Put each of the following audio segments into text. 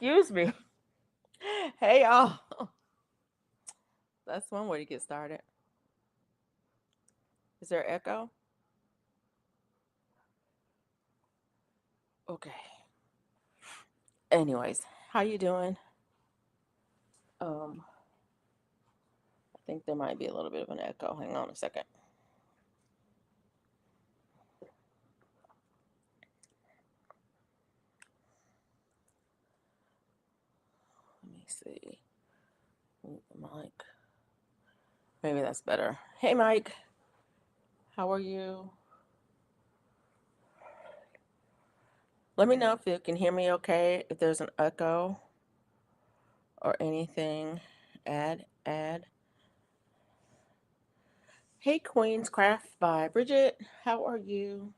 Excuse me. Hey, y'all. That's one way to get started. Is there echo? Okay. Anyways, how you doing? Um, I think there might be a little bit of an echo. Hang on a second. Let me see. Mike. Maybe that's better. Hey, Mike. How are you? Let me know if you can hear me okay. If there's an echo or anything. Add. Hey, Queen's Craft by Bridget. How are you?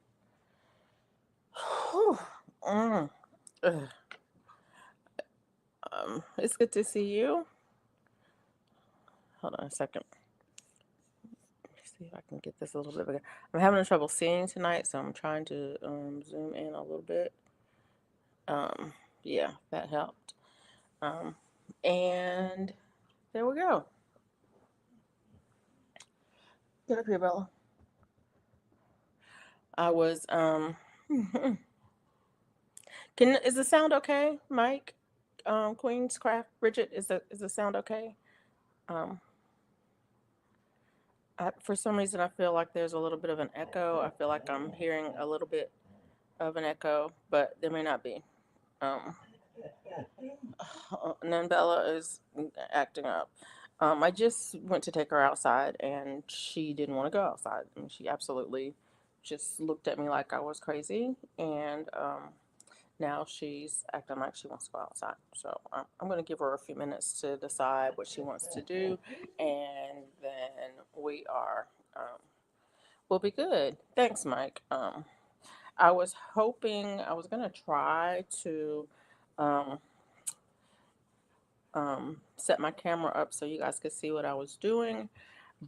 Whew. Mm. Ugh. It's good to see you. Hold on a second. See if I can get this a little bit bigger. I'm having trouble seeing tonight, so I'm trying to zoom in a little bit. Um, yeah, that helped. Um, and there we go. Get up here, Bella. I was can is the sound okay, Mike? Queen's Craft, Bridget, is the sound okay? Um, for some reason, I feel like there's a little bit of an echo. I feel like I'm hearing a little bit of an echo, but there may not be. Um, and then Bella is acting up. I just went to take her outside, and she didn't want to go outside. I mean, she absolutely just looked at me like I was crazy, and now she's acting like she wants to go outside. So I'm going to give her a few minutes to decide what she wants to do, and then we'll be good. Thanks, Mike. I was hoping I was going to try to. Um, set my camera up so you guys could see what I was doing,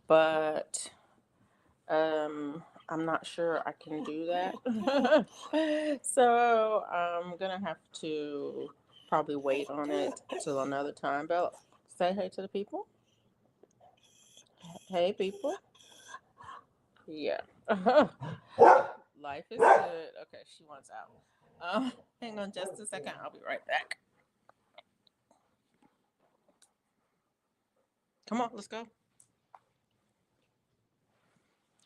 but I'm not sure I can do that. So I'm gonna have to probably wait on it till another time. Bella, say hey to the people. Hey, people. Yeah. Life is good. Okay, she wants out. Hang on just a second. I'll be right back. Come on, let's go.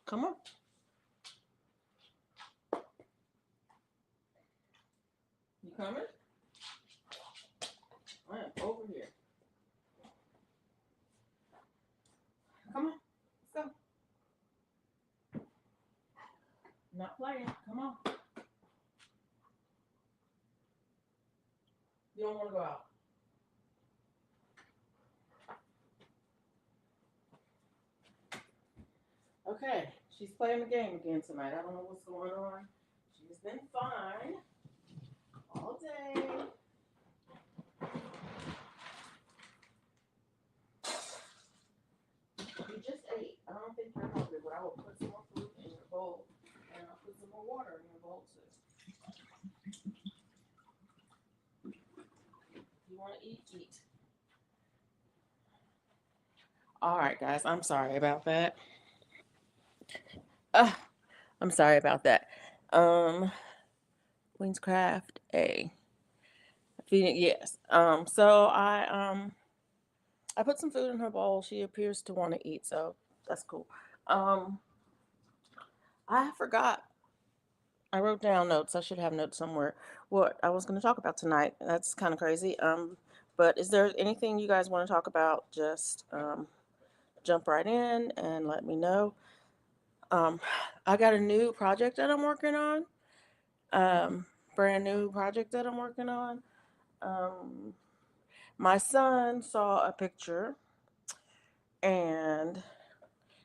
Come on. You coming? I am over here. Come on. Let's go. Not playing. Come on. You don't want to go out. Okay. She's playing the game again tonight. I don't know what's going on. She's been fine all day. You just ate. I don't think you're hungry, but I will put some more food in your bowl. And I'll put some more water in your bowl too. You want to eat? Eat. All right, guys. I'm sorry about that. Uh, I'm sorry about that. Um, Queenscraft A. Feeding, yes. I put some food in her bowl. She appears to want to eat, so that's cool. Um, I forgot. I wrote down notes. I should have notes somewhere. What I was going to talk about tonight. That's kind of crazy. But is there anything you guys want to talk about? Just jump right in and let me know. Um, I got a new project that I'm working on. Brand new project that I'm working on. Um, my son saw a picture and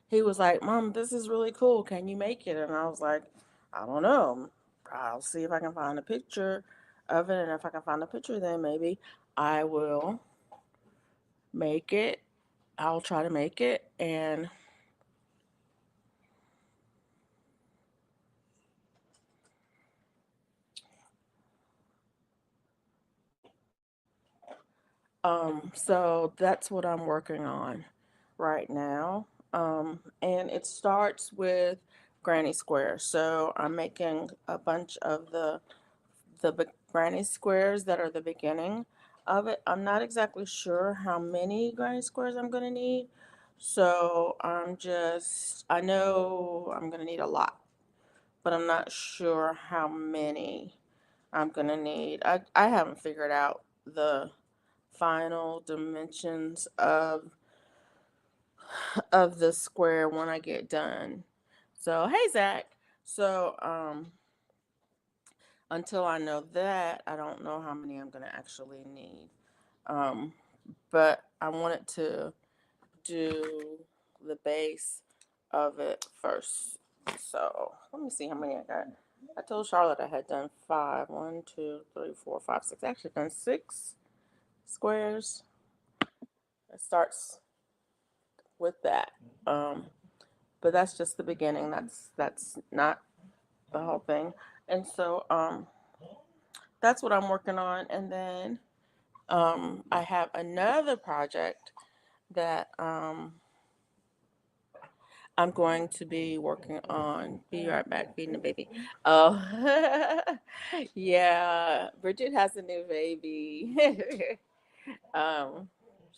he was like, "Mom, this is really cool. Can you make it?" And I was like, "I don't know. I'll see if I can find a picture of it. And if I can find a picture, then maybe I will make it. I'll try to make it." And So that's what I'm working on right now. And it starts with granny squares. So I'm making a bunch of the granny squares that are the beginning of it. I'm not exactly sure how many granny squares I'm gonna need. So I know I'm gonna need a lot, but I'm not sure how many I'm gonna need. I haven't figured out the final dimensions of the square when I get done. So hey Zach. So until I know that, I don't know how many I'm gonna actually need. Um, but I wanted to do the base of it first. So let me see how many I got. I told Charlotte I had done five. 1, 2, 3, 4, 5, 6. I actually done 6 squares. It starts with that. But that's just the beginning. That's not the whole thing. And so that's what I'm working on. And then I have another project that I'm going to be working on. Be right back, feeding the baby. Oh, yeah. Bridget has a new baby. um,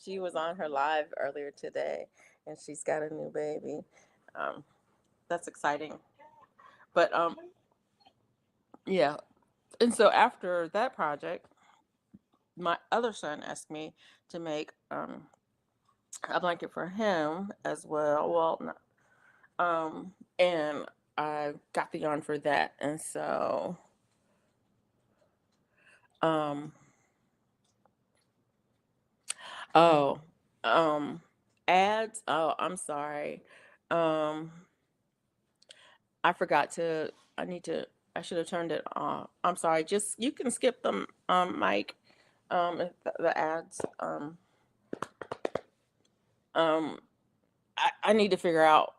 she was on her live earlier today, and she's got a new baby. Um, that's exciting. But yeah. And so after that project, my other son asked me to make a blanket for him as well. Well, and I got the yarn for that, and so um, oh, um, ads. Oh, I'm sorry. Um, I forgot to. I need to. I should have turned it off. I'm sorry. Just you can skip them, Mike. If the ads. Um, I need to figure out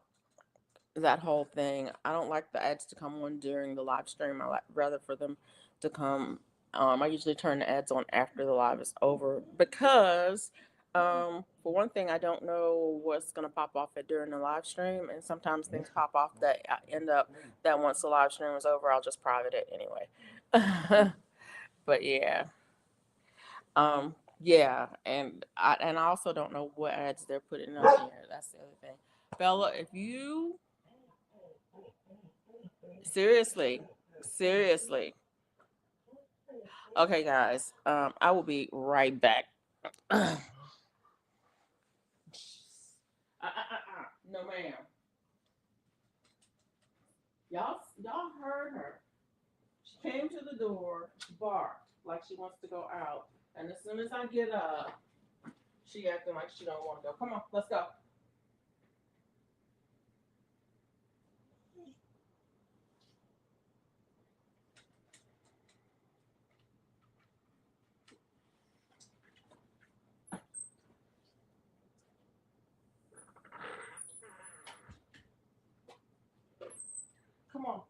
that whole thing. I don't like the ads to come on during the live stream. I like rather for them to come. I usually turn the ads on after the live is over because, for one thing, I don't know what's gonna pop off at during the live stream, and sometimes things pop off that I end up that once the live stream is over, I'll just private it anyway. But yeah, yeah, and I also don't know what ads they're putting on here. That's the other thing. Bella, if you seriously, seriously. Okay, guys. I will be right back. No, ma'am. Y'all heard her. She came to the door, she barked like she wants to go out, and as soon as I get up, she acting like she don't want to go. Come on, let's go. Come on.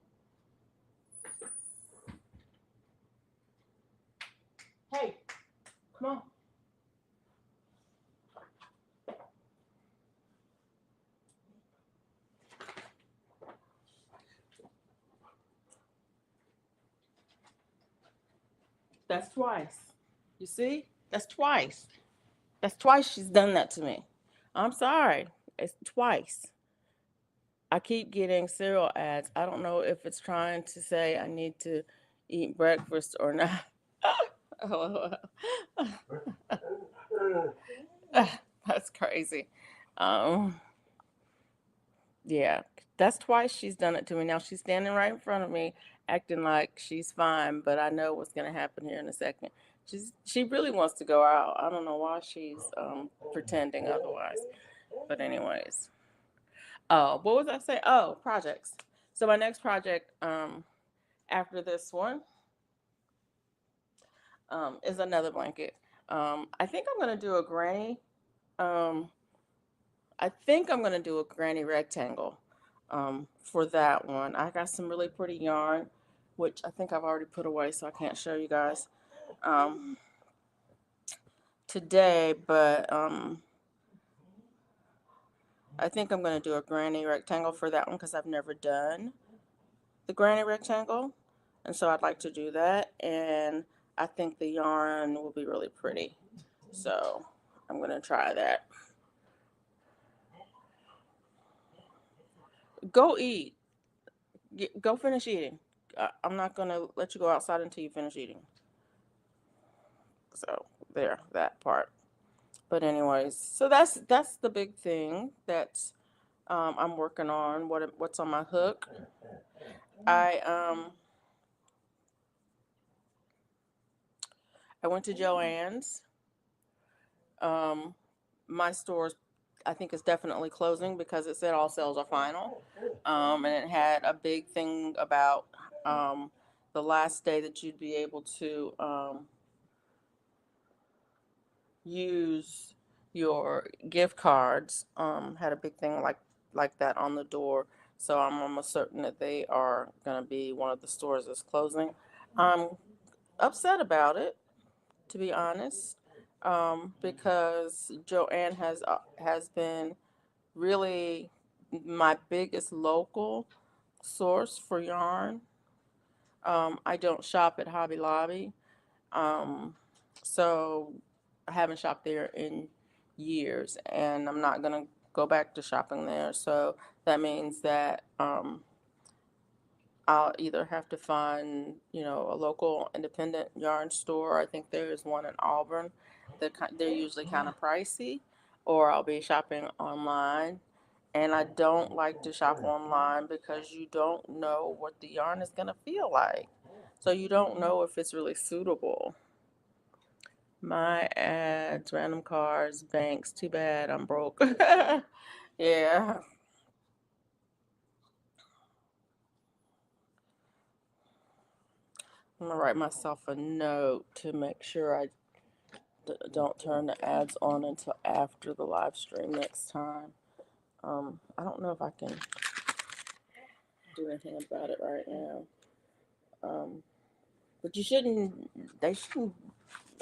Hey, come on. That's twice. You see? That's twice. That's twice she's done that to me. I'm sorry. It's twice. I keep getting cereal ads. I don't know if it's trying to say I need to eat breakfast or not. Oh, that's crazy. Um, yeah, that's twice she's done it to me. Now she's standing right in front of me, acting like she's fine, but I know what's gonna happen here in a second. She really wants to go out. I don't know why she's pretending otherwise. But anyways, oh, what was I saying? Oh, projects. So my next project, after this one, is another blanket. I think I'm gonna do a granny. Um, I think I'm gonna do a granny rectangle for that one. I got some really pretty yarn, which I think I've already put away, so I can't show you guys. Um, today, but I think I'm going to do a granny rectangle for that one because I've never done the granny rectangle. And so I'd like to do that. And I think the yarn will be really pretty. So I'm going to try that. Go eat. Go finish eating. I'm not going to let you go outside until you finish eating. So there, that part. But anyways, so that's the big thing that's I'm working on. What's on my hook? I um I went to Joann's. Um, my store's I think is definitely closing because it said all sales are final. And it had a big thing about the last day that you'd be able to use your gift cards. Had a big thing like that on the door. So I'm almost certain that they are going to be one of the stores that's closing. I'm upset about it, to be honest, because Joanne has been really my biggest local source for yarn. I don't shop at Hobby Lobby, um, so I haven't shopped there in years, and I'm not gonna go back to shopping there. So that means that I'll either have to find, a local independent yarn store. I think there is one in Auburn. They're usually kind of pricey, or I'll be shopping online. And I don't like to shop online because you don't know what the yarn is going to feel like. So you don't know if it's really suitable. My ads, random cards, banks. Too bad I'm broke. Yeah. I'm going to write myself a note to make sure I don't turn the ads on until after the live stream next time. I don't know if I can do anything about it right now. But they shouldn't,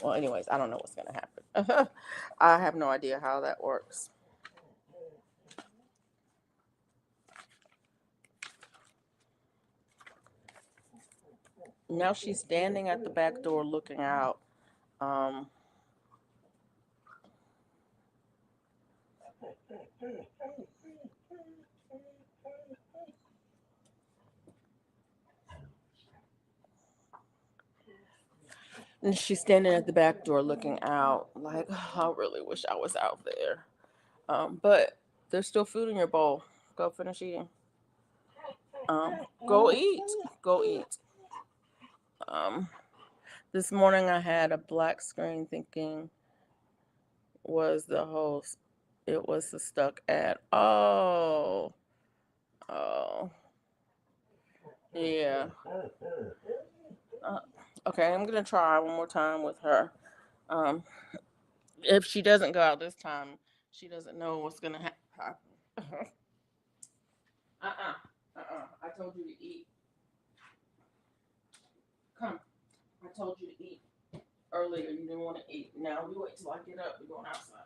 well, anyways, I don't know what's going to happen. I have no idea how that works. Now she's standing at the back door looking out. Um, and she's standing at the back door looking out, like, oh, I really wish I was out there. But there's still food in your bowl. Go finish eating. Go eat. Go eat. Um, this morning I had a black screen thinking was the host. It was the stuck ad. Oh, oh, yeah. Uh, okay, I'm gonna try one more time with her. Um, if she doesn't go out this time, she doesn't know what's gonna happen. I told you to eat. Come. I told you to eat earlier. You didn't want to eat. Now you wait till I get up. We're going outside.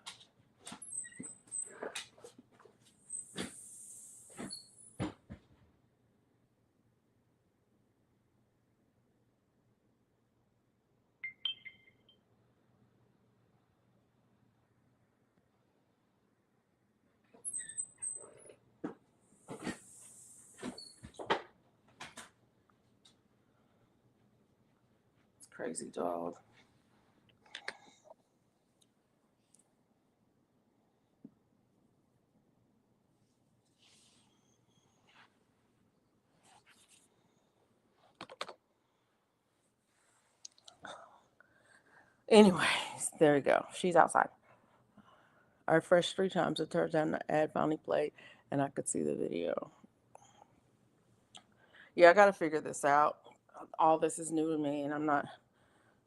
It's crazy dog. Anyways, there we go. She's outside. I refreshed 3 times. It turns out the ad finally played, and I could see the video. Yeah, I got to figure this out. All this is new to me, and I'm not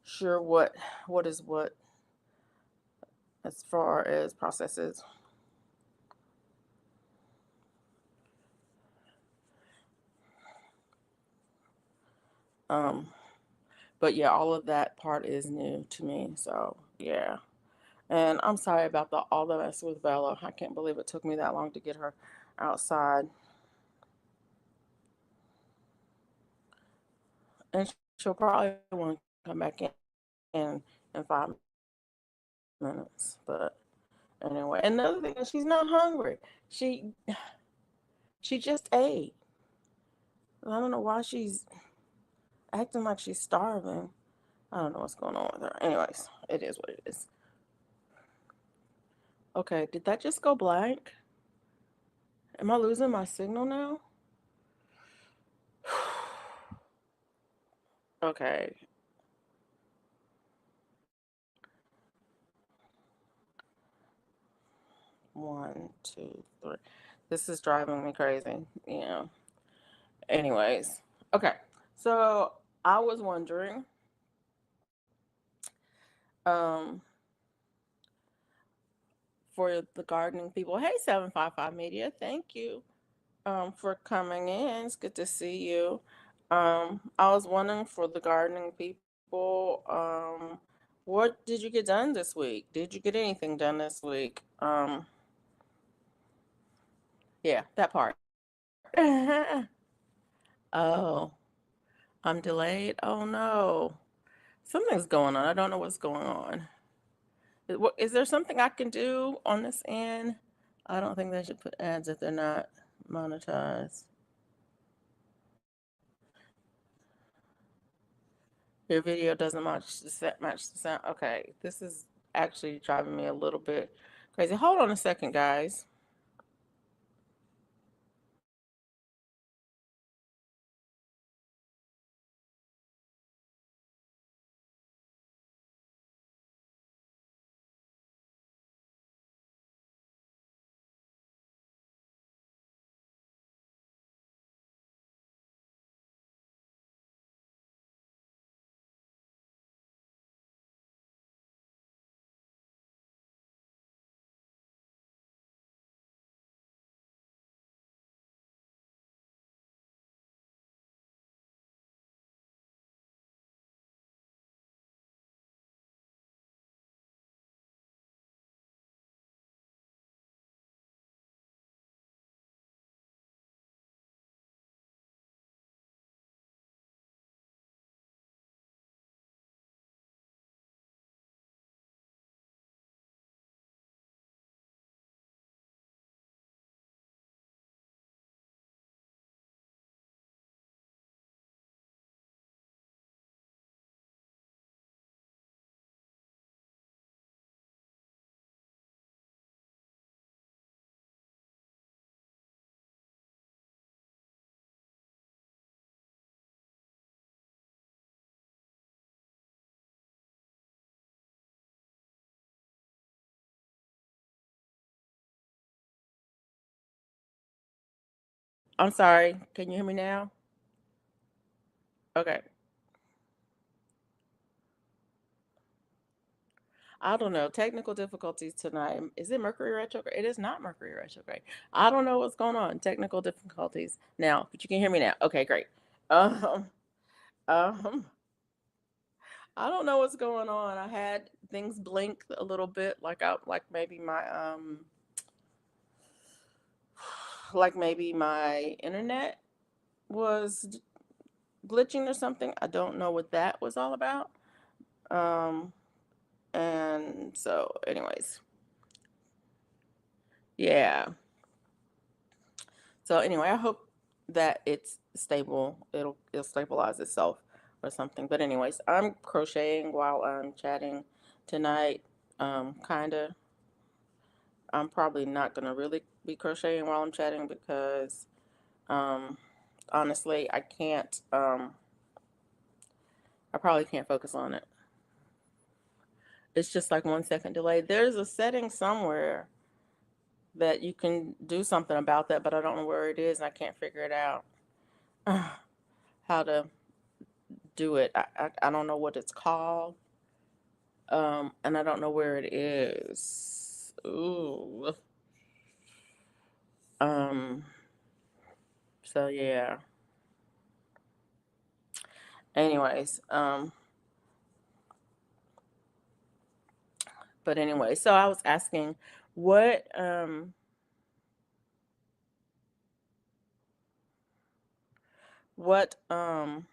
sure what is what as far as processes. Um, but yeah, all of that part is new to me. So yeah, And I'm sorry about all the mess with Bella. I can't believe it took me that long to get her outside. And she'll probably want to come back in 5 minutes. But anyway, another thing is she's not hungry. She she just ate. I don't know why she's acting like she's starving. I don't know what's going on with her. Anyways, it is what it is. Okay, did that just go blank? Am I losing my signal now? Okay. One, two, three. This is driving me crazy. Yeah. Anyways. Okay. So I was wondering, um, for the gardening people. Hey, 755 Media, thank you for coming in. It's good to see you. I was wondering for the gardening people, what did you get done this week? Did you get anything done this week? Yeah, that part. Oh, I'm delayed. Oh no. Something's going on. I don't know what's going on. Is there something I can do on this end? I don't think they should put ads if they're not monetized. Your video doesn't match the sound. Okay, this is actually driving me a little bit crazy. Hold on a second, guys. I'm sorry. Can you hear me now? Okay. I don't know. Technical difficulties tonight. Is it Mercury retrograde? It is not Mercury retrograde. I don't know what's going on. Technical difficulties now, but you can hear me now. Okay, great. Um, um, I don't know what's going on. I had things blink a little bit, like maybe my like maybe my internet was glitching or something. I don't know what that was all about. Um, and so, anyways, yeah. So anyway, I hope that it's stable. It'll stabilize itself or something. But anyways, I'm crocheting while I'm chatting tonight. Kinda. I'm probably not gonna really be crocheting while I'm chatting because um honestly I can't I probably can't focus on it. It's just like 1 second delay. There's a setting somewhere that you can do something about that, but I don't know where it is and I can't figure it out. How to do it. I don't know what it's called. And I don't know where it is. Ooh. Um, so yeah. Anyways, But anyway, so I was asking what what um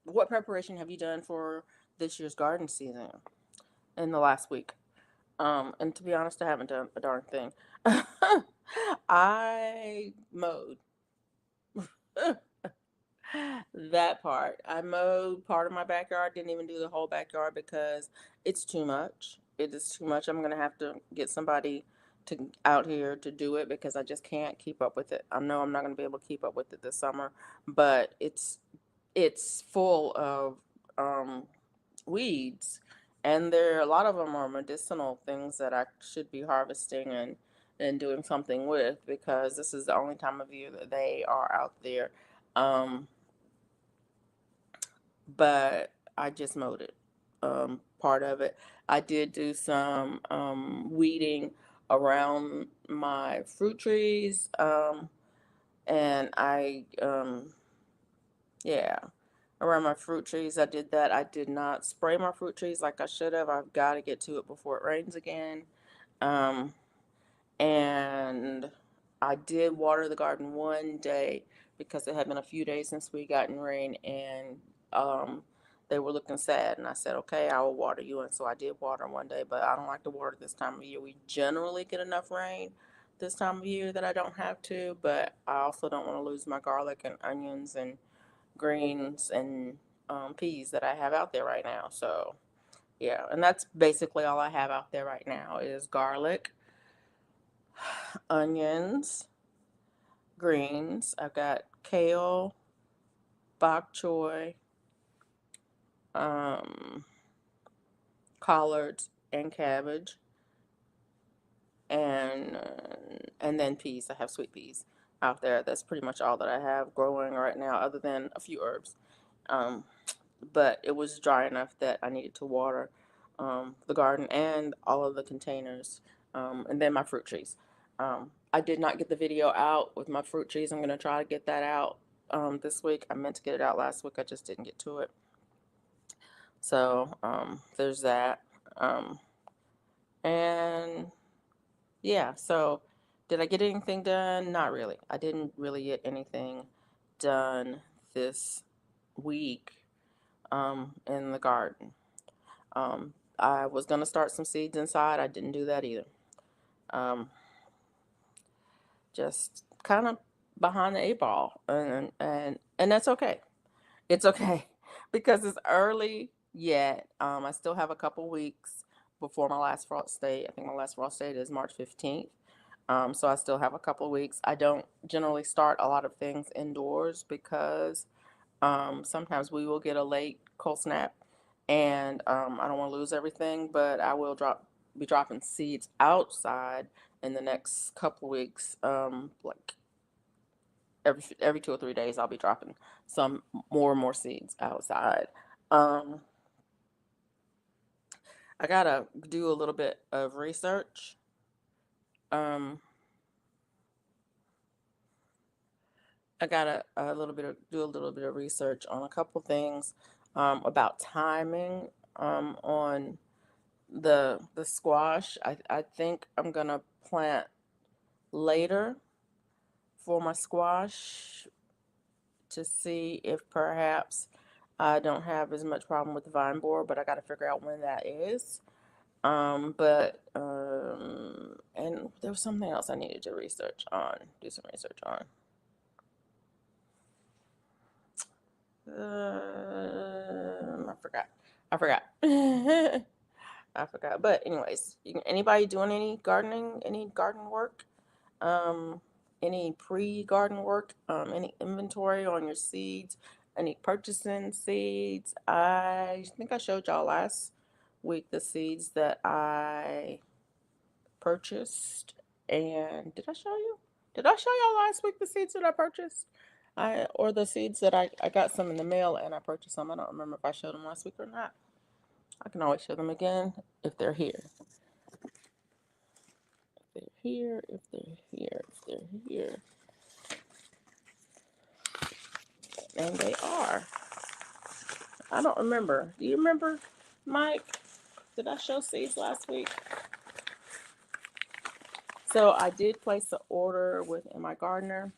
what preparation have you done for this year's garden season in the last week? And to be honest, I haven't done a darn thing. I mowed. That part. I mowed part of my backyard, didn't even do the whole backyard because it's too much. It is too much. I'm gonna have to get somebody to out here to do it because I just can't keep up with it. I know I'm not gonna be able to keep up with it this summer, but it's full of um weeds, and there a lot of them are medicinal things that I should be harvesting and doing something with because this is the only time of year that they are out there. Um, but I just mowed it. Part of it. I did do some weeding around my fruit trees, and yeah, around my fruit trees. I did that. I did not spray my fruit trees like I should have. I've got to get to it before it rains again. Um, and I did water the garden one day because it had been a few days since we gotten rain, and um, they were looking sad. And I said, okay, I will water you. And so I did water one day, but I don't like to water this time of year. We generally get enough rain this time of year that I don't have to, but I also don't want to lose my garlic and onions and greens and peas that I have out there right now. So yeah, and that's basically all I have out there right now is garlic, onions, greens. I've got kale, bok choy, um, collards, and cabbage, and then peas. I have sweet peas out there. That's pretty much all that I have growing right now, other than a few herbs. Um, but it was dry enough that I needed to water the garden and all of the containers, and then my fruit trees. I did not get the video out with my fruit trees. I'm going to try to get that out this week. I meant to get it out last week. I just didn't get to it. So there's that. Um, and yeah, so did I get anything done? Not really. I didn't really get anything done this week in the garden. I was going to start some seeds inside. I didn't do that either. Um, just kind of behind the eight ball, and that's okay. It's okay because it's early yet. I still have a couple weeks before my last frost date. I think my last frost date is March 15th. So I still have a couple of weeks. I don't generally start a lot of things indoors because sometimes we will get a late cold snap, and I don't want to lose everything, but I will be dropping seeds outside in the next couple of weeks. Like every 2 or 3 days, I'll be dropping some more and more seeds outside. Um, I gotta do a little bit of research. Um, I gotta do a little bit of research on a couple things about timing on the squash. I think I'm gonna plant later for my squash to see if perhaps I don't have as much problem with the vine borer, but I got to figure out when that is. And there was something else I needed to do some research on. I forgot. I forgot. I forgot. But anyways, anybody doing any garden work? Um, any pre-garden work? Any inventory on your seeds? Any purchasing seeds? I think I showed y'all last week the seeds that I purchased. And did I show you? Did I show y'all last week the seeds that I purchased? Or the seeds that I got some in the mail and I purchased some. I don't remember if I showed them last week or not. I can always show them again if they're here. If they're here, if they're here, if they're here. And they are. I don't remember. Do you remember? Mike, did I show seeds last week? So I did place an order with M.I. Gardener,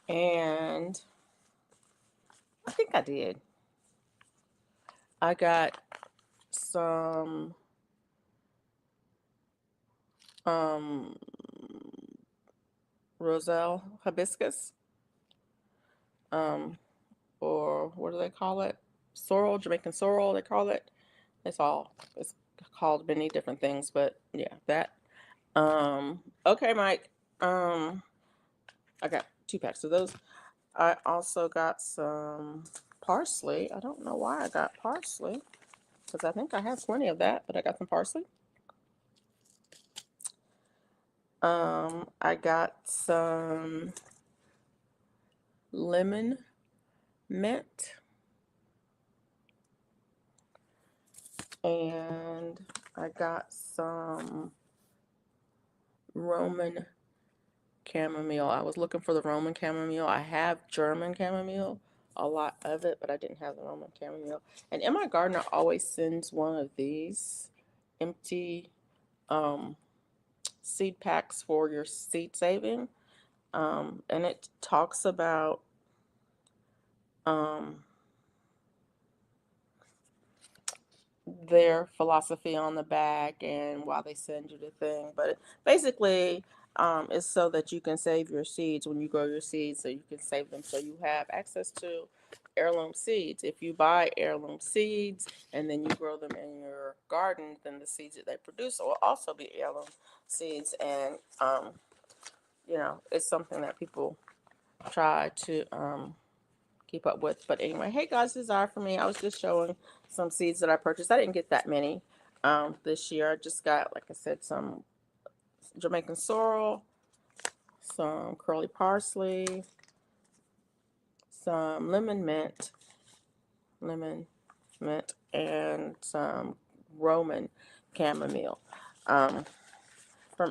and I think I did. I got some Roselle hibiscus, or what do they call it? Sorrel, Jamaican sorrel, they call it. It's called many different things, but yeah, that. Okay, Mike. I got 2 packs of those. I also got some parsley. I don't know why I got parsley, because I think I have plenty of that, but I got some parsley. I got some lemon mint, and I got some Roman chamomile. I was looking for the Roman chamomile. I have German chamomile, a lot of it, but I didn't have the Roman chamomile. And M.I. Gardener always sends one of these empty seed packs for your seed saving. And it talks about their philosophy on the back and why they send you the thing. But basically, it's so that you can save your seeds when you grow your seeds, so you can save them so you have access to heirloom seeds. If you buy heirloom seeds and then you grow them in your garden, then the seeds that they produce will also be heirloom seeds. And, it's something that people try to keep up with. But anyway, hey guys, this is Zara for me. I was just showing some seeds that I purchased. I didn't get that many this year. I just got, like I said, some Jamaican sorrel, some curly parsley, some lemon mint, and some Roman chamomile from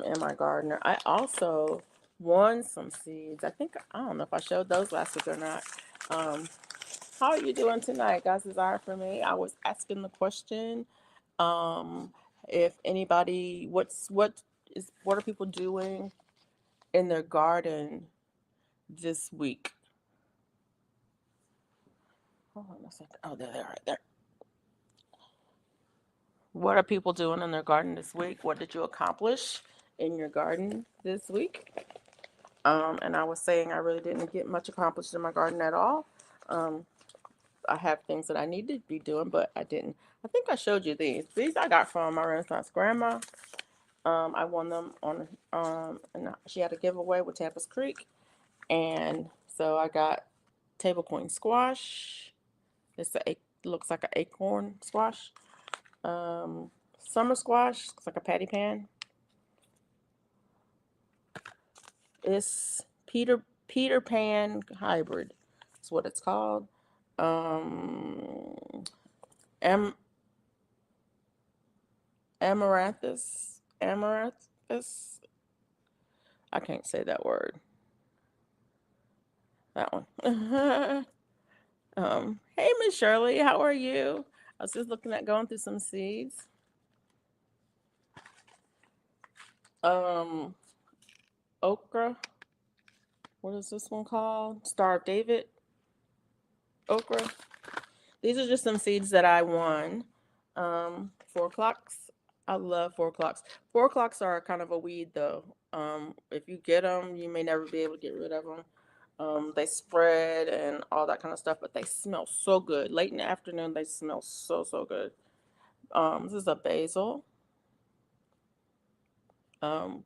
M.I. Gardener. I also won some seeds. I don't know if I showed those last week or not. How are you doing tonight, guys? This is Zara for me. I was asking the question, if anybody, what are people doing in their garden this week? Hold on a second. Oh, there they are, right there. What are people doing in their garden this week? What did you accomplish in your garden this week? And I was saying I really didn't get much accomplished in my garden at all. I have things that I need to be doing, but I didn't. I think I showed you these. These I got from my Renaissance grandma. I won them on, and she had a giveaway with Tampa's Creek. And so I got table queen squash. Looks like an acorn squash. Summer squash, looks like a patty pan. It's Peter Pan hybrid. That's what it's called. Am Amaranthus. I can't say that word. That one. Hey Miss Shirley, how are you? I was just looking at going through some seeds. Okra. What is this one called? Star of David. Okra. These are just some seeds that I won. 4-o'clocks. I love 4-o'clocks. 4-o'clocks are kind of a weed though. If you get them, you may never be able to get rid of them. They spread and all that kind of stuff, but they smell so good. Late in the afternoon, they smell so, so good. This is a basil,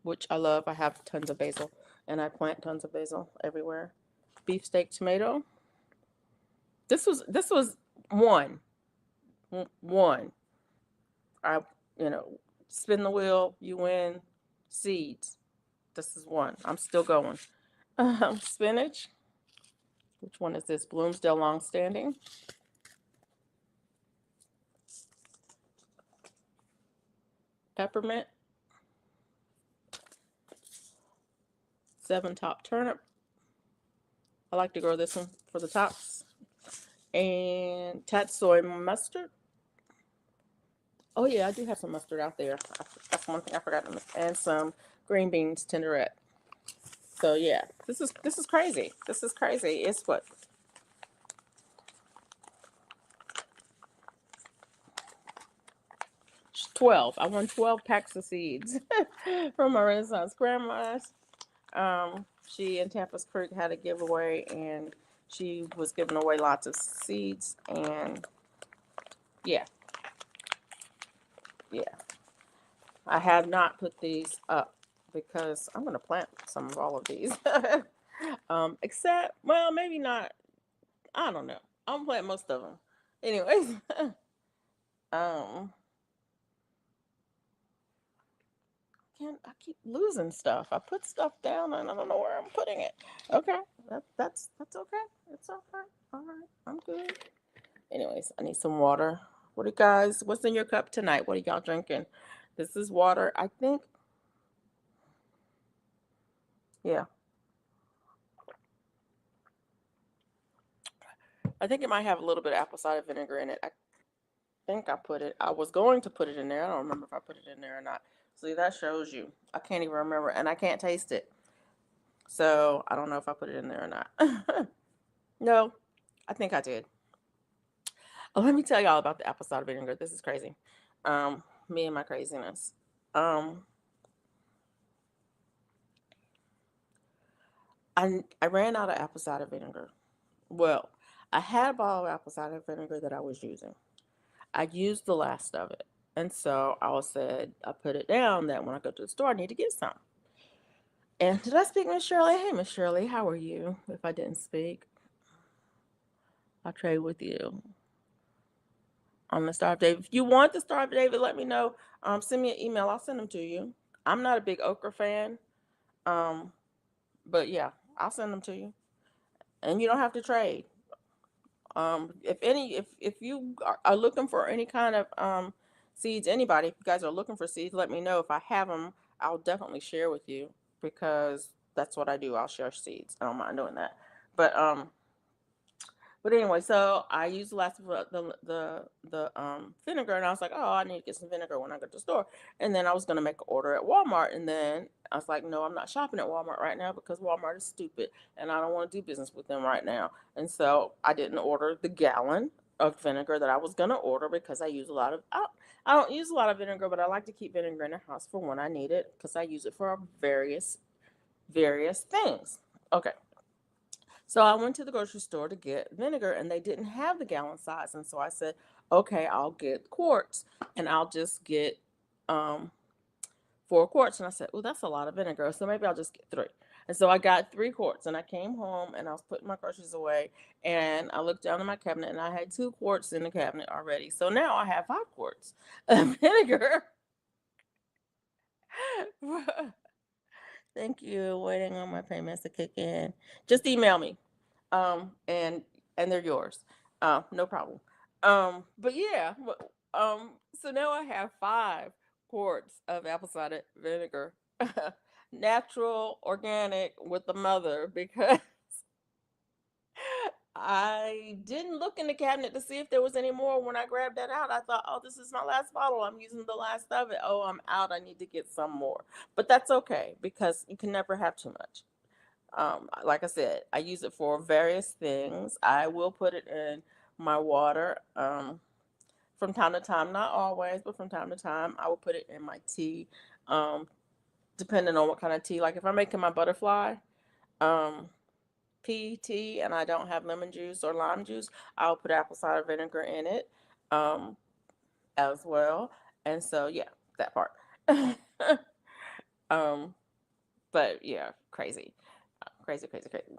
which I love. I have tons of basil, and I plant tons of basil everywhere. Beefsteak tomato. This was one. I, spin the wheel, you win. Seeds. This is one. I'm still going. Spinach. Which one is this? Bloomsdale Longstanding. Peppermint. 7-top turnip. I like to grow this one for the tops. and Tatsoy mustard. Oh yeah, I do have some mustard out there. That's one thing I forgot to miss. And some green beans tenderette. So yeah, this is crazy. This is crazy. It's what 12. I won 12 packs of seeds from my Renaissance grandma's. She in Tampa's Creek had a giveaway, and she was giving away lots of seeds. And yeah, yeah, I have not put these up because I'm gonna plant some of all of these. Except, well, maybe not. I don't know. I'm gonna plant most of them. Anyways, um, can't I keep losing stuff? I put stuff down and I don't know where I'm putting it. Okay, that's okay. It's okay. All right, I'm good. Anyways, I need some water. What do you guys? What's in your cup tonight? What are y'all drinking? This is water. I think. Yeah, I think it might have a little bit of apple cider vinegar in it. I think I put it. I was going to put it in there. I don't remember if I put it in there or not. See, that shows you. I can't even remember, and I can't taste it. So I don't know if I put it in there or not. No, I think I did. Oh, let me tell y'all about the apple cider vinegar. This is crazy. Me and my craziness. Um, I ran out of apple cider vinegar. Well, I had a bottle of apple cider vinegar that I was using. I used the last of it. And so I said, I put it down that when I go to the store, I need to get some. And did I speak, Miss Shirley? Hey, Miss Shirley, how are you? If I didn't speak, I'll trade with you on the Star of David. If you want the Star of David, let me know. Send me an email. I'll send them to you. I'm not a big okra fan. Um, but yeah, I'll send them to you. And you don't have to trade. If you are looking for any kind of seeds, anybody, if you guys are looking for seeds, let me know. If I have them, I'll definitely share with you because that's what I do. I'll share seeds. I don't mind doing that. But but anyway, so I used the last of the vinegar, and I was like, oh, I need to get some vinegar when I go to the store. And then I was gonna make an order at Walmart, and then I was like, no, I'm not shopping at Walmart right now because Walmart is stupid, and I don't want to do business with them right now. And so I didn't order the gallon of vinegar that I was gonna order because I use a lot of. I don't use a lot of vinegar, but I like to keep vinegar in the house for when I need it because I use it for various things. Okay. So I went to the grocery store to get vinegar and they didn't have the gallon size. And so I said, okay, I'll get quarts and I'll just get 4 quarts. And I said, well, that's a lot of vinegar. So maybe I'll just get 3. And so I got 3 quarts and I came home and I was putting my groceries away and I looked down in my cabinet and I had 2 quarts in the cabinet already. So now I have 5 quarts of vinegar. Thank you. Waiting on my payments to kick in. Just email me. And they're yours. No problem. But yeah, so now I have 5 quarts of apple cider vinegar, natural, organic with the mother because I didn't look in the cabinet to see if there was any more. When I grabbed that out, I thought, oh, this is my last bottle. I'm using the last of it. Oh, I'm out. I need to get some more. But that's okay because you can never have too much. Like I said, I use it for various things. I will put it in my water from time to time, not always, but from time to time. I will put it in my tea, um, depending on what kind of tea. Like if I'm making my butterfly um, pea tea and I don't have lemon juice or lime juice, I'll put apple cider vinegar in it um, as well. And so, yeah, that part. um, but yeah, crazy, crazy, crazy, crazy.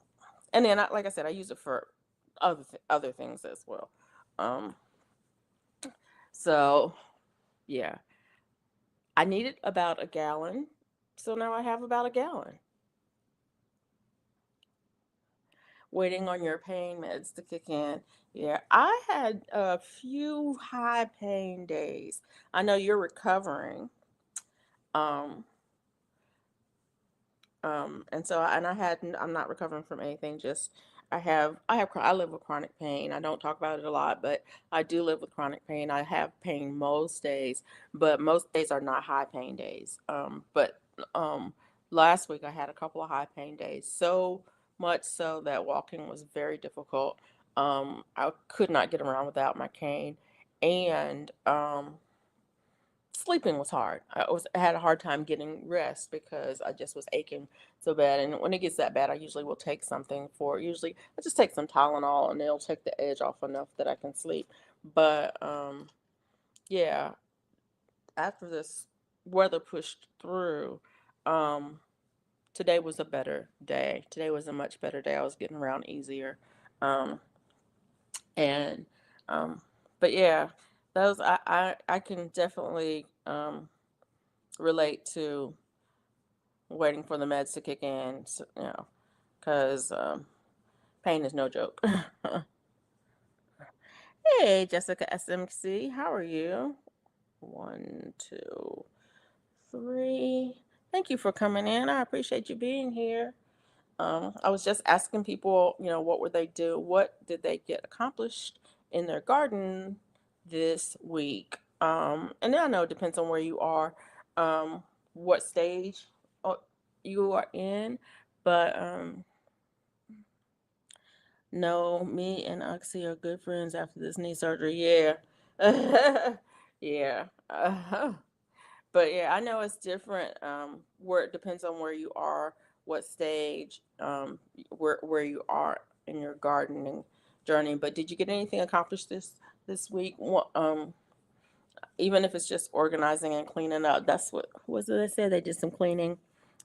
And then, like I said, I use it for other things as well. Um, so yeah, I needed about a gallon, so now I have about a gallon. Waiting on your pain meds to kick in. Yeah, I had a few high pain days. I know you're recovering. Um, And so, I'm not recovering from anything. Just I live with chronic pain. I don't talk about it a lot, but I do live with chronic pain. I have pain most days, but most days are not high pain days. But um, last week I had a couple of high pain days, so much so that walking was very difficult. I could not get around without my cane, and sleeping was hard. I had a hard time getting rest because I just was aching so bad. And when it gets that bad, I usually will take something for. Usually, I just take some Tylenol, and it'll take the edge off enough that I can sleep. But yeah, after this weather pushed through, um, today was a better day. Today was a much better day. I was getting around easier, um, and um, but yeah, those I can definitely relate to waiting for the meds to kick in, because pain is no joke. Hey, Jessica SMC, how are you? One, two, three. Thank you for coming in. I appreciate you being here. I was just asking people, what did they get accomplished in their garden this week? And then I know it depends on where you are, what stage you are in, but no, me and Oxy are good friends after this knee surgery. Yeah. Yeah. But yeah, I know it's different. Where it depends on where you are, what stage, where you are in your gardening journey. But did you get anything accomplished this week? Even if it's just organizing and cleaning up. That's what was it they said? They did some cleaning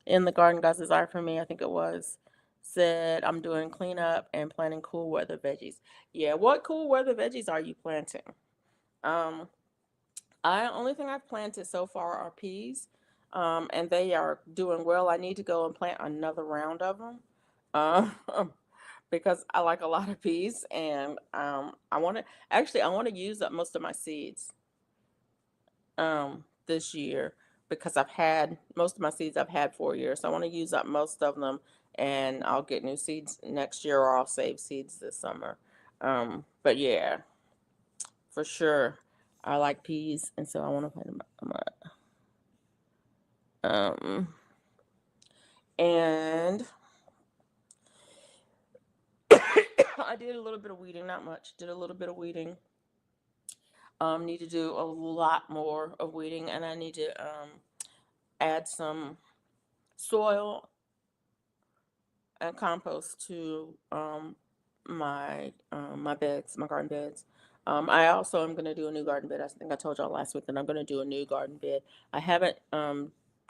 in the garden. God's desire for me, I think it was. Said I'm doing cleanup and planting cool weather veggies. Yeah, what cool weather veggies are you planting? Um, I only thing I've planted so far are peas, and they are doing well. I need to go and plant another round of them, um, because I like a lot of peas, and I want to use up most of my seeds this year because I've had most of my seeds I've had 4 years. So I want to use up most of them, and I'll get new seeds next year, or I'll save seeds this summer. But yeah, for sure, I like peas, and so I want to plant them. Um, and I did a little bit of weeding, not much. Did a little bit of weeding. Need to do a lot more of weeding, and I need to add some soil and compost to my beds, my garden beds. I also am going to do a new garden bed. I think I told y'all last week that I'm going to do a new garden bed. I haven't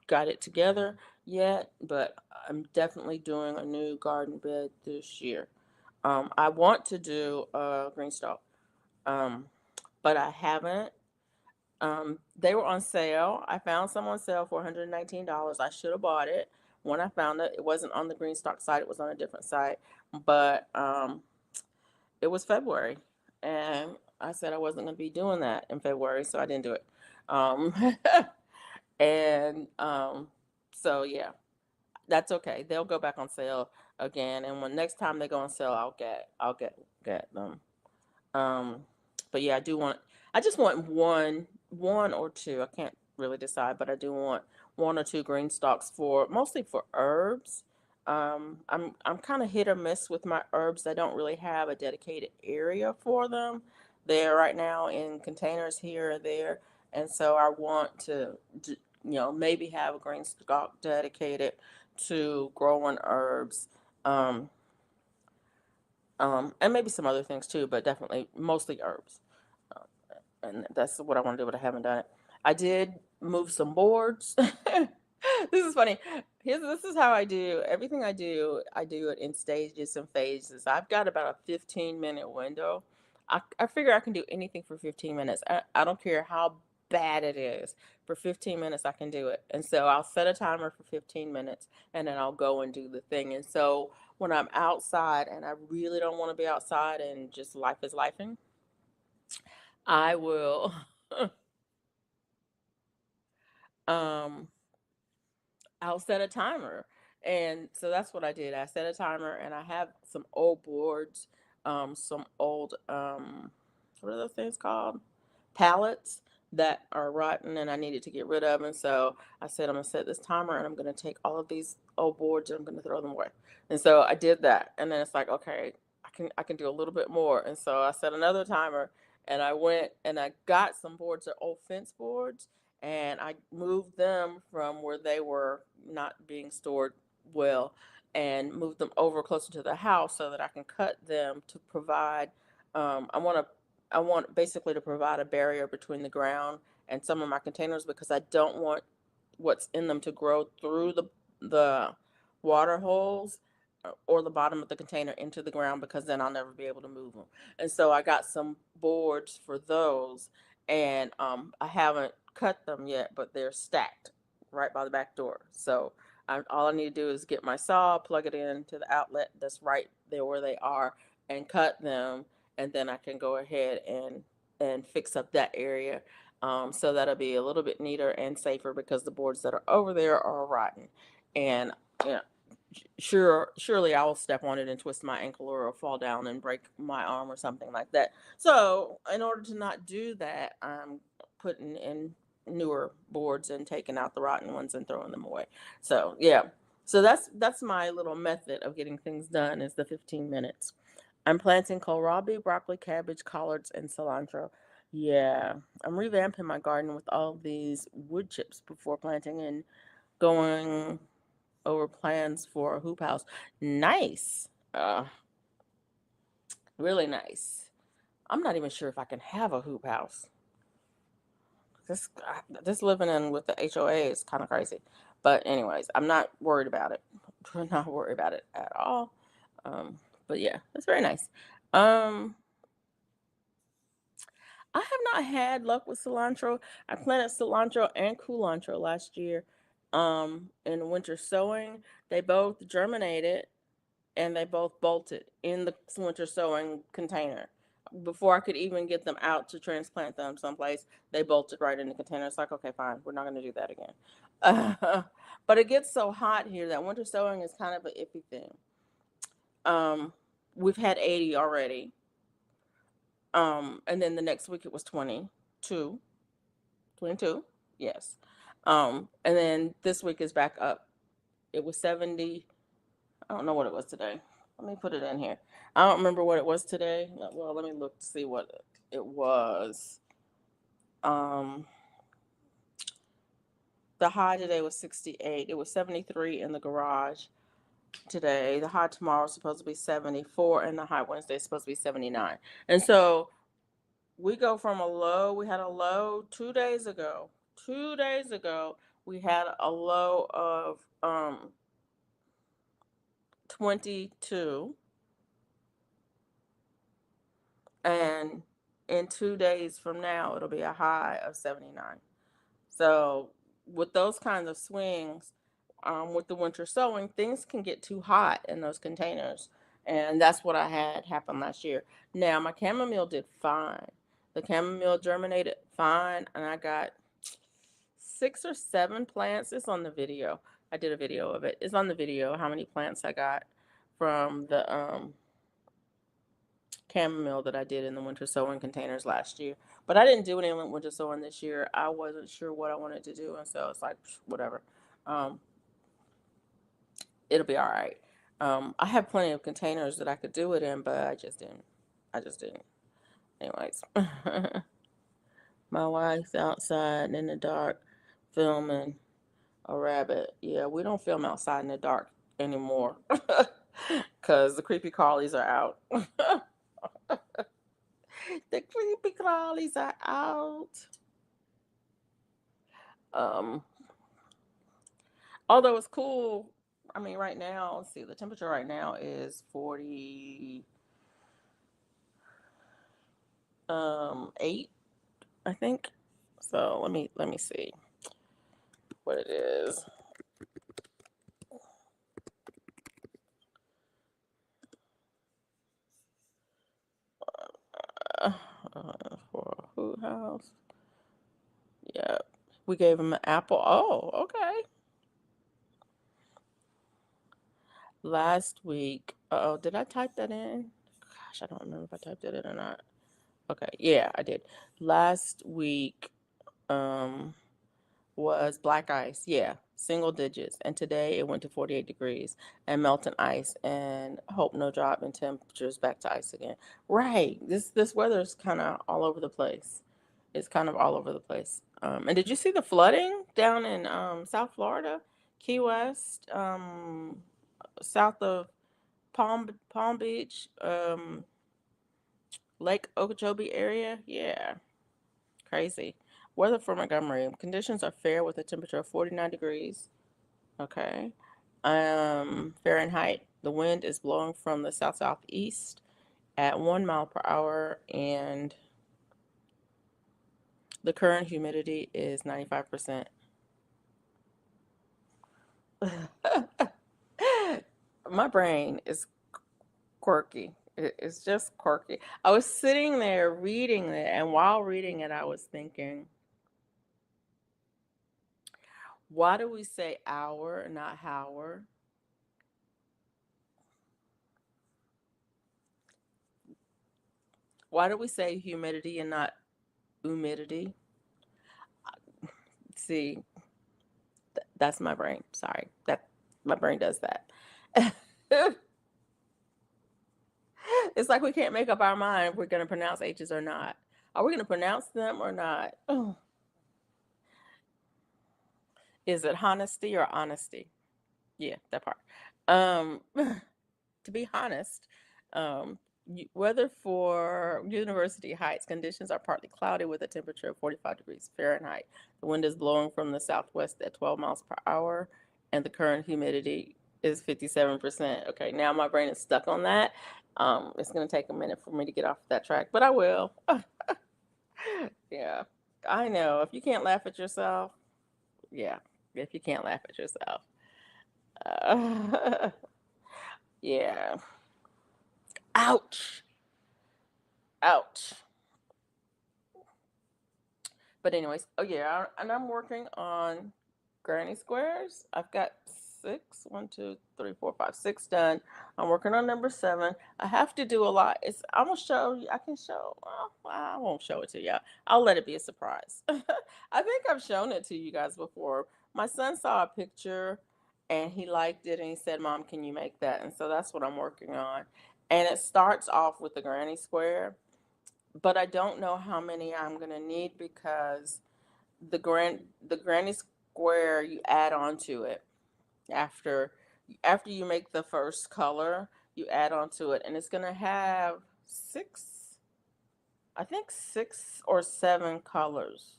got it together yet, but I'm definitely doing a new garden bed this year. I want to do a green stalk, um, but I haven't. They were on sale. I found some on sale for $119. I should have bought it. When I found it, it wasn't on the Greenstock site. It was on a different site. But it was February, and I said I wasn't going to be doing that in February, so I didn't do it. Um, and so yeah, that's okay. They'll go back on sale again, and when next time they go on sale, I'll get them. Um, but yeah, I just want one or two. I can't really decide, but I do want one or two green stalks for mostly for herbs. I'm kind of hit or miss with my herbs. I don't really have a dedicated area for them. They're right now in containers here or there, and so I want to, maybe have a green stalk dedicated to growing herbs. Um, and maybe some other things too, but definitely mostly herbs. Uh, and that's what I want to do, but I haven't done it. I did move some boards. This is funny. This is how I do everything. I do it in stages and phases. I've got about a 15-minute window. I figure I can do anything for 15 minutes. I don't care how bad it is. For 15 minutes, I can do it. And so I'll set a timer for 15 minutes, and then I'll go and do the thing. And so when I'm outside and I really don't want to be outside and just life is lifing, I will um I'll set a timer. And so that's what I did. I set a timer, and I have some old boards, some old what are those things called? Pallets that are rotten and I needed to get rid of. And so I said, I'm gonna set this timer and I'm gonna take all of these old boards and I'm gonna throw them away. And so I did that. And then it's like, okay, I can do a little bit more. And so I set another timer and I went and I got some boards, are old fence boards, and I moved them from where they were not being stored well and moved them over closer to the house so that I can cut them to provide I want to I want basically to provide a barrier between the ground and some of my containers because I don't want what's in them to grow through the water holes or the bottom of the container into the ground because then I'll never be able to move them. And so I got some boards for those, and I haven't cut them yet, but they're stacked right by the back door. So all I need to do is get my saw, plug it into the outlet that's right there where they are, and cut them, and then I can go ahead and fix up that area. So that'll be a little bit neater and safer because the boards that are over there are rotten. And you know, surely I will step on it and twist my ankle or fall down and break my arm or something like that. So in order to not do that, I'm putting in newer boards and taking out the rotten ones and throwing them away. So yeah. So that's my little method of getting things done is the 15 minutes. I'm planting kohlrabi, broccoli, cabbage, collards, and cilantro. Yeah, I'm revamping my garden with all these wood chips before planting and going over plans for a hoop house. Nice. Really nice. I'm not even sure if I can have a hoop house. This living in with the HOA is kind of crazy. But anyways, I'm not worried about it. I'm not worried about it at all. Um, but yeah, it's very nice. Um, I have not had luck with cilantro. I planted cilantro and culantro last year in winter sowing. They both germinated and they both bolted in the winter sowing container. Before I could even get them out to transplant them someplace, they bolted right in the container. It's like, okay, fine, we're not going to do that again. But it gets so hot here that winter sowing is kind of an iffy thing. Um, we've had 80 already. And then the next week it was 22, 22. Yes. And then this week is back up. It was 70. I don't know what it was today. Let me put it in here. I don't remember what it was today. Well, let me look to see what it was. Um, the high today was 68. It was 73 in the garage today. The high tomorrow is supposed to be 74, and the high Wednesday is supposed to be 79. And so we go from a low, we had a low 2 days ago. 2 days ago, we had a low of 22, and in 2 days from now, it'll be a high of 79. So, with those kinds of swings, with the winter sowing, things can get too hot in those containers. And that's what I had happen last year. Now, my chamomile did fine. The chamomile germinated fine, and I got 6 or 7 plants. It's on the video. I did a video of it. It's on the video how many plants I got from the chamomile that I did in the winter sowing containers last year. But I didn't do any winter sowing this year. I wasn't sure what I wanted to do, and so it's like whatever. Um, it'll be all right. I have plenty of containers that I could do it in, but I just didn't. I just didn't. Anyways, my wife's outside in the dark filming a rabbit. Yeah, we don't film outside in the dark anymore because the creepy crawlies are out. The creepy crawlies are out. Um, Although it's cool. I mean, right now, let's see, the temperature right now is 48, I think. So let me see what it is. Uh, for a Who House. Yeah, we gave him an apple. Oh, okay. Last week, oh, did I type that in? Gosh, I don't remember if I typed it in or not. Okay, yeah, I did. Last week, um, was black ice. Yeah, single digits. And today it went to 48 degrees and melting ice and hope no drop in temperatures back to ice again. Right. This weather is kind of all over the place. It's kind of all over the place. And did you see the flooding down in South Florida, Key West, south of Palm Beach, Lake Okeechobee area? Yeah, crazy. Weather for Montgomery. Conditions are fair with a temperature of 49 degrees. Okay. Fahrenheit. The wind is blowing from the south southeast at 1 mile per hour, and the current humidity is 95%. My brain is quirky. It's just quirky. I was sitting there reading it, and while reading it, I was thinking, why do we say hour, not hour? Why do we say humidity and not humidity? See, that's my brain. Sorry, that my brain does that. It's like we can't make up our mind if we're going to pronounce H's or not. Are we going to pronounce them or not? Oh, is it honesty or honesty? Yeah, that part. To be honest, um, weather for University Heights conditions are partly cloudy with a temperature of 45 degrees Fahrenheit. The wind is blowing from the southwest at 12 miles per hour, and the current humidity is 57%. Okay, now my brain is stuck on that. It's going to take a minute for me to get off that track, but I will. Yeah, I know. If you can't laugh at yourself, yeah, if you can't laugh at yourself. Uh, yeah. Ouch. Ouch. But anyways, oh yeah, and I'm working on granny squares. I've got six, one, two, three, four, five, six done. I'm working on number seven. I have to do a lot. I'm gonna show you. I can show. Well, I won't show it to you. I'll let it be a surprise. I think I've shown it to you guys before. My son saw a picture and he liked it and he said, "Mom, can you make that?" And so that's what I'm working on. And it starts off with the granny square, but I don't know how many I'm gonna need because the granny square you add on to it after you make the first color, you add on to it, and it's gonna have six, I think 6 or 7 colors.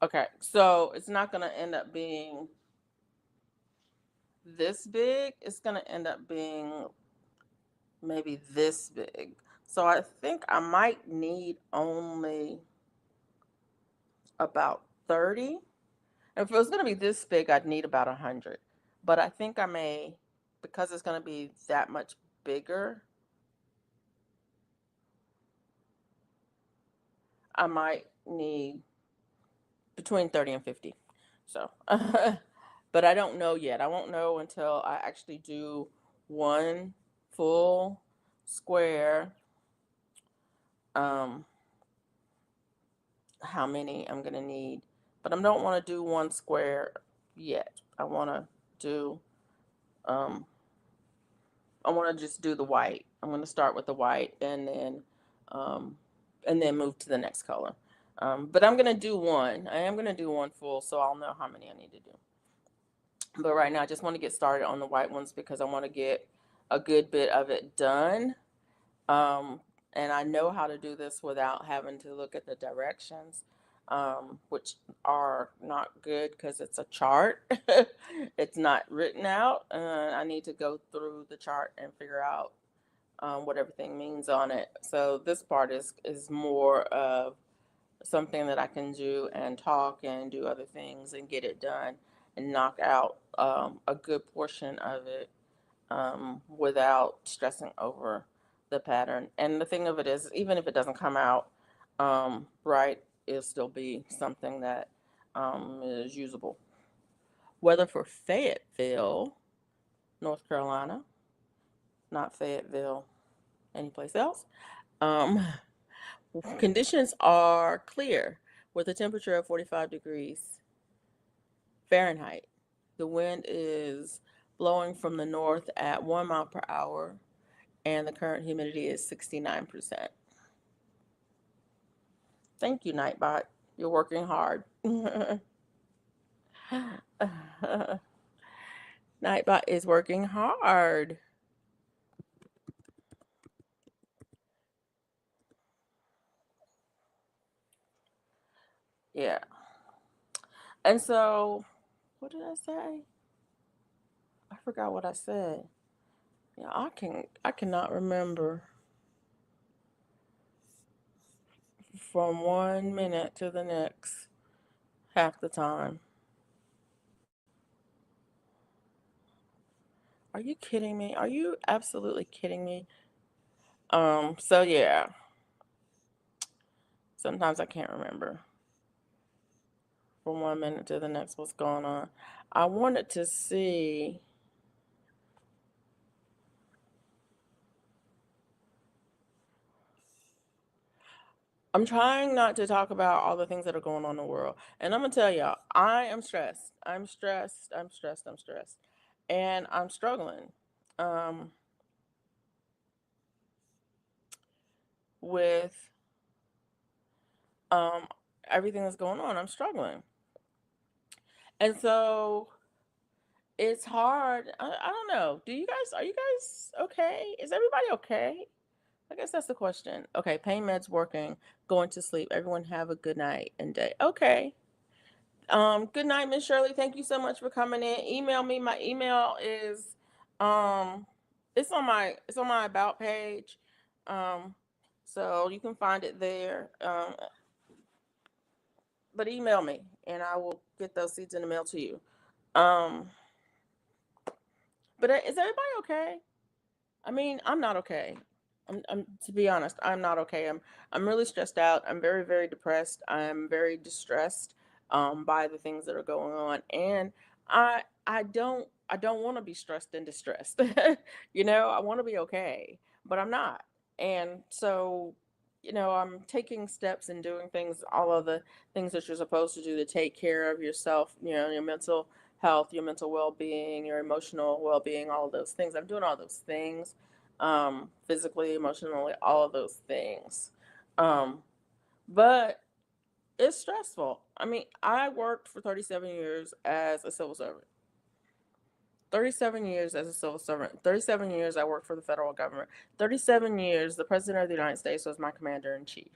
Okay, so it's not gonna end up being this big. It's gonna end up being maybe this big. So I think I might need only about 30. If it was going to be this big, I'd need about 100. But I think I may, because it's going to be that much bigger, I might need between 30 and 50. So, but I don't know yet. I won't know until I actually do one full square, um, how many I'm going to need. But I don't want to do one square yet. I want to do um, I want to just do the white. I'm going to start with the white um, and then move to the next color. But I'm going to do one. I am going to do one full, so I'll know how many I need to do. But right now, I just want to get started on the white ones because I want to get a good bit of it done. Um, and I know how to do this without having to look at the directions, which are not good because it's a chart. It's not written out. I need to go through the chart and figure out what everything means on it. So this part is more of something that I can do and talk and do other things and get it done and knock out a good portion of it without stressing over the pattern. And the thing of it is, even if it doesn't come out right, it'll still be something that is usable. Weather for Fayetteville. North Carolina, not Fayetteville, anyplace else. Um, Conditions are clear with a temperature of 45 degrees Fahrenheit. The wind is blowing from the north at 1 mile per hour, and the current humidity is 69%. Thank you, Nightbot. You're working hard. Nightbot is working hard. Yeah. And so, what did I say? I forgot what I said. Yeah, I cannot remember from 1 minute to the next half the time. Are you kidding me? Are you absolutely kidding me? So yeah, sometimes I can't remember from 1 minute to the next what's going on. I wanted to see. I'm trying not to talk about all the things that are going on in the world. And I'm gonna tell y'all, I am stressed. I'm stressed. I'm stressed. I'm stressed. And I'm struggling um with um everything that's going on. I'm struggling. And so it's hard. I don't know. Are you guys okay? Is everybody okay? I guess that's the question. Okay, pain meds working, going to sleep. Everyone have a good night and day. Okay. Good night, Miss Shirley. Thank you so much for coming in. Email me. My email is um it's on my about page. Um so you can find it there. But email me and I will get those seeds in the mail to you. Um but is everybody okay? I mean, I'm not okay. I'm to be honest, I'm not okay. I'm really stressed out. I'm very, very depressed. I'm very distressed by the things that are going on. And I don't want to be stressed and distressed. I want to be okay, but I'm not. And so, I'm taking steps and doing things, all of the things that you're supposed to do to take care of yourself, your mental health, your mental well-being, your emotional well-being, all of those things. I'm doing all those things, physically, emotionally, all of those things. Um, but it's stressful. I mean, I worked for 37 years as a civil servant. 37 years as a civil servant. 37 years I worked for the federal government. 37 years the president of the United States was my commander in chief.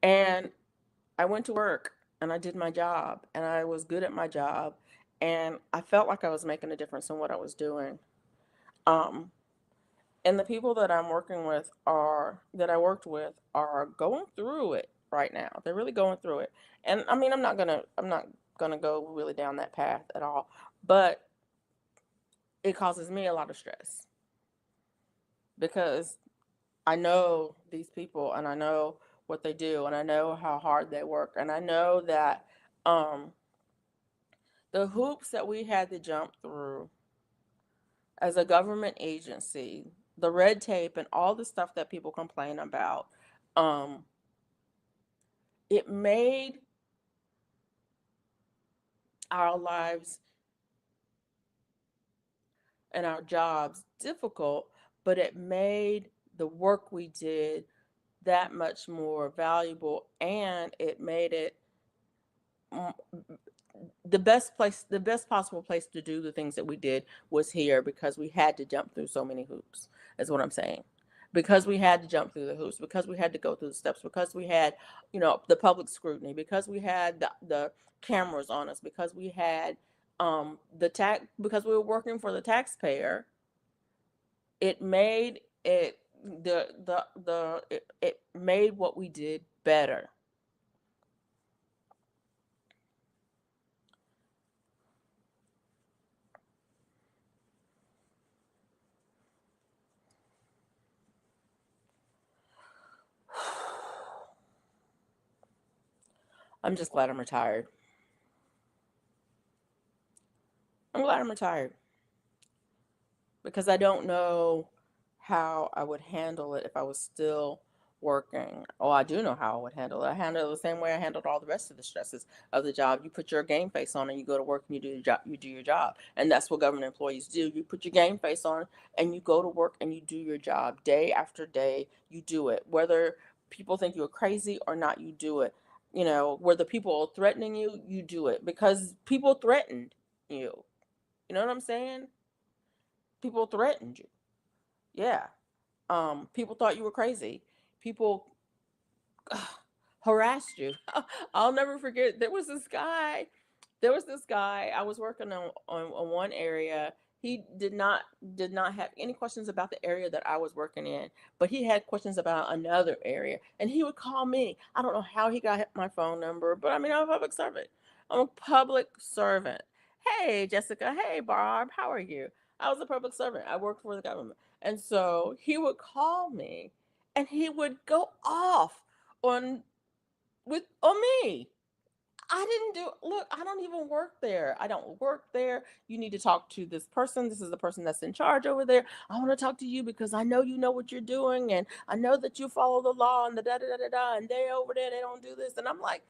And I went to work and I did my job and I was good at my job and I felt like I was making a difference in what I was doing. Um, and the people that I worked with are going through it right now. They're really going through it. And I mean, I'm not gonna go really down that path at all, but it causes me a lot of stress because I know these people and I know what they do and I know how hard they work and I know that um the hoops that we had to jump through as a government agency, the red tape and all the stuff that people complain about, um, it made our lives and our jobs difficult, but it made the work we did that much more valuable and it made it mm, the best possible place to do the things that we did was here because we had to jump through so many hoops, is what I'm saying. Because we had to jump through the hoops, because we had to go through the steps, because we had, the public scrutiny, because we had the cameras on us, because we had because we were working for the taxpayer, it made it it made what we did better. I'm just glad I'm retired. I'm glad I'm retired because I don't know how I would handle it if I was still working. Oh, I do know how I would handle it. I handle it the same way I handled all the rest of the stresses of the job. You put your game face on and you go to work and you do your job. You do your job, and that's what government employees do. You put your game face on and you go to work and you do your job day after day. You do it, whether people think you're crazy or not. You do it. You know, whether people are threatening you, you do it because people threatened you. You know what I'm saying? People threatened you. Yeah. People thought you were crazy. People harassed you. I'll never forget. There was this guy. I was working on one area. He did not have any questions about the area that I was working in, but he had questions about another area, and he would call me. I don't know how he got my phone number, but I mean, I'm a public servant. I'm a public servant. Hey, Jessica. Hey, Barb. How are you? I was a public servant. I worked for the government, and so he would call me, and he would go off on on me. I didn't do look, I don't even work there. I don't work there. You need to talk to this person. This is the person that's in charge over there. I want to talk to you because I know you know what you're doing and I know that you follow the law and the da da da da da and they over there they don't do this. And I'm like,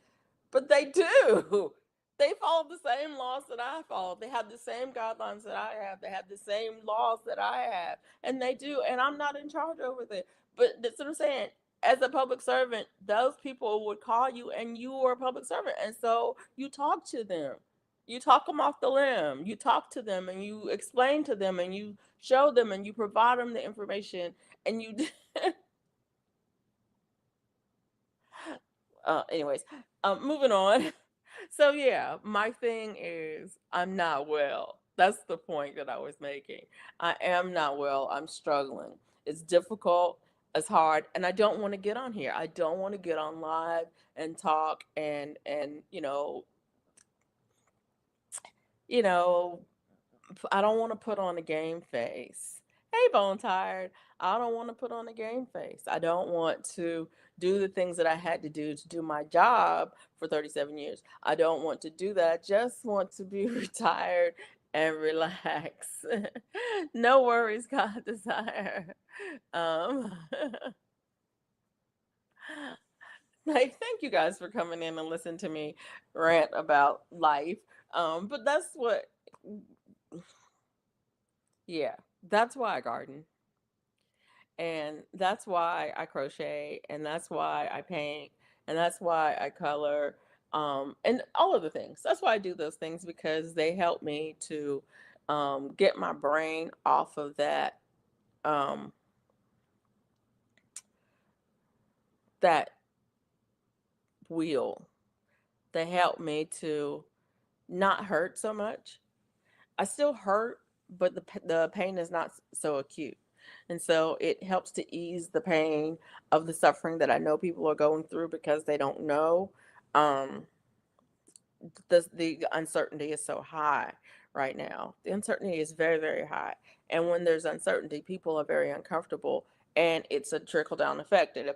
but they do. They follow the same laws that I follow. They have the same guidelines that I have. They have the same laws that I have. And they do. And I'm not in charge over there. But that's what I'm saying. As a public servant, those people would call you and you are a public servant. And so you talk to them. You talk them off the limb. You talk to them and you explain to them and you show them and you provide them the information and you anyways, moving on. So yeah, my thing is I'm not well. That's the point that I was making. I am not well. I'm struggling. It's difficult. It's hard, and I don't want to get on here. I don't want to get on live and talk and you know I don't want to put on a game face. Hey, Bone Tired. I don't want to put on a game face. I don't want to do the things that I had to do my job for 37 years. I don't want to do that. I just want to be retired and relax. No worries, God desire. Um, like, thank you guys for coming in and listening to me rant about life. But that's what, yeah, that's why I garden. And that's why I crochet and that's why I paint and that's why I color and all of the things. That's why I do those things because they help me to get my brain off of um, that wheel. They help me to not hurt so much. I still hurt, but the pain is not so acute. And so it helps to ease the pain of the suffering that I know people are going through because they don't know. Um, the uncertainty is so high right now. The uncertainty is very, very high. And when there's uncertainty, people are very uncomfortable and it's a trickle down effect. It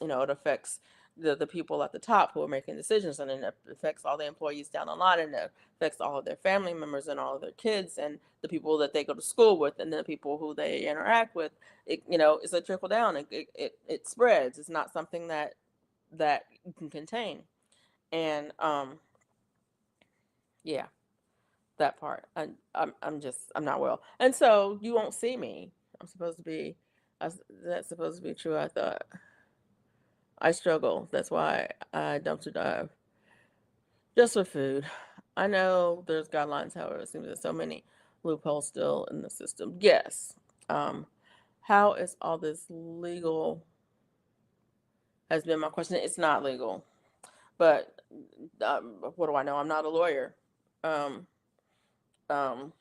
affects the people at the top who are making decisions and it affects all the employees down the line and it affects all of their family members and all of their kids and the people that they go to school with and the people who they interact with. It's a trickle down. It spreads. It's not something that you can contain. And yeah, that part. I'm not well, and so you won't see me. I'm supposed to be. That's supposed to be true. I thought I struggle. That's why I dumpster dive just for food. I know there's guidelines, however, it seems there's so many loopholes still in the system. Yes. Um, how is all this legal? Has been my question. It's not legal, but what do I know? I'm not a lawyer. Um, um,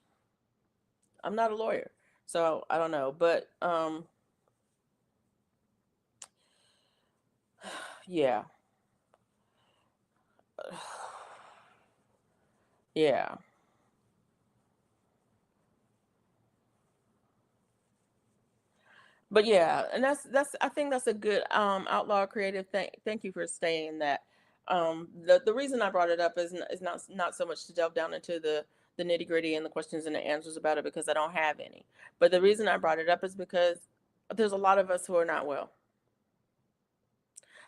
I'm not a lawyer, so I don't know. But yeah, yeah. But yeah, and that's I think that's a good outlaw creative thing. Thank you for saying that. The reason I brought it up is not so much to delve down into the nitty gritty and the questions and the answers about it because I don't have any. But the reason I brought it up is because there's a lot of us who are not well.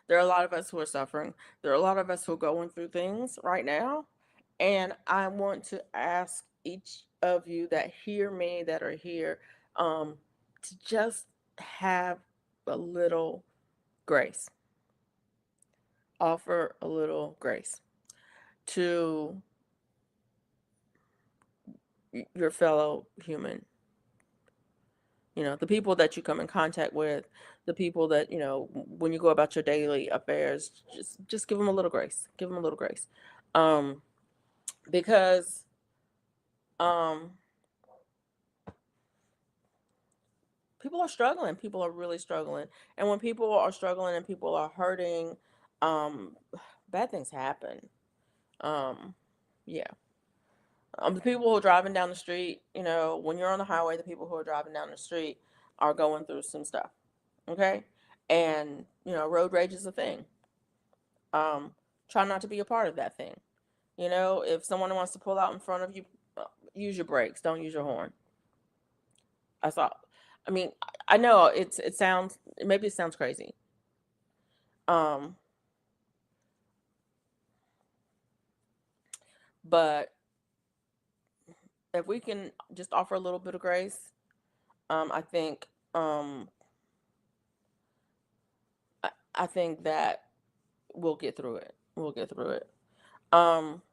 There are a lot of us who are suffering. There are a lot of us who are going through things right now. And I want to ask each of you that hear me, that are here, to just have a little grace. Offer a little grace to your fellow human. The people that you come in contact with, the people that, when you go about your daily affairs, just give them a little grace. Give them a little grace. Um, because um people are struggling. People are really struggling. And when people are struggling and people are hurting, um bad things happen. Um yeah. The people who are driving down the street, when you're on the highway, the people who are driving down the street are going through some stuff. Okay? And, road rage is a thing. Um Try not to be a part of that thing. If someone wants to pull out in front of you, use your brakes, don't use your horn. I thought, I mean, I know it sounds, maybe it sounds crazy. Um, but if we can just offer a little bit of grace, I think, um, I think that we'll get through it. We'll get through it. Um,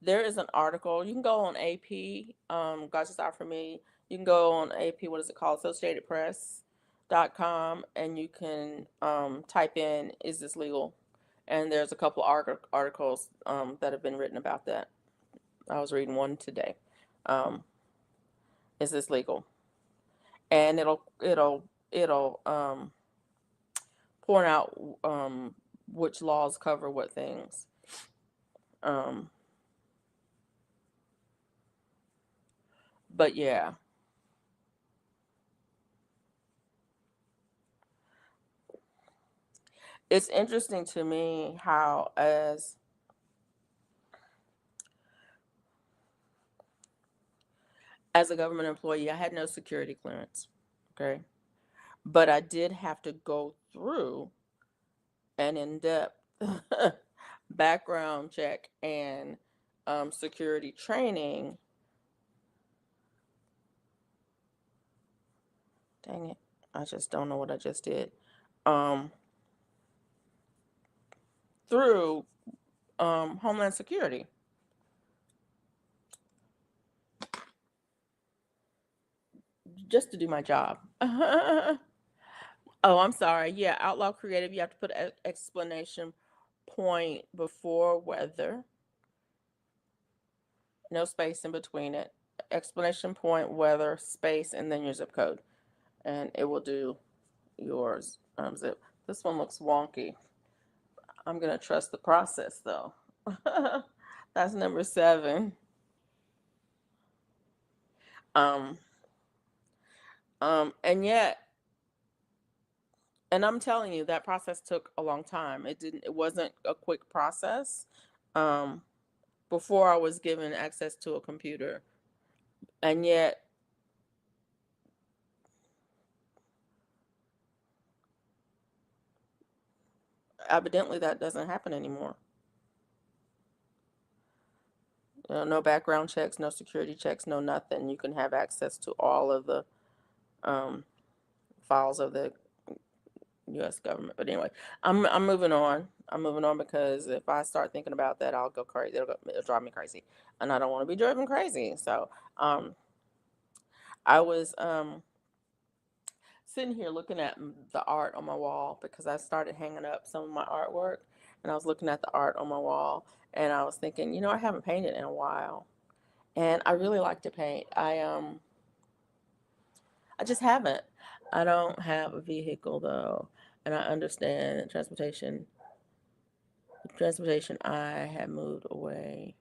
there is an article. You can go on AP, God Just Out For Me. You can go on AP, what is it called? AssociatedPress.com, and you can type in, is this legal? And there's a couple articles that have been written about that. I was reading one today. Um, is this legal? And it'll point out which laws cover what things. Um, but yeah, it's interesting to me how as a government employee, I had no security clearance. Okay. But I did have to go through an in-depth background check and security training. Dang it. I just don't know what I just did. Um, Through Homeland Security, just to do my job. Oh, I'm sorry. Yeah, Outlaw Creative, you have to put an explanation point before whether, no space in between it. Explanation point, whether, space, and then your zip code. And it will do yours. Zip. This one looks wonky. I'm going to trust the process though. That's number 7. Um, and yet, and I'm telling you, that process took a long time. It wasn't a quick process. Um, Before I was given access to a computer. And yet, evidently that doesn't happen anymore. No background checks, no security checks, no nothing. You can have access to all of the um, files of the U.S. government. But anyway, I'm moving on. I'm moving on because if I start thinking about that, I'll go crazy. It'll drive me crazy, and I don't want to be driven crazy. So, I was sitting here looking at the art on my wall because I started hanging up some of my artwork, and I was looking at the art on my wall, and I was thinking, I haven't painted in a while, and I really like to paint. I just haven't. I don't have a vehicle though, and I understand transportation. I had moved away.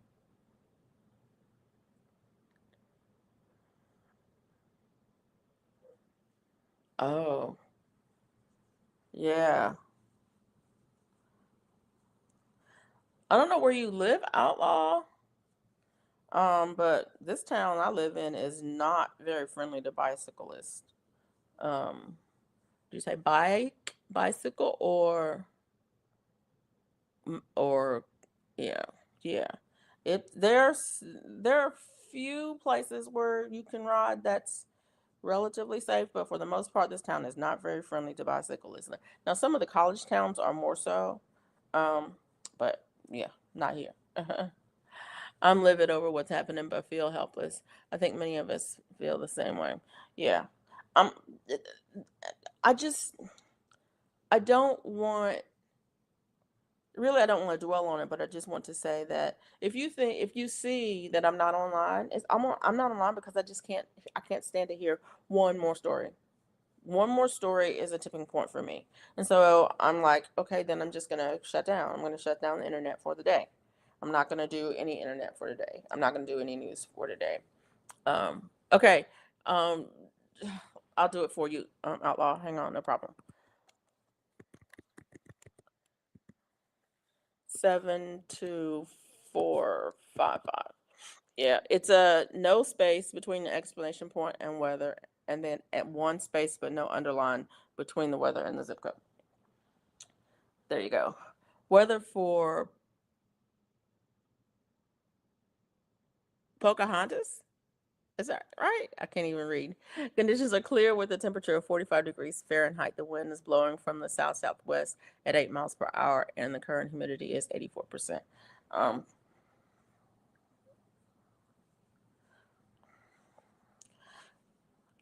Oh, yeah. I don't know where you live, Outlaw. But this town I live in is not very friendly to bicyclists. Um, do you say bicycle, or yeah, yeah. There are few places where you can ride that's relatively safe, but for the most part, this town is not very friendly to bicyclists. Now, some of the college towns are more so, um, but yeah, not here. I'm livid over what's happening, but feel helpless. I think many of us feel the same way. Yeah. Um, I just, I don't want, really, I don't want to dwell on it, but I just want to say that if you see that I'm not online, I'm not online because I can't stand to hear one more story. One more story is a tipping point for me. And so I'm like, okay, then I'm just going to shut down. I'm going to shut down the internet for the day. I'm not going to do any internet for today. I'm not going to do any news for today. Okay. Um, I'll do it for you, Outlaw. Hang on, no problem. 72455. Yeah, it's a no space between the exclamation point and weather, and then at one space but no underline between the weather and the zip code. There you go. Weather for Pocahontas? Is that right? I can't even read. Conditions are clear with a temperature of 45 degrees Fahrenheit. The wind is blowing from the south southwest at 8 miles per hour, and the current humidity is 84%. Um,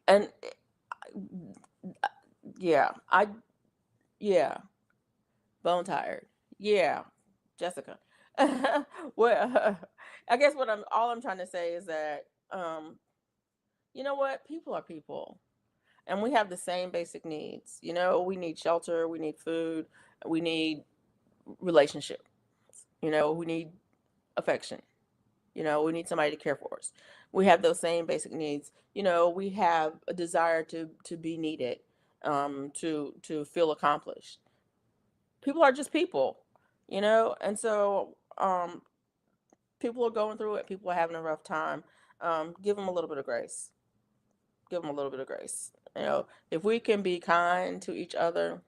and yeah, yeah, bone tired. Yeah, Jessica. Well, I guess all I'm trying to say is that, you know what? People are people, and we have the same basic needs. We need shelter, we need food, we need relationship. We need affection. We need somebody to care for us. We have those same basic needs. We have a desire to be needed, to feel accomplished. People are just people, and so people are going through it. People are having a rough time. Give them a little bit of grace. Give them a little bit of grace. If we can be kind to each other,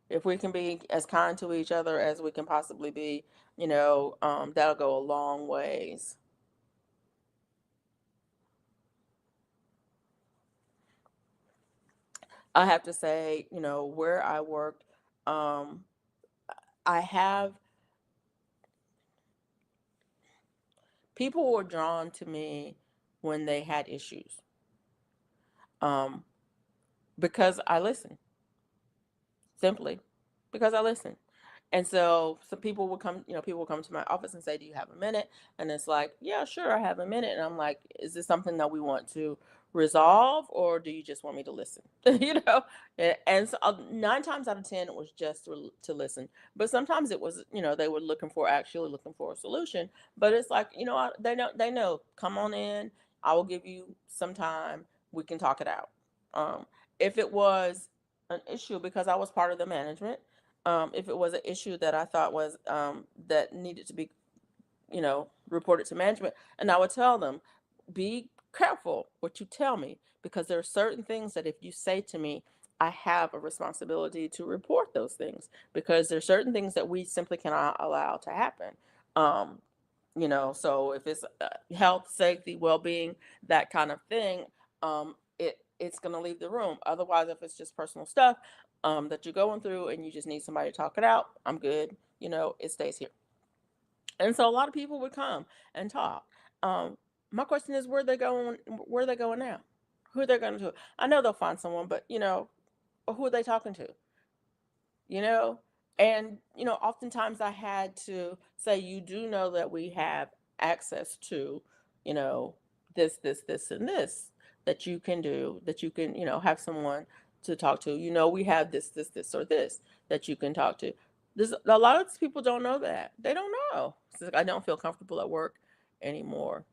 if we can be as kind to each other as we can possibly be, that'll go a long ways. I have to say, where I worked, um, I have people were drawn to me when they had issues, um, because I listen, simply because I listen. And so some people will come to my office and say, "Do you have a minute?" And it's like, "Yeah, sure, I have a minute." And I'm like, "Is this something that we want to resolve, or do you just want me to listen?" And so, 9 times out of 10, it was just to listen. But sometimes it was, they were actually looking for a solution. But it's like, they know. Come on in. I will give you some time. We can talk it out. If it was an issue, because I was part of the management, if it was an issue that I thought was that needed to be, reported to management, and I would tell them, be careful what you tell me, because there are certain things that if you say to me, I have a responsibility to report those things, because there are certain things that we simply cannot allow to happen. Um, so if it's health, safety, well-being, that kind of thing, it's going to leave the room. Otherwise, if it's just personal stuff that you're going through and you just need somebody to talk it out, I'm good. It stays here. And so a lot of people would come and talk. um my question is, where are they going now? Who are they going to? I know they'll find someone, but who are they talking to? you know and oftentimes I had to say, you do know that we have access to, you know this and this, that you can do, that you can, have someone to talk to. We have this or this that you can talk to. A lot of people don't know that. They don't know. It's like, I don't feel comfortable at work anymore.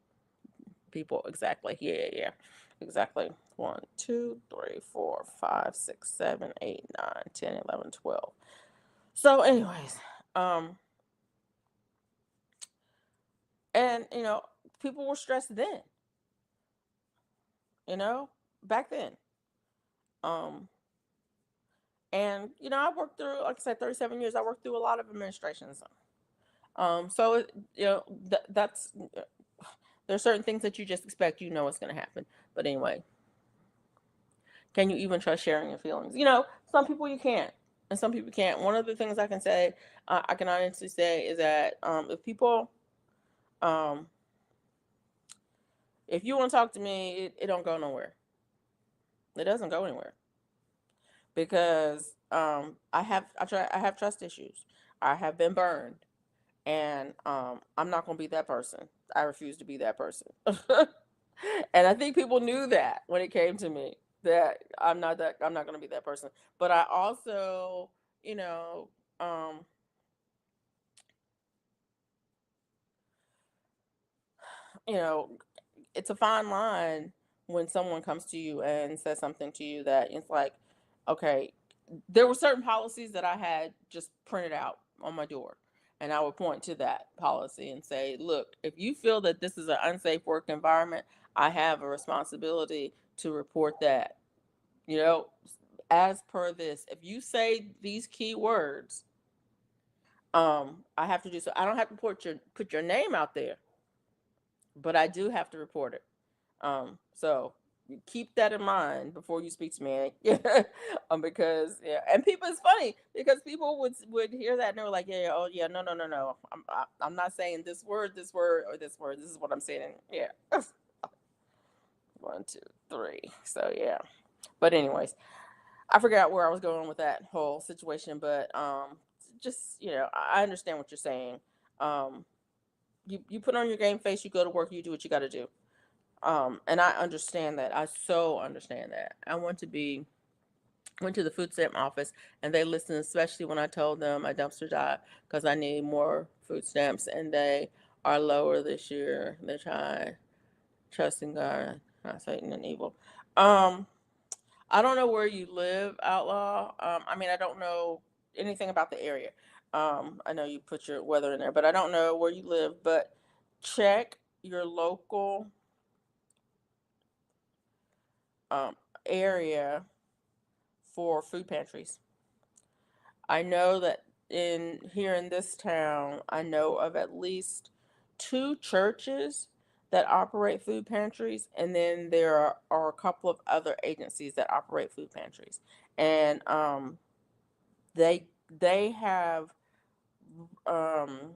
People, exactly. Yeah. Exactly. 1, 2, 3, 4, 5, 6, 7, 8, 9, 10, 11, 12. So, anyways, um, And, people were stressed then, you know, back then. Um, and, I worked through, like I said, 37 years, I worked through a lot of administrations. So, that's, there's certain things that you just expect, what's going to happen. But anyway, can you even trust sharing your feelings? Some people you can't, and some people can't. One of the things I can say, I can honestly say, is that if people, um, if you want to talk to me, it don't go nowhere. It doesn't go anywhere because I have trust issues. I have been burned, and I'm not gonna be that person. I refuse to be that person. And I think people knew that when it came to me, that I'm not gonna be that person. But I also, you know, um, you know, it's a fine line when someone comes to you and says something to you that it's like, okay, there were certain policies that I had just printed out on my door. And I would point to that policy and say, look, if you feel that this is an unsafe work environment, I have a responsibility to report that. You know, as per this, if you say these key words, I have to do so. I don't have to put your name out there, but I do have to report it. So keep that in mind before you speak to me. Because yeah, and people, it's funny because people would hear that and they were like, yeah, oh yeah, no, no, no, no. I'm not saying this word, or this word. This is what I'm saying. Yeah. One, two, three. So yeah. But anyways, I forgot where I was going with that whole situation, but just I understand what you're saying. Um, you put on your game face, you go to work, you do what you got to do. And I understand that. I so understand that. Went to the food stamp office and they listened, especially when I told them I dumpster dive because I need more food stamps and they are lower this year. They're trying, trusting God, not Satan and evil. Um, I don't know where you live, Outlaw. I mean, I don't know anything about the area. I know you put your weather in there, but I don't know where you live. But check your local um, area for food pantries. I know that in here in this town, I know of at least two churches that operate food pantries, and then there are a couple of other agencies that operate food pantries, and they have um,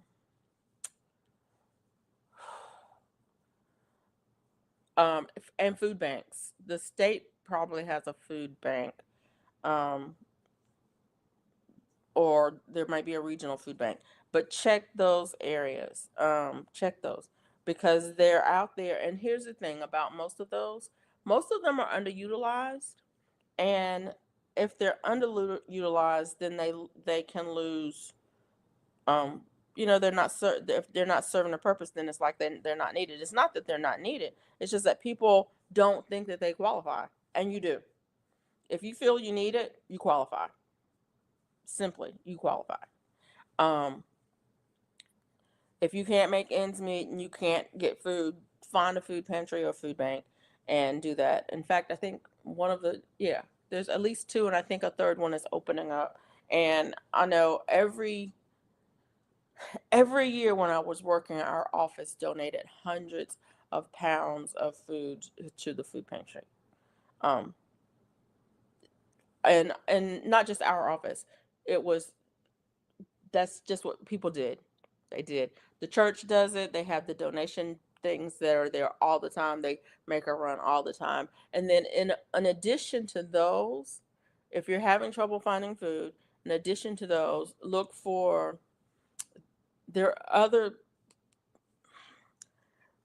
and food banks. The state probably has a food bank. Um, or there might be a regional food bank. But check those areas. Check those because they're out there. And here's the thing about most of those: most of them are underutilized, and if they're underutilized, then they can lose. Um, they're not if they're not serving a purpose, then it's like they're not needed. It's not that they're not needed. It's just that people don't think that they qualify, and you do. If you feel you need it, you qualify. Simply, you qualify. Um, if you can't make ends meet and you can't get food, find a food pantry or food bank and do that. In fact, I think there's at least two, and I think a third one is opening up. And I know every year when I was working, our office donated hundreds of pounds of food to the food pantry. Um, and not just our office. It was That's just what people did. They did. The church does it. They have the donation things that are there all the time. They make a run all the time. And then in addition to those, if you're having trouble finding food, in addition to those, look for there are other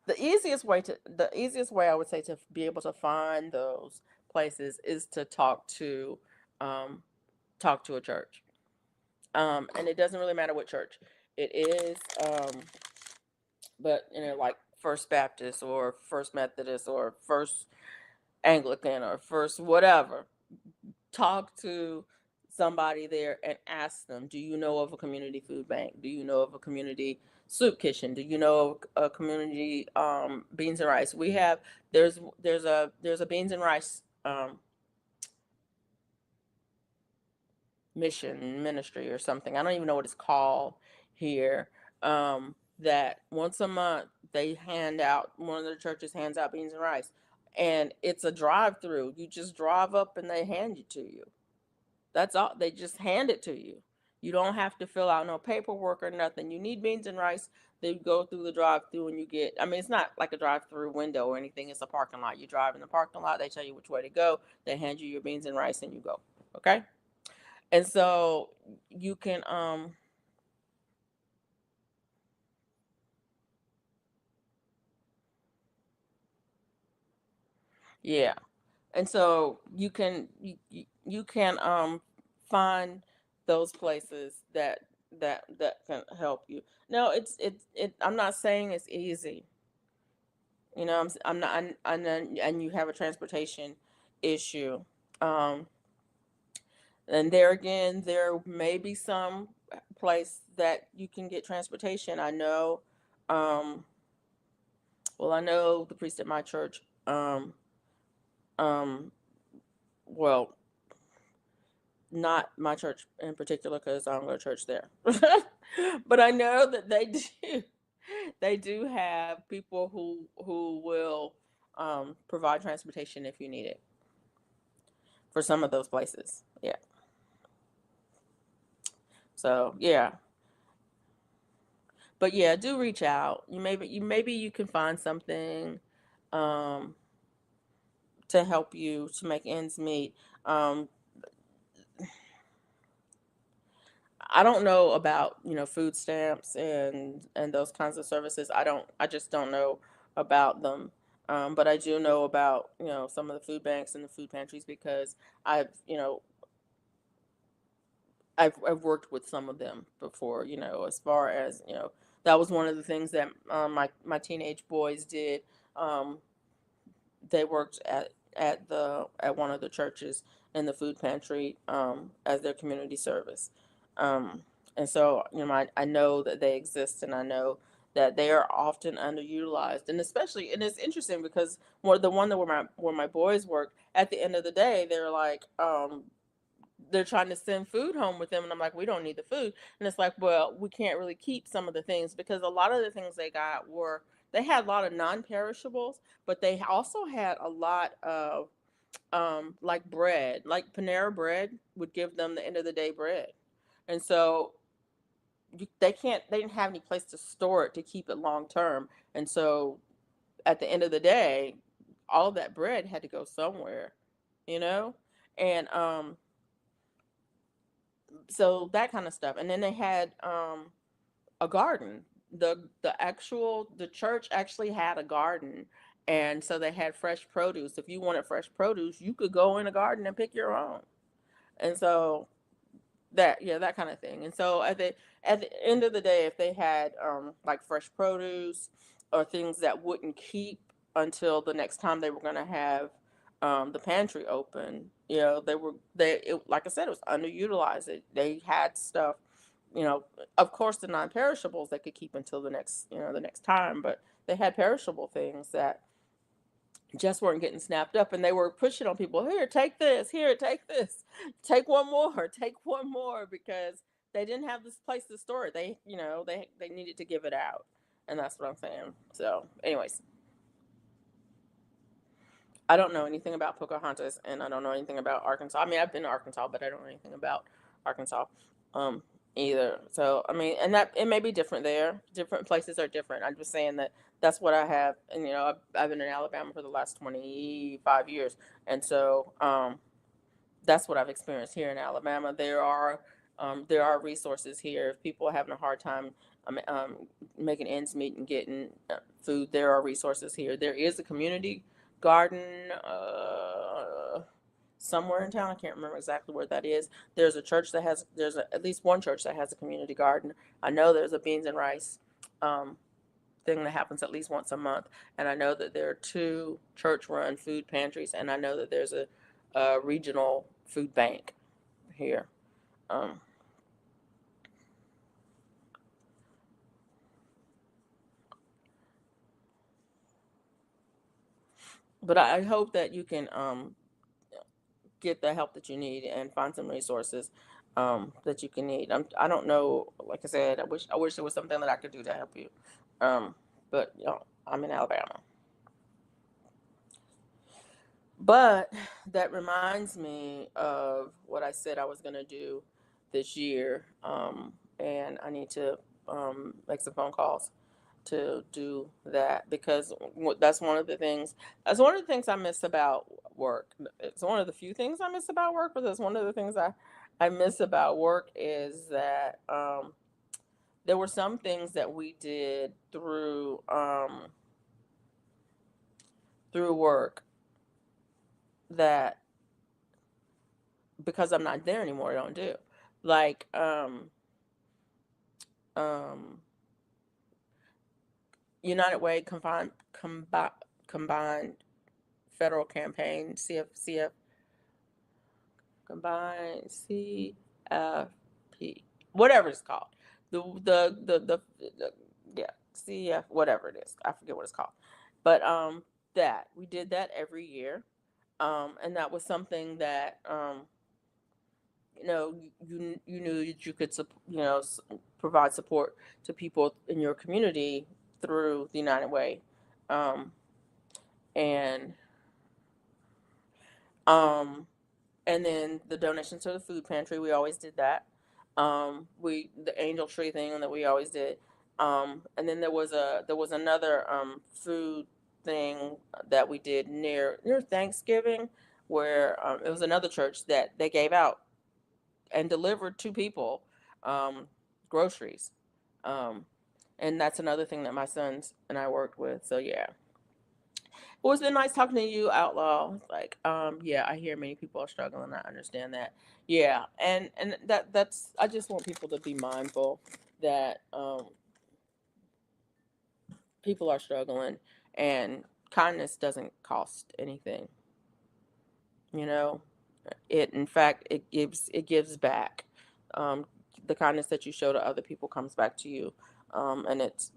the easiest way I would say to be able to find those places is to um talk to a church. And it doesn't really matter what church it is. But like First Baptist or First Methodist or First Anglican or First whatever, talk to somebody there and ask them, do you know of a community food bank? Do you know of a community soup kitchen. Do you know a community beans and rice? We have there's a beans and rice mission ministry or something. I don't even know what it's called here. That once a month they hand out, one of the churches hands out beans and rice, and it's a drive through. You just drive up and they hand it to you. That's all. They just hand it to you. You don't have to fill out no paperwork or nothing. You need beans and rice. They go through the drive through and you get, I mean, it's not like a drive through window or anything. It's a parking lot. You drive in the parking lot. They tell you which way to go. They hand you your beans and rice and you go. Okay. And so you can, yeah. And so you can find those places that can help you. No, I'm not saying it's easy. You know, I'm not, and you have a transportation issue. Um, and there again, there may be some place that you can get transportation. I know, um, well, I know the priest at my church, um, well, not my church in particular because I don't go to church there. But I know that they do have people who will provide transportation if you need it for some of those places. Yeah. So yeah, but yeah, do reach out. Maybe you can find something um, to help you to make ends meet. Um, I don't know about, food stamps and those kinds of services. I just don't know about them. But I do know about, some of the food banks and the food pantries because I've, you know, I've worked with some of them before, as far as, that was one of the things that my teenage boys did. Um, they worked at one of the churches in the food pantry as their community service. Um, and so, I know that they exist and I know that they are often underutilized. And especially, and it's interesting because more the one that where my boys work, at the end of the day, they're trying to send food home with them and I'm like, we don't need the food. And it's like, well, we can't really keep some of the things because a lot of the things they had a lot of non-perishables, but they also had a lot of like bread, like Panera bread would give them the end of the day bread. And so they didn't have any place to store it to keep it long term. And so at the end of the day, all of that bread had to go somewhere, you know? And so that kind of stuff. And then they had a garden. The church actually had a garden, and so they had fresh produce. If you wanted fresh produce, you could go in a garden and pick your own. And so that kind of thing. And so at the end of the day, if they had like fresh produce or things that wouldn't keep until the next time they were going to have the pantry open, like I said, it was underutilized. They had stuff, of course, the non-perishables they could keep until the next time, but they had perishable things that just weren't getting snapped up, and they were pushing on people, here, take this, here, take this, take one more, take one more, because they didn't have this place to store it. They needed to give it out, and that's what I'm saying. So anyways, I don't know anything about Pocahontas, and I don't know anything about Arkansas. I mean, I've been to Arkansas, but I don't know anything about Arkansas um either. So I mean, and that it may be different there. Different places are different. I'm just saying that that's what I have. And I've been in Alabama for the last 25 years, and so that's what I've experienced here in Alabama. There are resources here. If people are having a hard time making ends meet and getting food, there are resources here. There is a community garden somewhere in town. I can't remember exactly where that is. At least one church that has a community garden. I know there's a beans and rice um, thing that happens at least once a month, and I know that there are two church-run food pantries, and I know that there's a regional food bank here. Um, But I hope that you can get the help that you need and find some resources that you can need. I don't know. Like I said, I wish there was something that I could do to help you. Um, but I'm in Alabama. But that reminds me of what I said I was going to do this year. And I need to make some phone calls to do that because that's one of the things. That's one of the things I miss about work. It's one of the few things I miss about work, but that's one of the things I miss about work is that there were some things that we did through work that because I'm not there anymore, I don't do. Like um United Way combined federal campaign CF combined CFP whatever it's called. The yeah, CF whatever it is. I forget what it's called. But that we did that every year. And that was something that you knew that you could provide support to people in your community through the United Way, um, and um, and then the donation to the food pantry. We always did that. We the angel tree thing that we always did, and then there was another food thing that we did near Thanksgiving, where it was another church that they gave out and delivered to people um, groceries. Um, and that's another thing that my sons and I worked with. So yeah, well, it's been nice talking to you, Outlaw. Like, yeah, I hear many people are struggling. I understand that. Yeah, and that's. I just want people to be mindful that people are struggling, and kindness doesn't cost anything. You know, it in fact it gives back. Um, the kindness that you show to other people comes back to you, and it's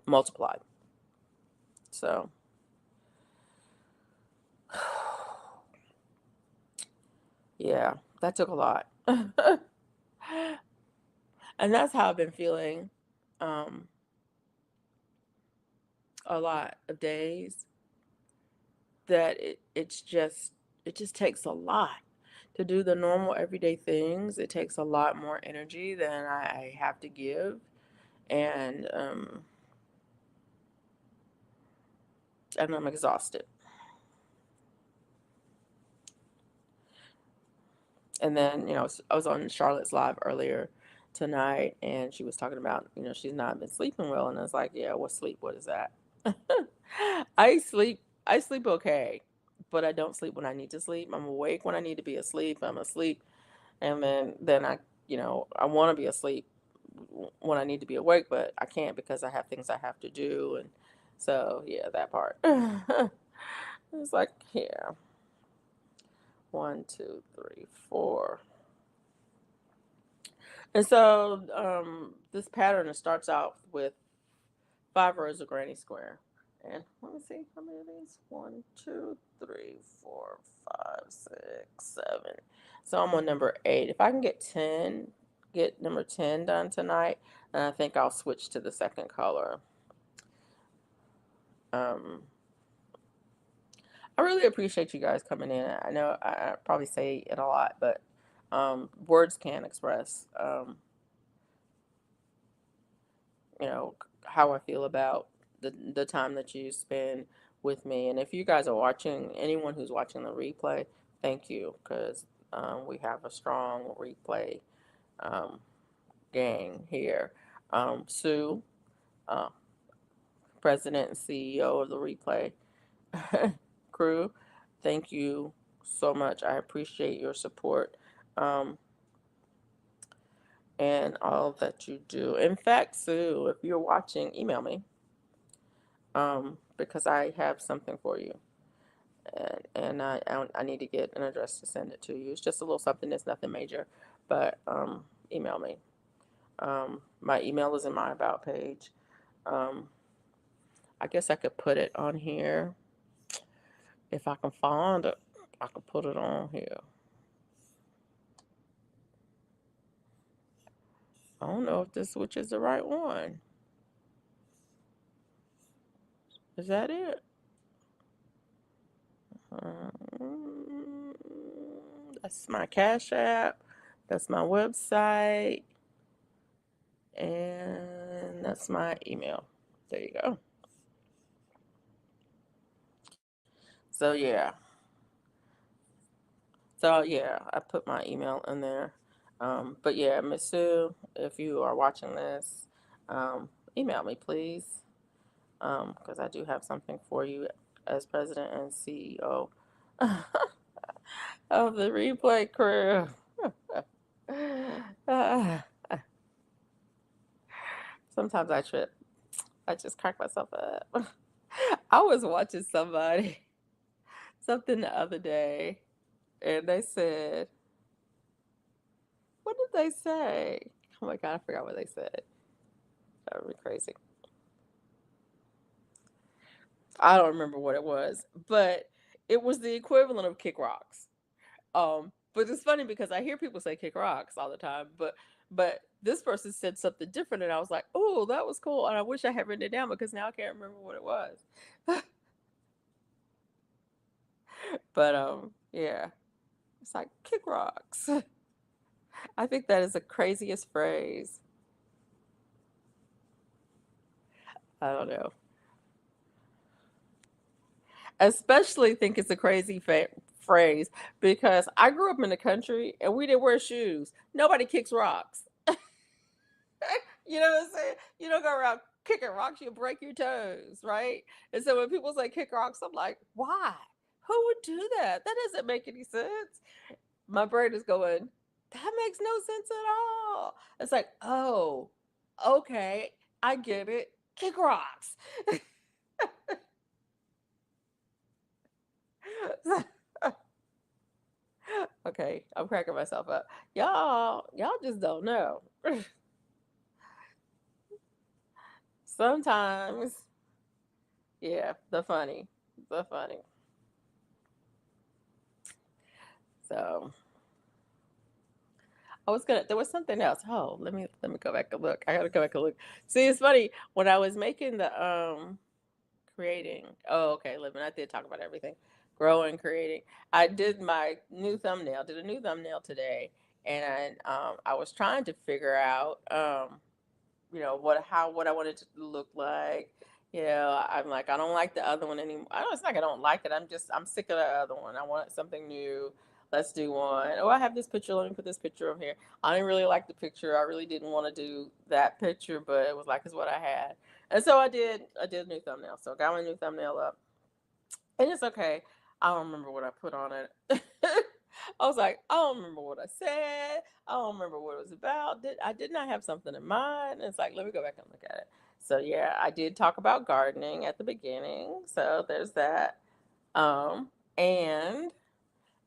multiplied. So, yeah, that took a lot. And that's how I've been feeling um, a lot of days that it just takes a lot to do the normal everyday things. It takes a lot more energy than I have to give, and I'm exhausted. And then I was on Charlotte's live earlier tonight, and she was talking about she's not been sleeping well, and I was like, yeah, what sleep? What is that? I sleep okay, but I don't sleep when I need to sleep. I'm awake when I need to be asleep. I'm asleep, and then I want to be asleep when I need to be awake, but I can't because I have things I have to do, and so yeah, that part. It's like, yeah, one, two, three, four. And so this pattern starts out with 5 rows of granny square. And let me see how many of these. One, two, three, four, five, six, seven. So I'm on number 8. If I can get number 10 done tonight, then I think I'll switch to the second color. Um, I really appreciate you guys coming in. I know I probably say it a lot, but words can't express, how I feel about the time that you spend with me. And if you guys are watching, anyone who's watching the replay, thank you because we have a strong replay um, gang here. Sue, uh, President and CEO of the replay crew, thank you so much. I appreciate your support. Um, and all that you do. In fact, Sue, if you're watching, email me because I have something for you, and I need to get an address to send it to you. It's just a little something. It's nothing major, but email me. My email is in my about page. Um, I guess I could put it on here. If I can find it, I can put it on here. I don't know if this switch is the right one. Is that it? Um, that's my Cash App. That's my website. And that's my email. There you go. So yeah. So yeah, I put my email in there. But yeah, Miss Sue, if you are watching this, email me please. Because I do have something for you as president and CEO of the replay crew. Ah, sometimes I trip. I just crack myself up. I was watching something the other day, and they said, what did they say? Oh my God, I forgot what they said. That would be crazy. I don't remember what it was, but it was the equivalent of kick rocks. But it's funny because I hear people say kick rocks all the time, but this person said something different, and I was like, oh, that was cool, and I wish I had written it down because now I can't remember what it was. But yeah, it's like kick rocks. I think that is the craziest phrase. I don't know. Especially think it's a crazy phrase because I grew up in the country and we didn't wear shoes. Nobody kicks rocks. You know what I'm saying? You don't go around kicking rocks, you break your toes, right? And so when people say kick rocks, I'm like, why? Who would do that? That doesn't make any sense. My brain is going, that makes no sense at all. It's like, oh, okay, I get it. Kick rocks. Okay, I'm cracking myself up. Y'all just don't know. Sometimes, yeah, the funny. So there was something else. Oh, let me go back and look. I gotta go back and look. See, it's funny when I was making the creating. Oh, okay, living. I did talk about everything, growing, creating. I did my new thumbnail. Did a new thumbnail today, and I was trying to figure out what I wanted to look like. I'm like I don't like the other one anymore. I don't. It's not like I don't like it. I'm sick of the other one. I want something new. Let's do one. Oh, I have this picture. Let me put this picture over here. I didn't really like the picture. I really didn't want to do that picture, but it was like it's what I had, and so I did. I did a new thumbnail. So I got my new thumbnail up, and it's okay. I don't remember what I put on it. I was like, I don't remember what I said. I don't remember what it was about. I did not have something in mind? It's like, let me go back and look at it. So yeah, I did talk about gardening at the beginning. So there's that. And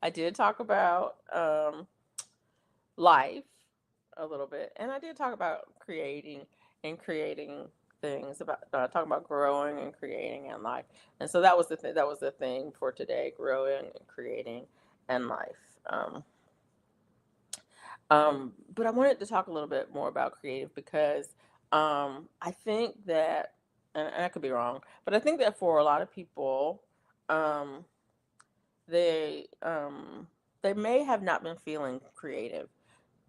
I did talk about life a little bit, and I did talk about creating things about talking about growing and creating and life. And so that was the thing for today: growing and creating and life. But I wanted to talk a little bit more about creative because I think that, and I could be wrong, but I think that for a lot of people, um, they they may have not been feeling creative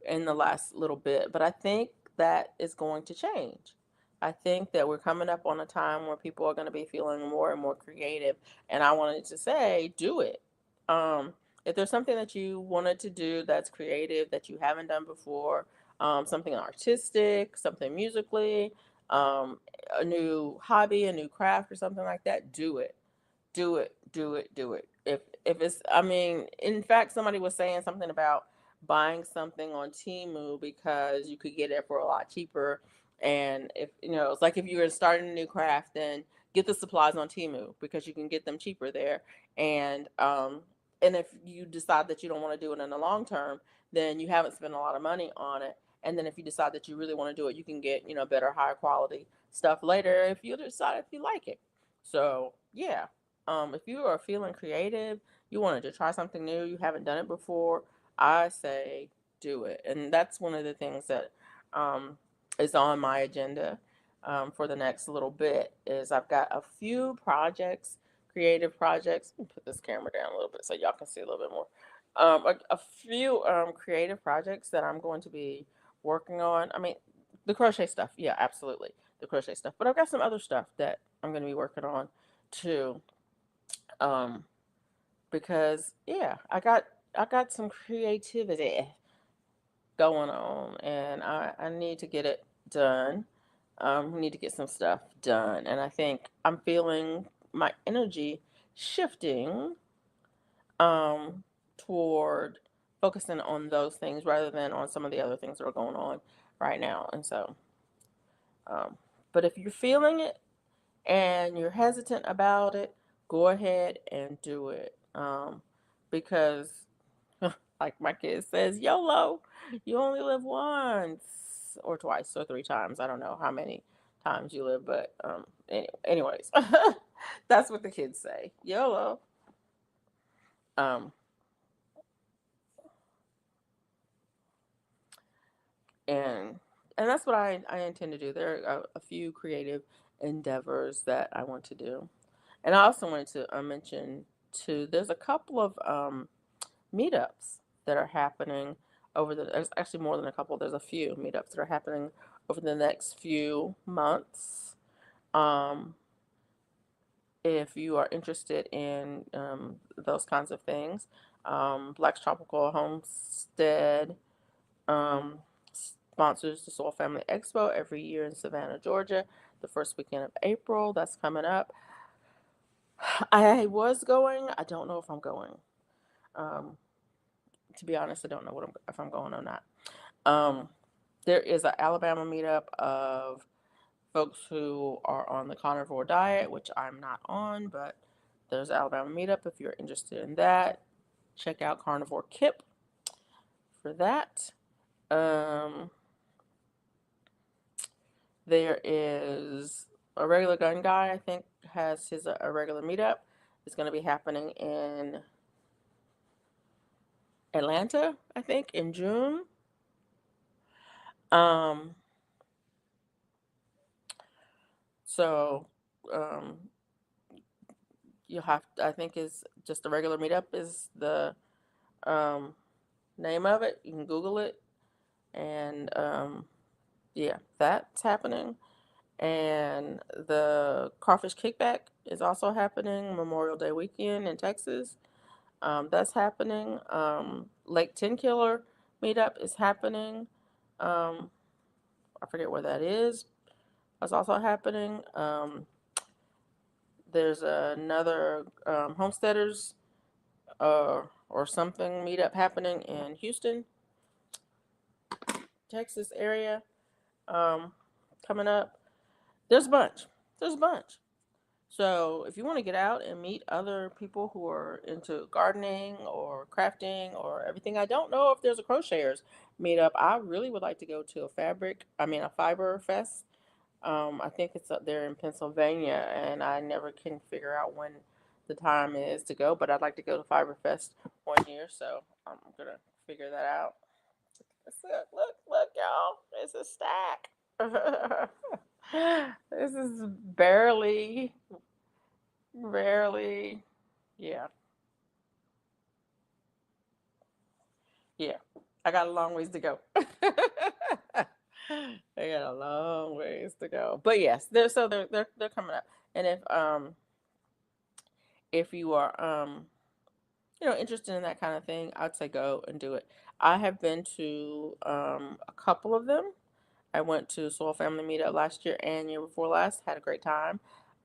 in the last little bit, but I think that is going to change. I think that we're coming up on a time where people are going to be feeling more and more creative, and I wanted to say, do it. Um, if there's something that you wanted to do that's creative that you haven't done before, something artistic, something musically, a new hobby, a new craft, or something like that, do it, do it. If it's, I mean, in fact, somebody was saying something about buying something on Temu because you could get it for a lot cheaper. And if it's like if you're starting a new craft, then get the supplies on Temu because you can get them cheaper there. And if you decide that you don't want to do it in the long term, then you haven't spent a lot of money on it. And then if you decide that you really want to do it, you can get better, higher quality stuff later if you decide if you like it. So yeah, If you are feeling creative, you wanted to try something new, you haven't done it before, I say do it. And that's one of the things that um, is on my agenda for the next little bit is I've got a few projects, creative projects. Let me put this camera down a little bit so y'all can see a little bit more. A few creative projects that I'm going to be working on. I mean, the crochet stuff, yeah, absolutely, the crochet stuff. But I've got some other stuff that I'm going to be working on too. Um, because yeah, I got some creativity going on, and I need to get it done. We need to get some stuff done, and I think I'm feeling my energy shifting um toward focusing on those things rather than on some of the other things that are going on right now. And so, um, but if you're feeling it and you're hesitant about it, go ahead and do it. Because, like my kid says, YOLO, you only live once or twice or three times. I don't know how many times you live, but anyways, that's what the kids say. YOLO. Um, and and that's what I intend to do. There are a few creative endeavors that I want to do. And I also wanted to mention too, there's a couple of meetups that are happening there's actually more than a couple, there's a few meetups that are happening over the next few months. Um, if you are interested in those kinds of things, Black's Tropical Homestead um, sponsors the Soul Family Expo every year in Savannah, Georgia, the first weekend of April. That's coming up. I was going. I don't know if I'm going. Um, to be honest, I don't know if I'm going or not. Um, there is an Alabama meetup of folks who are on the carnivore diet, which I'm not on, but there's an Alabama meetup if you're interested in that. Check out Carnivore Kip for that. Um, there is a regular gun guy, I think, has his a regular meetup. It's going to be happening in Atlanta, I think, in June. Um, so um, you'll have to, I think is just a regular meetup is the um, name of it. You can Google it, and yeah, that's happening. And the Crawfish Kickback is also happening Memorial Day weekend in Texas. That's happening. Lake Ten Killer meetup is happening. Um, I forget where that is. That's also happening. There's another homesteaders or something meetup happening in Houston, Texas area um, coming up. There's a bunch. There's a bunch. So if you want to get out and meet other people who are into gardening or crafting or everything, I don't know if there's a crocheters meetup. I really would like to go to a fiber fest. I think it's up there in Pennsylvania, and I never can figure out when the time is to go. But I'd like to go to Fiber Fest one year, so I'm gonna figure that out. Look, y'all, it's a stack. This is barely, yeah, yeah. I got a long ways to go. I got a long ways to go, but yes, they're coming up. And if you are interested in that kind of thing, I'd say go and do it. I have been to a couple of them. I went to Soul Family Meetup last year and year before last. Had a great time.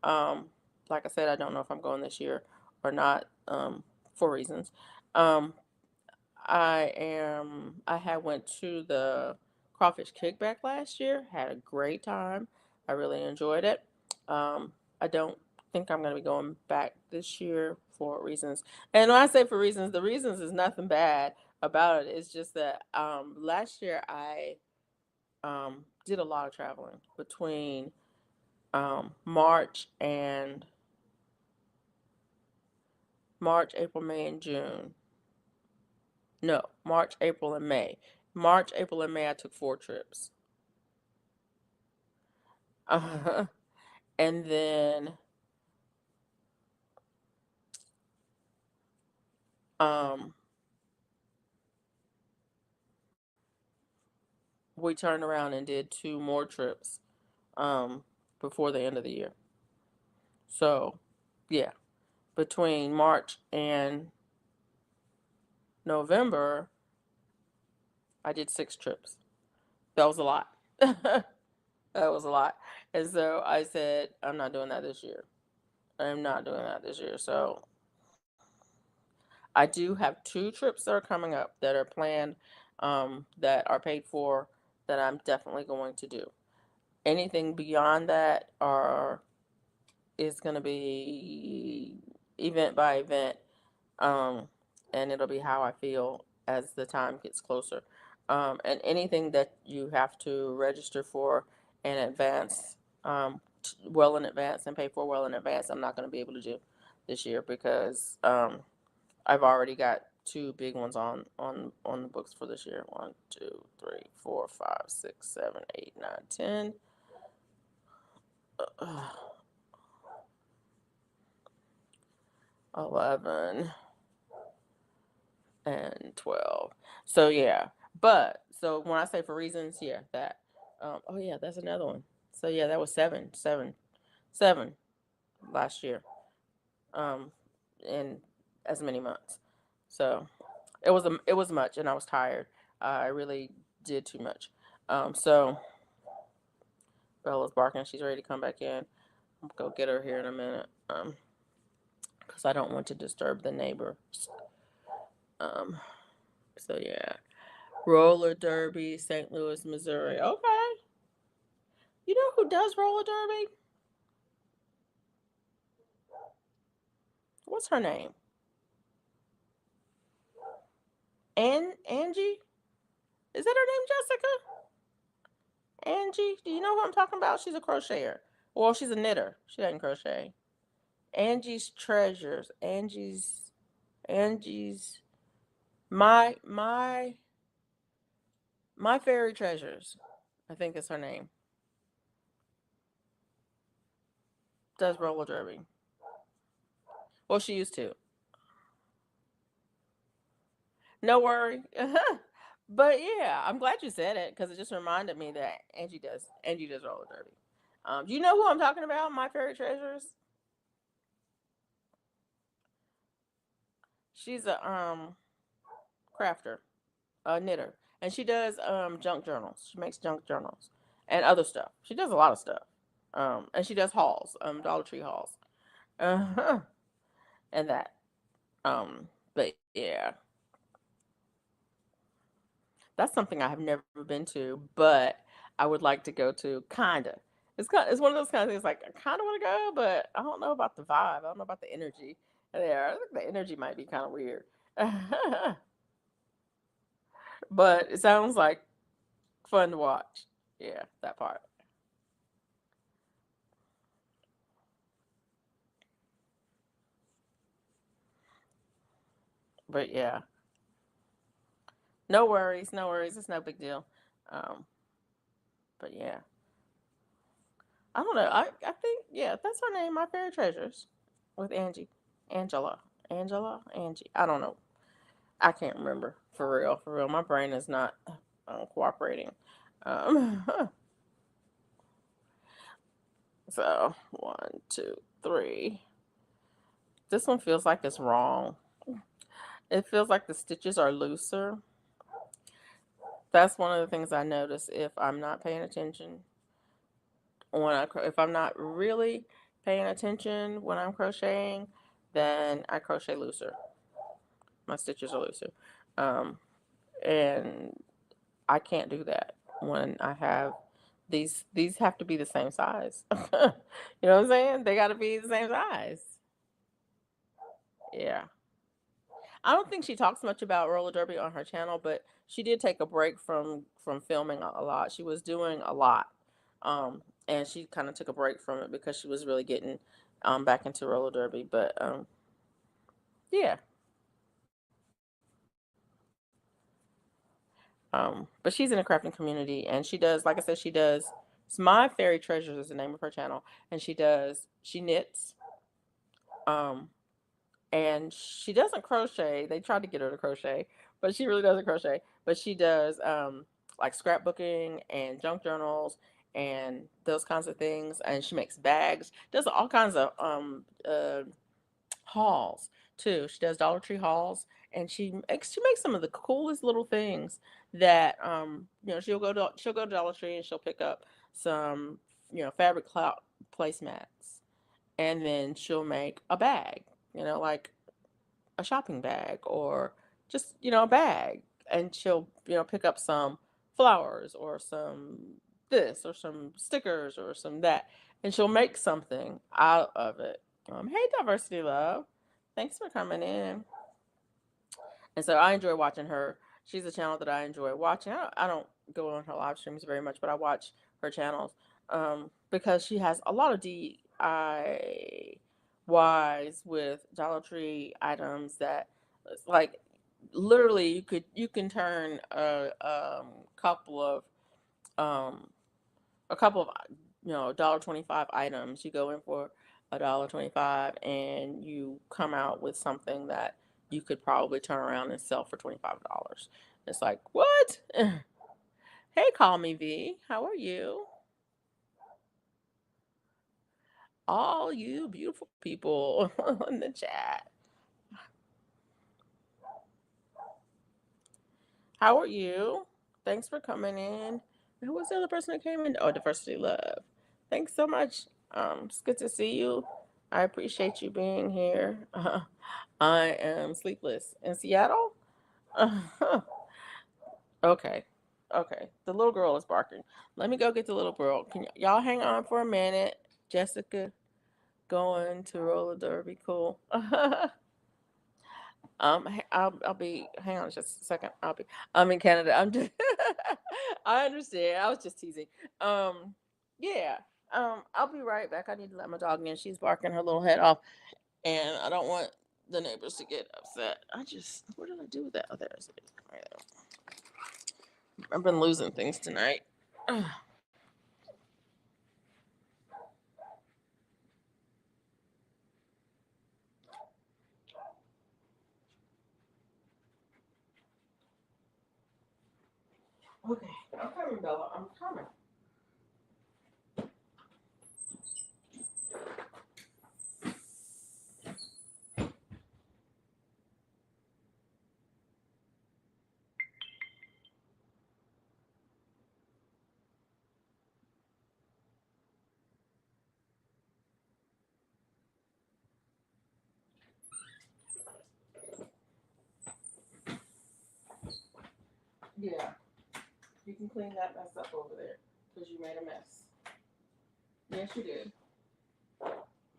Um, like I said, I don't know if I'm going this year or not for reasons. Um, I had went to the Crawfish Kickback last year. Had a great time. I really enjoyed it. I don't think I'm going to be going back this year for reasons. And when I say for reasons, the reasons is nothing bad about it. It's just that last year I did a lot of traveling between March and March, April, May, and June. No, March, April, and May. March, April, and May, I took 4 trips. Uh, and then um, we turned around and did 2 more trips um, before the end of the year. So, yeah, between March and November, I did 6 trips. That was a lot. That was a lot. And so I said, I'm not doing that this year. I'm not doing that this year. So I do have 2 trips that are coming up that are planned, that are paid for, that I'm definitely going to do. Anything beyond that are is going to be event by event, um, and it'll be how I feel as the time gets closer. And anything that you have to register for in advance, well in advance, and pay for well in advance, I'm not going to be able to do this year because I've already got 2 big ones on the books for this year. 1, 2, 3, 4, 5, 6, 7, 8, 9, 10. 11 and 12. So yeah, but so when I say for reasons, yeah, that. Oh yeah, that's another one. So yeah, that was seven last year. Um, in as many months. So it was much, and I was tired. I really did too much. So Bella's barking. She's ready to come back in. I'll go get her here in a minute. Because I don't want to disturb the neighbors. Um, so yeah. Roller derby, St. Louis, Missouri. Okay. You know who does roller derby? What's her name? Angie? Is that her name, Jessica? Angie? Do you know who I'm talking about? She's a crocheter. Well, she's a knitter. She doesn't crochet. Angie's Treasures. Angie's my my my Fairy Treasures. I think is her name. Does roller derby. Well, she used to. No worry. But yeah, I'm glad you said it because it just reminded me that Angie does roller derby. Do you know who I'm talking about? My Fairy Treasures. She's a crafter, a knitter, and she does junk journals. She makes junk journals and other stuff. She does a lot of stuff. And she does hauls, Dollar Tree hauls, uh and that. But yeah, that's something I have never been to, but I would like to go to. Kinda. It's one of those kind of things like I kind of want to go, but I don't know about the vibe. I don't know about the energy there. I think the energy might be kind of weird. But it sounds like fun to watch. Yeah, that part. But yeah, no worries, no worries. It's no big deal. Um, but yeah, I don't know. I think yeah, that's her name. My Fairy Treasures with Angie, Angela, Angie. I don't know. I can't remember for real. For real, my brain is not cooperating. Um, so 1, 2, 3. This one feels like it's wrong. It feels like the stitches are looser. That's one of the things I notice if I'm not paying attention if I'm not really paying attention when I'm crocheting, then I crochet looser. My stitches are looser, um, and I can't do that when I have these. These have to be the same size. You know what I'm saying? They got to be the same size. Yeah. I don't think she talks much about roller derby on her channel, but she did take a break from filming a lot. She was doing a lot, and she kind of took a break from it because she was really getting back into roller derby. But Yeah. But she's in a crafting community, and she does, like I said, she does. It's My Fairy Treasures is the name of her channel, and she knits. Um, and she doesn't crochet. They tried to get her to crochet, but she really doesn't crochet. But she does like scrapbooking and junk journals and those kinds of things. And she makes bags. Does all kinds of hauls too. She does Dollar Tree hauls, and she makes some of the coolest little things that she'll go to Dollar Tree and she'll pick up some fabric clout placemats, and then she'll make a bag, like a shopping bag, or just a bag, and she'll pick up some flowers or some this or some stickers or some that, and she'll make something out of it. Hey, Diversity Love, thanks for coming in. And so I enjoy watching her. She's a channel that I enjoy watching. I don't go on her live streams very much, but I watch her channels because she has a lot of DIYs with Dollar Tree items that, like, literally you can turn couple of um, a couple of $1.25 items. You go in for $1.25, and you come out with something that you could probably turn around and sell for $25. It's like, what? Hey, call me V. How are you? All you beautiful people in the chat. How are you? Thanks for coming in. Who was the other person that came in? Oh, Diversity Love. Thanks so much. It's good to see you. I appreciate you being here. I am sleepless in Seattle. Okay. Okay. The little girl is barking. Let me go get the little girl. Can y'all hang on for a minute? Jessica going to roller derby. Cool. I'll be. Hang on just a second. I'm in Canada. I'm just. I understand. I was just teasing. Yeah. I'll be right back. I need to let my dog in. She's barking her little head off, and I don't want the neighbors to get upset. What did I do with that? Oh, there's it. Right there. I've been losing things tonight. Okay, I'm coming, Bella. I'm coming. Yeah, you can clean that mess up over there because you made a mess. Yes, you did.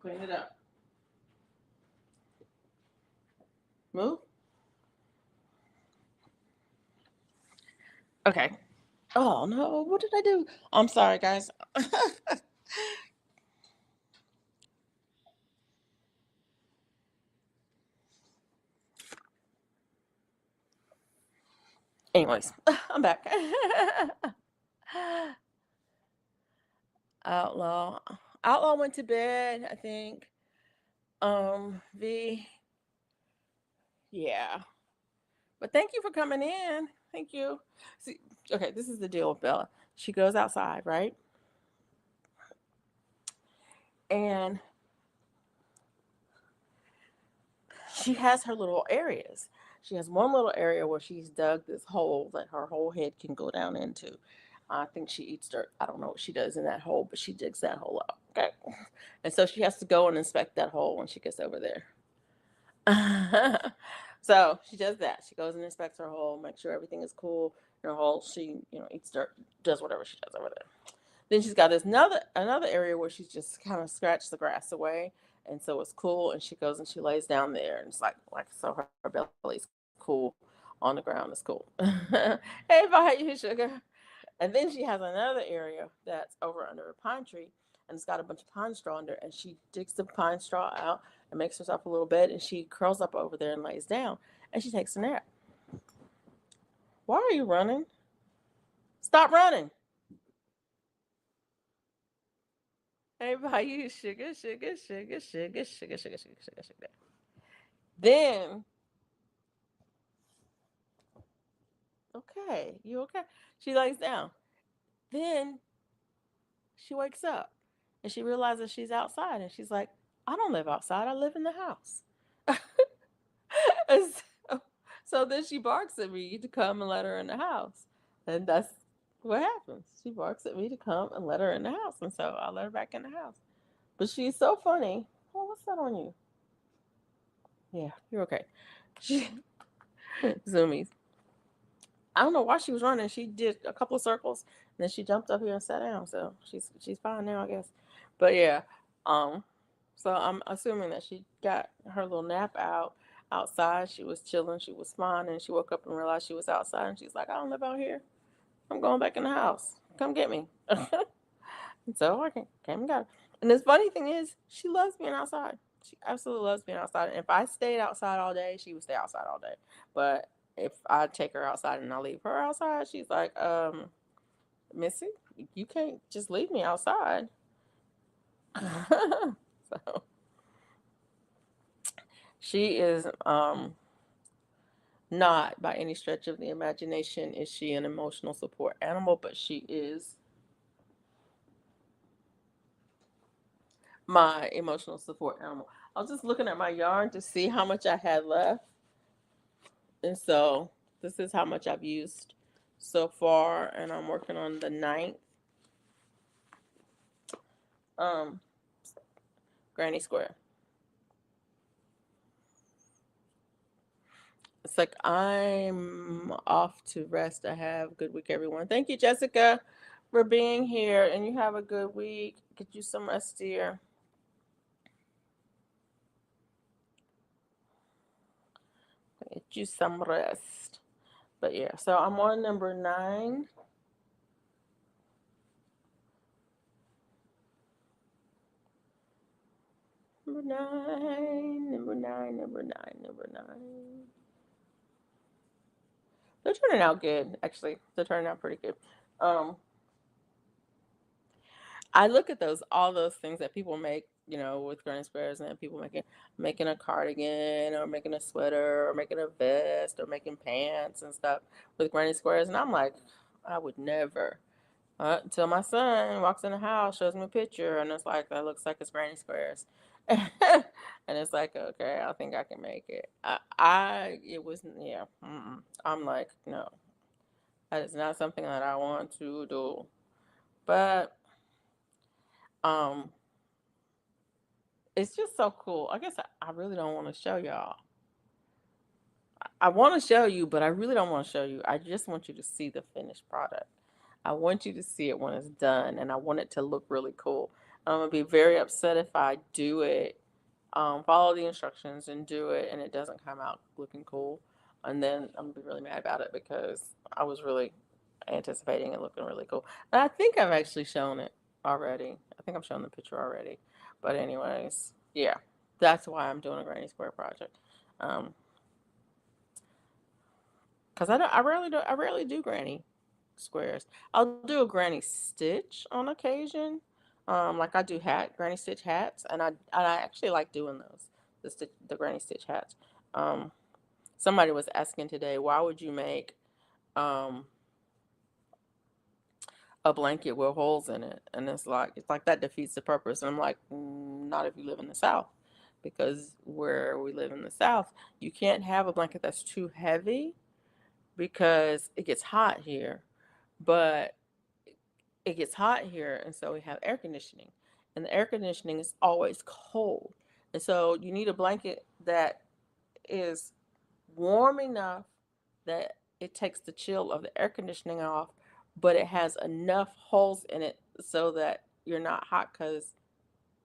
Clean it up. Move. Okay. Oh no, what did I do? I'm sorry, guys. Anyways, I'm back. Outlaw. Outlaw went to bed, I think. V. Yeah. But thank you for coming in. Thank you. See, okay, this is the deal with Bella. She goes outside, right? And she has her little areas. She has one little area where she's dug this hole that her whole head can go down into. I think she eats dirt. I don't know what she does in that hole, but she digs that hole up. Okay. And so she has to go and inspect that hole when she gets over there. So she does that. She goes and inspects her hole, makes sure everything is cool in her hole. She, eats dirt, does whatever she does over there. Then she's got this another area where she's just kind of scratched the grass away, and so it's cool. And she goes and she lays down there, and it's like so her belly's cool on the ground. It's cool. Hey, bye, you sugar. And then she has another area that's over under a pine tree, and it's got a bunch of pine straw under, and she digs the pine straw out, and makes herself a little bed, and she curls up over there and lays down, and she takes a nap. Why are you running? Stop running. Everybody, you sugar, sugar, sugar, sugar, sugar, sugar, sugar, sugar, sugar. Then, okay, you okay? She lays down. Then she wakes up and she realizes she's outside and she's like, I don't live outside, I live in the house. And so then she barks at me to come and let her in the house. And that's what happens. She barks at me to come and let her in the house. And so I let her back in the house. But she's so funny. Oh, what's that on you? Yeah, you're okay. She, Zoomies. I don't know why she was running. She did a couple of circles, and then she jumped up here and sat down. So she's fine now, I guess. But yeah, um, so I'm assuming that she got her little nap outside. She was chilling. She was fine, and she woke up and realized she was outside. And she's like, I don't live out here. I'm going back in the house. Come get me. And so I came and got her. And the funny thing is, she loves being outside. She absolutely loves being outside. And if I stayed outside all day, she would stay outside all day. But if I take her outside and I leave her outside, she's like, Missy, you can't just leave me outside. So she is not by any stretch of the imagination is she an emotional support animal, but she is my emotional support animal. I was just looking at my yarn to see how much I had left. And so this is how much I've used so far. And I'm working on the 9th granny square. It's like I'm off to rest. I have a good week, everyone. Thank you, Jessica, for being here. And you have a good week. Get you some rest, dear. Get you some rest. But yeah, so I'm on number 9. Number 9, number 9, number 9, number 9. They're turning out good, actually. They're turning out pretty good. Um, I look at all those things that people make, with granny squares, and people making a cardigan or making a sweater or making a vest or making pants and stuff with granny squares, and I'm like, I would never. Until my son walks in the house, shows me a picture, and it's like that looks like it's granny squares, and it's like, okay, I think I can make it. It was, yeah. I'm like, no, that is not something that I want to do. But um, it's just so cool. I guess I really don't want to show y'all. I want to show you, but I really don't want to show you. I just want you to see the finished product. I want you to see it when it's done, and I want it to look really cool. I'm gonna be very upset if I do it, follow the instructions and do it, and it doesn't come out looking cool. And then I'm gonna be really mad about it because I was really anticipating it looking really cool. And I think I've actually shown it already. I think I've shown the picture already. But anyways, yeah, that's why I'm doing a granny square project. Because I rarely do granny squares. I'll do a granny stitch on occasion. Like I do granny stitch hats, and I actually like doing those, the granny stitch hats. Um, Somebody was asking today, why would you make um a blanket with holes in it? And it's like that defeats the purpose. And I'm like, not if you live in the South, because where we live in the South, you can't have a blanket that's too heavy because it gets hot here. But it gets hot here, and so we have air conditioning, and the air conditioning is always cold, and so you need a blanket that is warm enough that it takes the chill of the air conditioning off, but it has enough holes in it so that you're not hot because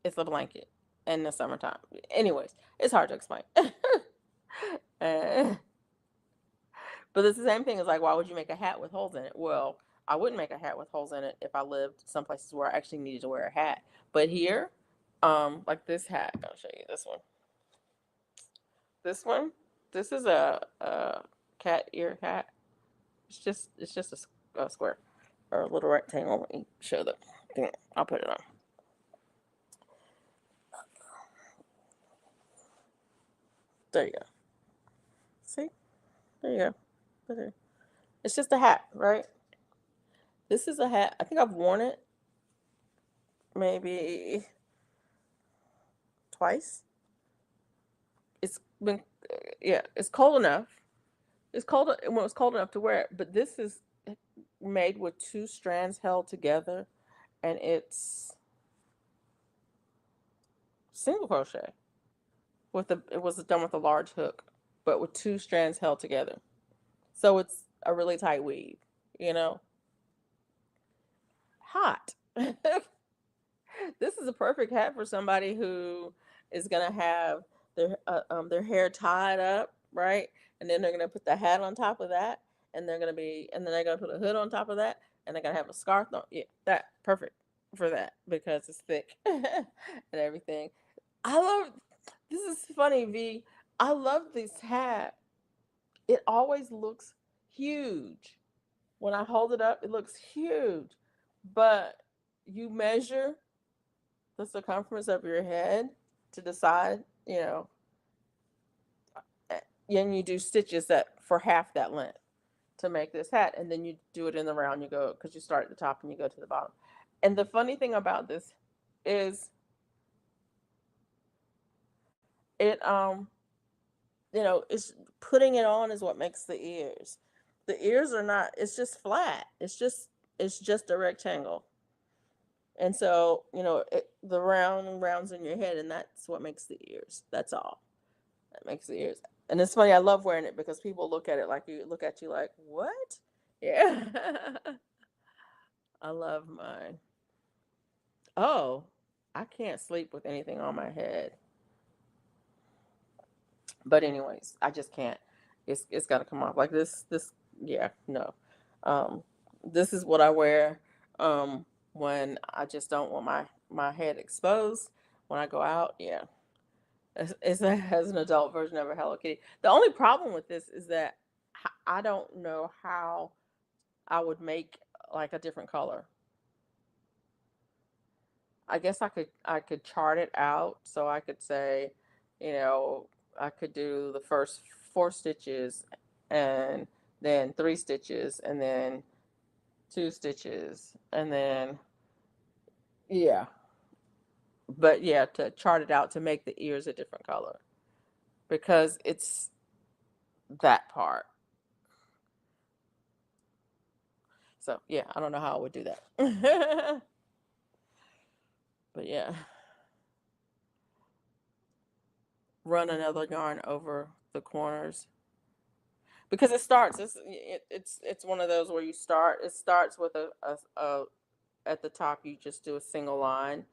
it's a blanket in the summertime. Anyways, it's hard to explain. Uh, But it's the same thing as like, why would you make a hat with holes in it? Well, I wouldn't make a hat with holes in it if I lived some places where I actually needed to wear a hat. But here, like this hat, I'll show you this one. This one, this is a cat ear hat. It's just a square or a little rectangle. Let me show the thing. I'll put it on. There you go. See? There you go. There. It's just a hat, right? This is a hat. I think I've worn it maybe twice. It's been, yeah, it's cold enough. It's cold when it's cold enough to wear it, but this is made with two strands held together, and it's single crochet with the it was done with a large hook, but with two strands held together. So it's a really tight weave, you know. Hot. This is a perfect hat for somebody who is gonna have their hair tied up, right? And then they're gonna put the hat on top of that, and then they're gonna put a hood on top of that, and they're gonna have a scarf on. Yeah, that perfect for that because it's thick and everything. I love. This is funny, V. I love this hat. It always looks huge. When I hold it up, it looks huge. But you measure the circumference of your head to decide, and you do stitches that for half that length to make this hat, and then you do it in the round. You go because you start at the top and you go to the bottom. And the funny thing about this is it it's putting it on is what makes the ears. The ears are not. It's just flat. It's just a rectangle. And so, the rounds in your head, and that's what makes the ears. That's all. That makes the ears. And it's funny, I love wearing it because people look at you like, what? Yeah. I love mine. Oh, I can't sleep with anything on my head. But anyways, I just can't. It's gotta come off. Like this yeah, no. Um this is what I wear when I just don't want my head exposed when I go out. Yeah. As an adult version of a Hello Kitty. The only problem with this is that I don't know how I would make like a different color. I guess I could chart it out so I could say, you know, I could do the first four stitches and then three stitches and then two stitches and then yeah. But yeah, to chart it out to make the ears a different color because it's that part. So yeah, I don't know how I would do that. But yeah, run another yarn over the corners because it's one of those where it starts with a at the top you just do a single line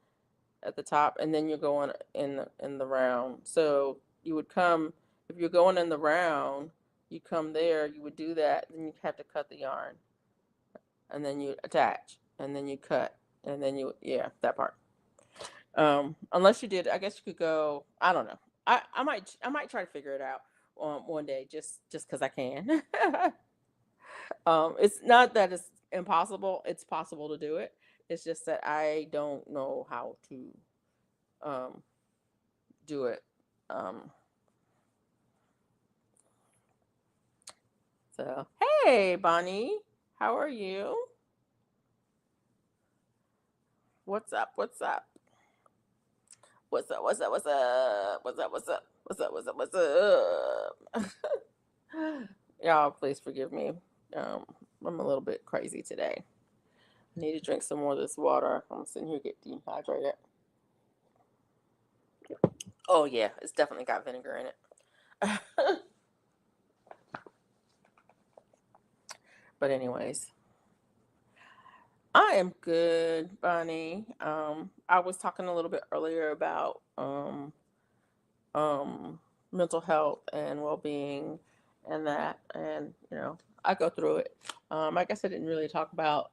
at the top and then you're going in the round. So you would come if you're going in the round, you come there, you would do that, then you have to cut the yarn and then you attach and then you cut and then you yeah, that part. Unless you did, I guess you could go. I don't know. I might try to figure it out one day, just because I can. It's not that it's impossible. It's possible to do it. It's just that I don't know how to um do it. Um, so hey, Bonnie, how are you? What's up? What's up? What's up? What's up? What's up? What's up? What's up? What's up? What's up? What's up? Y'all, please forgive me. Um, I'm a little bit crazy today. I need to drink some more of this water. I'm sitting here getting dehydrated. Oh yeah, it's definitely got vinegar in it. But anyways, I am good, Bonnie. I was talking a little bit earlier about um mental health and well-being and that, and I go through it. I guess I didn't really talk about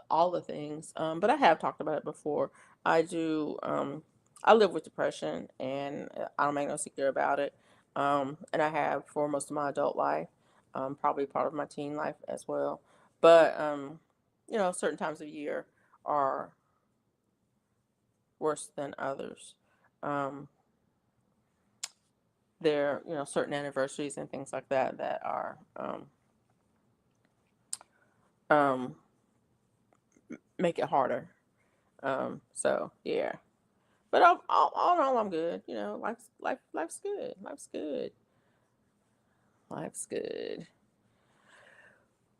all the things, but I have talked about it before. I do. I live with depression, and I don't make no secret about it. And I have for most of my adult life, probably part of my teen life as well. But certain times of year are worse than others. Um, there, certain anniversaries and things like that that are um, make it harder. So yeah, but all in all, I'm good. Life's good. Life's good. Life's good.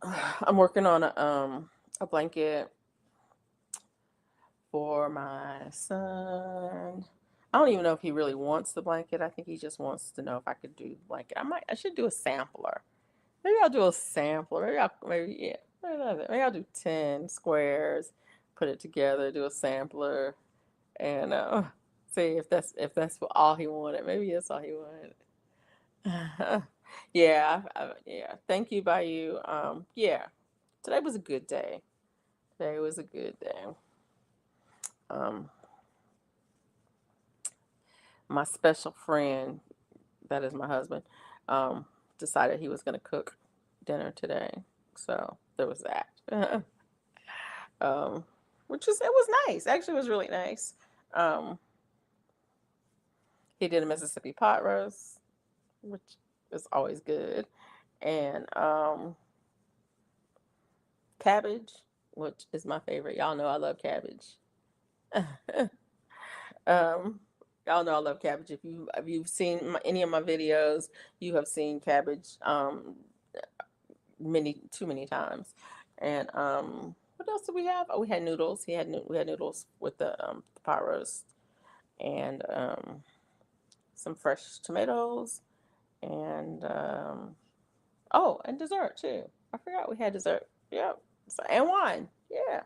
I'm working on a blanket for my son. I don't even know if he really wants the blanket. I think he just wants to know if I could do the blanket. I should do a sampler. Maybe I'll do a sampler. Maybe I'll do 10 squares, put it together, do a sampler, and see if that's all he wanted. Maybe that's all he wanted. Yeah, yeah. Thank you, Bayou. Yeah, today was a good day. Today was a good day. Um, my special friend, that is my husband, um, decided he was going to cook dinner today. So there was that. um, it was nice. Actually, it was really nice. Um, he did a Mississippi pot roast, which is always good, and cabbage, which is my favorite. Y'all know I love cabbage. um, y'all know I love cabbage. If you've seen any of my videos, you have seen cabbage too many times. And what else did we have? Oh, we had noodles. We had noodles with the pot roast and some fresh tomatoes and oh, and dessert too. I forgot we had dessert. Yep. So, and wine. Yeah.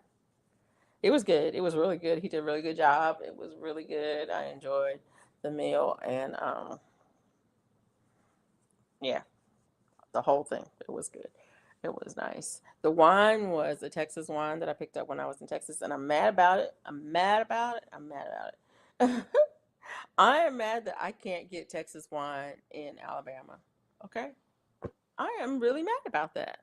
It was good. It was really good. He did a really good job. It was really good. I enjoyed the meal and yeah, the whole thing. It was good. It was nice. The wine was a Texas wine that I picked up when I was in Texas, and I'm mad about it. I'm mad about it. I'm mad about it. I am mad that I can't get Texas wine in Alabama. Okay? I am really mad about that.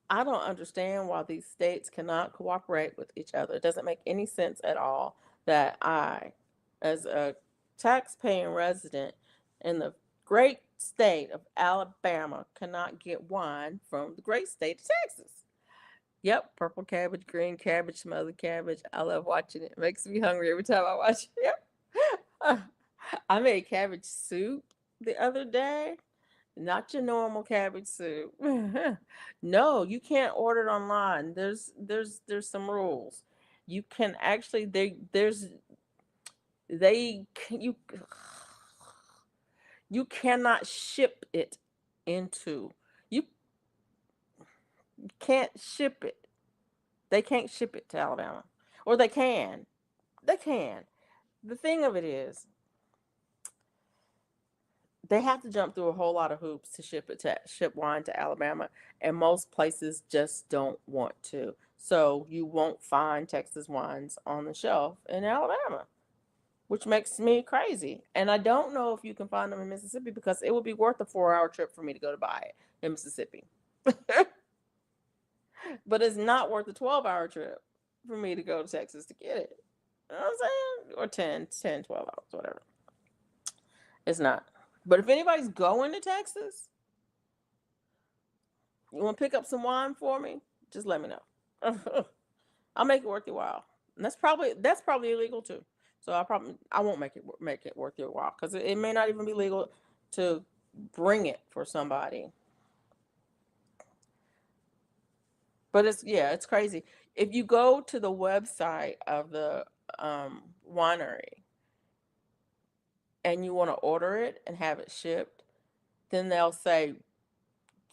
I don't understand why these states cannot cooperate with each other. It doesn't make any sense at all that I, as a tax-paying resident in the great state of Alabama, cannot get wine from the great state of Texas. Yep, purple cabbage, green cabbage, smothered cabbage. I love watching it. It makes me hungry every time I watch it. Yep. I made cabbage soup the other day. Not your normal cabbage soup. No, you can't order it online. There's some rules. You can actually they you cannot ship it into you can't ship it. They can't ship it to Alabama. Or they can. They can. The thing of it is they have to jump through a whole lot of hoops to ship wine to Alabama, and most places just don't want to. So you won't find Texas wines on the shelf in Alabama, which makes me crazy. And I don't know if you can find them in Mississippi because it would be worth a 4-hour trip for me to go to buy it in Mississippi. But it's not worth a 12-hour trip for me to go to Texas to get it. You know what I'm saying? Or 12 hours, whatever. It's not. But if anybody's going to Texas, you want to pick up some wine for me? Just let me know. I'll make it worth your while. And that's probably illegal too. So I won't make it worth your while because it may not even be legal to bring it for somebody. But it's crazy. If you go to the website of the winery and you want to order it and have it shipped, then they'll say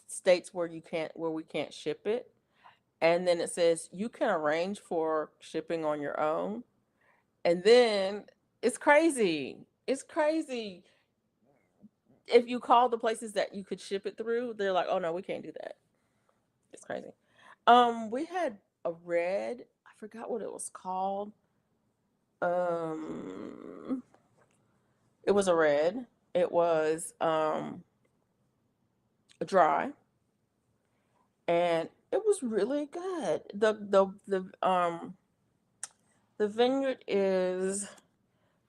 states where we can't ship it, and then it says you can arrange for shipping on your own. And then it's crazy. It's crazy. If you call the places that you could ship it through, they're like, "Oh no, we can't do that." It's crazy. We had a red, I forgot what it was called. Um, it was a red. It was dry, and it was really good. The vineyard is,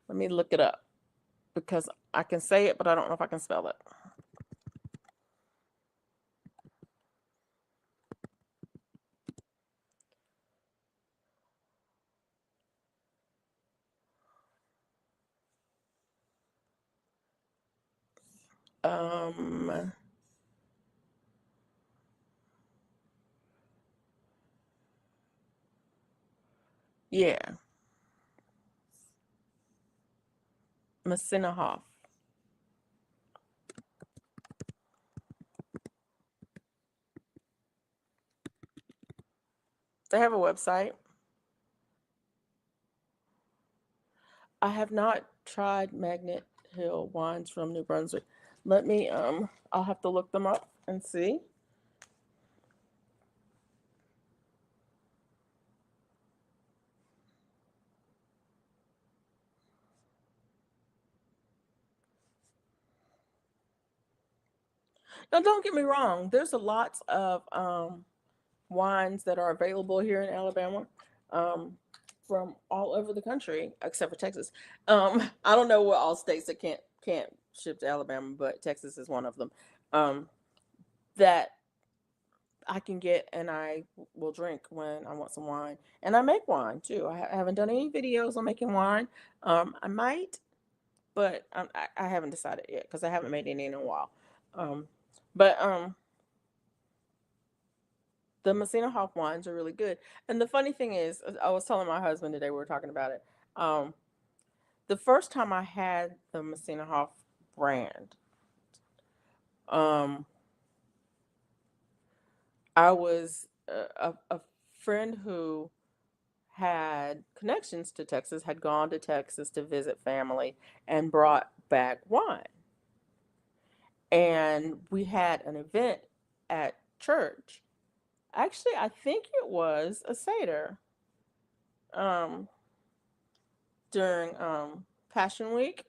let me look it up because I can say it, but I don't know if I can spell it. Um, yeah, Messinahoff. They have a website. I have not tried Magnet Hill wines from New Brunswick. Let me I'll have to look them up and see. Now don't get me wrong, there's a lots of wines that are available here in Alabama, um, from all over the country except for Texas. I don't know what all states that can't ship to Alabama, but Texas is one of them. Um, that I can get and I will drink when I want some wine. And I make wine too. I haven't done any videos on making wine. I might, but I haven't decided yet because I haven't made any in a while. Um, but the Messina Hawk wines are really good. And the funny thing is, I was telling my husband today, we were talking about it. Um, the first time I had the Messina Hawk brand, um, I was a friend who had connections to Texas, had gone to Texas to visit family and brought back wine. And we had an event at church. Actually, I think it was a Seder, um, during Passion Week.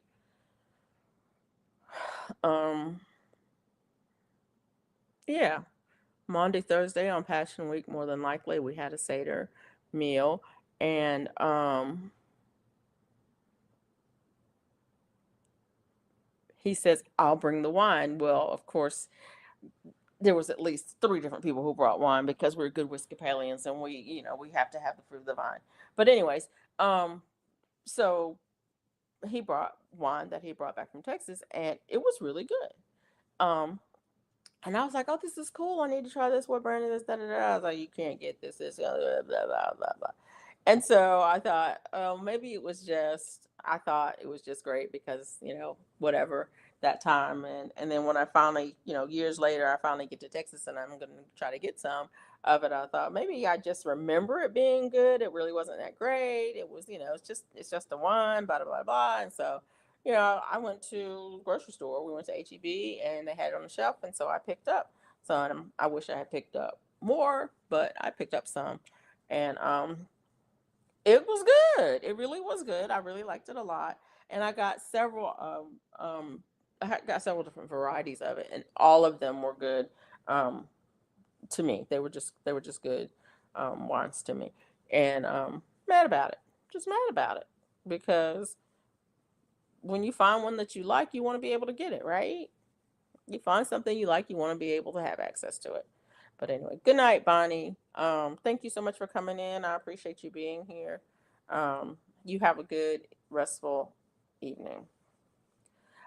Um, yeah, Monday, Thursday on Passion Week, more than likely, we had a Seder meal. And he says, I'll bring the wine. Well, of course, there was at least three different people who brought wine because we're good Episcopalians and we have to have the fruit of the vine. But anyways, um, so he brought wine that he brought back from Texas, and it was really good. And I was like, "Oh, this is cool. I need to try this. What brand is this?" Da, da, da. I was like, "You can't get this. This blah blah blah blah blah." And so I thought, maybe it was just. I thought it was just great because whatever that time, and then when I finally, years later, I finally get to Texas and I'm going to try to get some of it. I thought maybe I just remember it being good. It really wasn't that great. It was, it's just the one, blah blah blah blah. And so I went to the grocery store. We went to HEB and they had it on the shelf, and so I picked up some. I wish I had picked up more, but I picked up some, and it was good. It really was good. I really liked it a lot, and I got several got several different varieties of it, and all of them were good to me. They were just good wines to me, and mad about it. Just mad about it because when you find one that you like, you want to be able to get it, right? You find something you like, you want to be able to have access to it. But anyway, good night, Bonnie. Thank you so much for coming in. I appreciate you being here. You have a good, restful evening.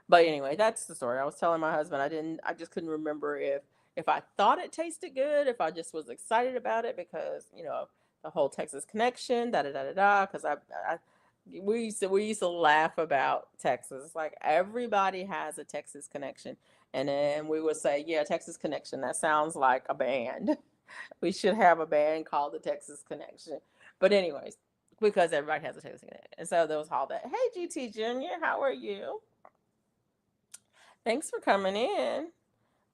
But anyway, that's the story. I was telling my husband I just couldn't remember if I thought it tasted good, if I just was excited about it because, the whole Texas connection, da da da da da. Because I we used to laugh about Texas. Like everybody has a Texas connection. And then we would say, yeah, Texas Connection. That sounds like a band. We should have a band called the Texas Connection. But anyways, because everybody has a Texas Connection. And so there was all that. Hey GT Junior, how are you? Thanks for coming in.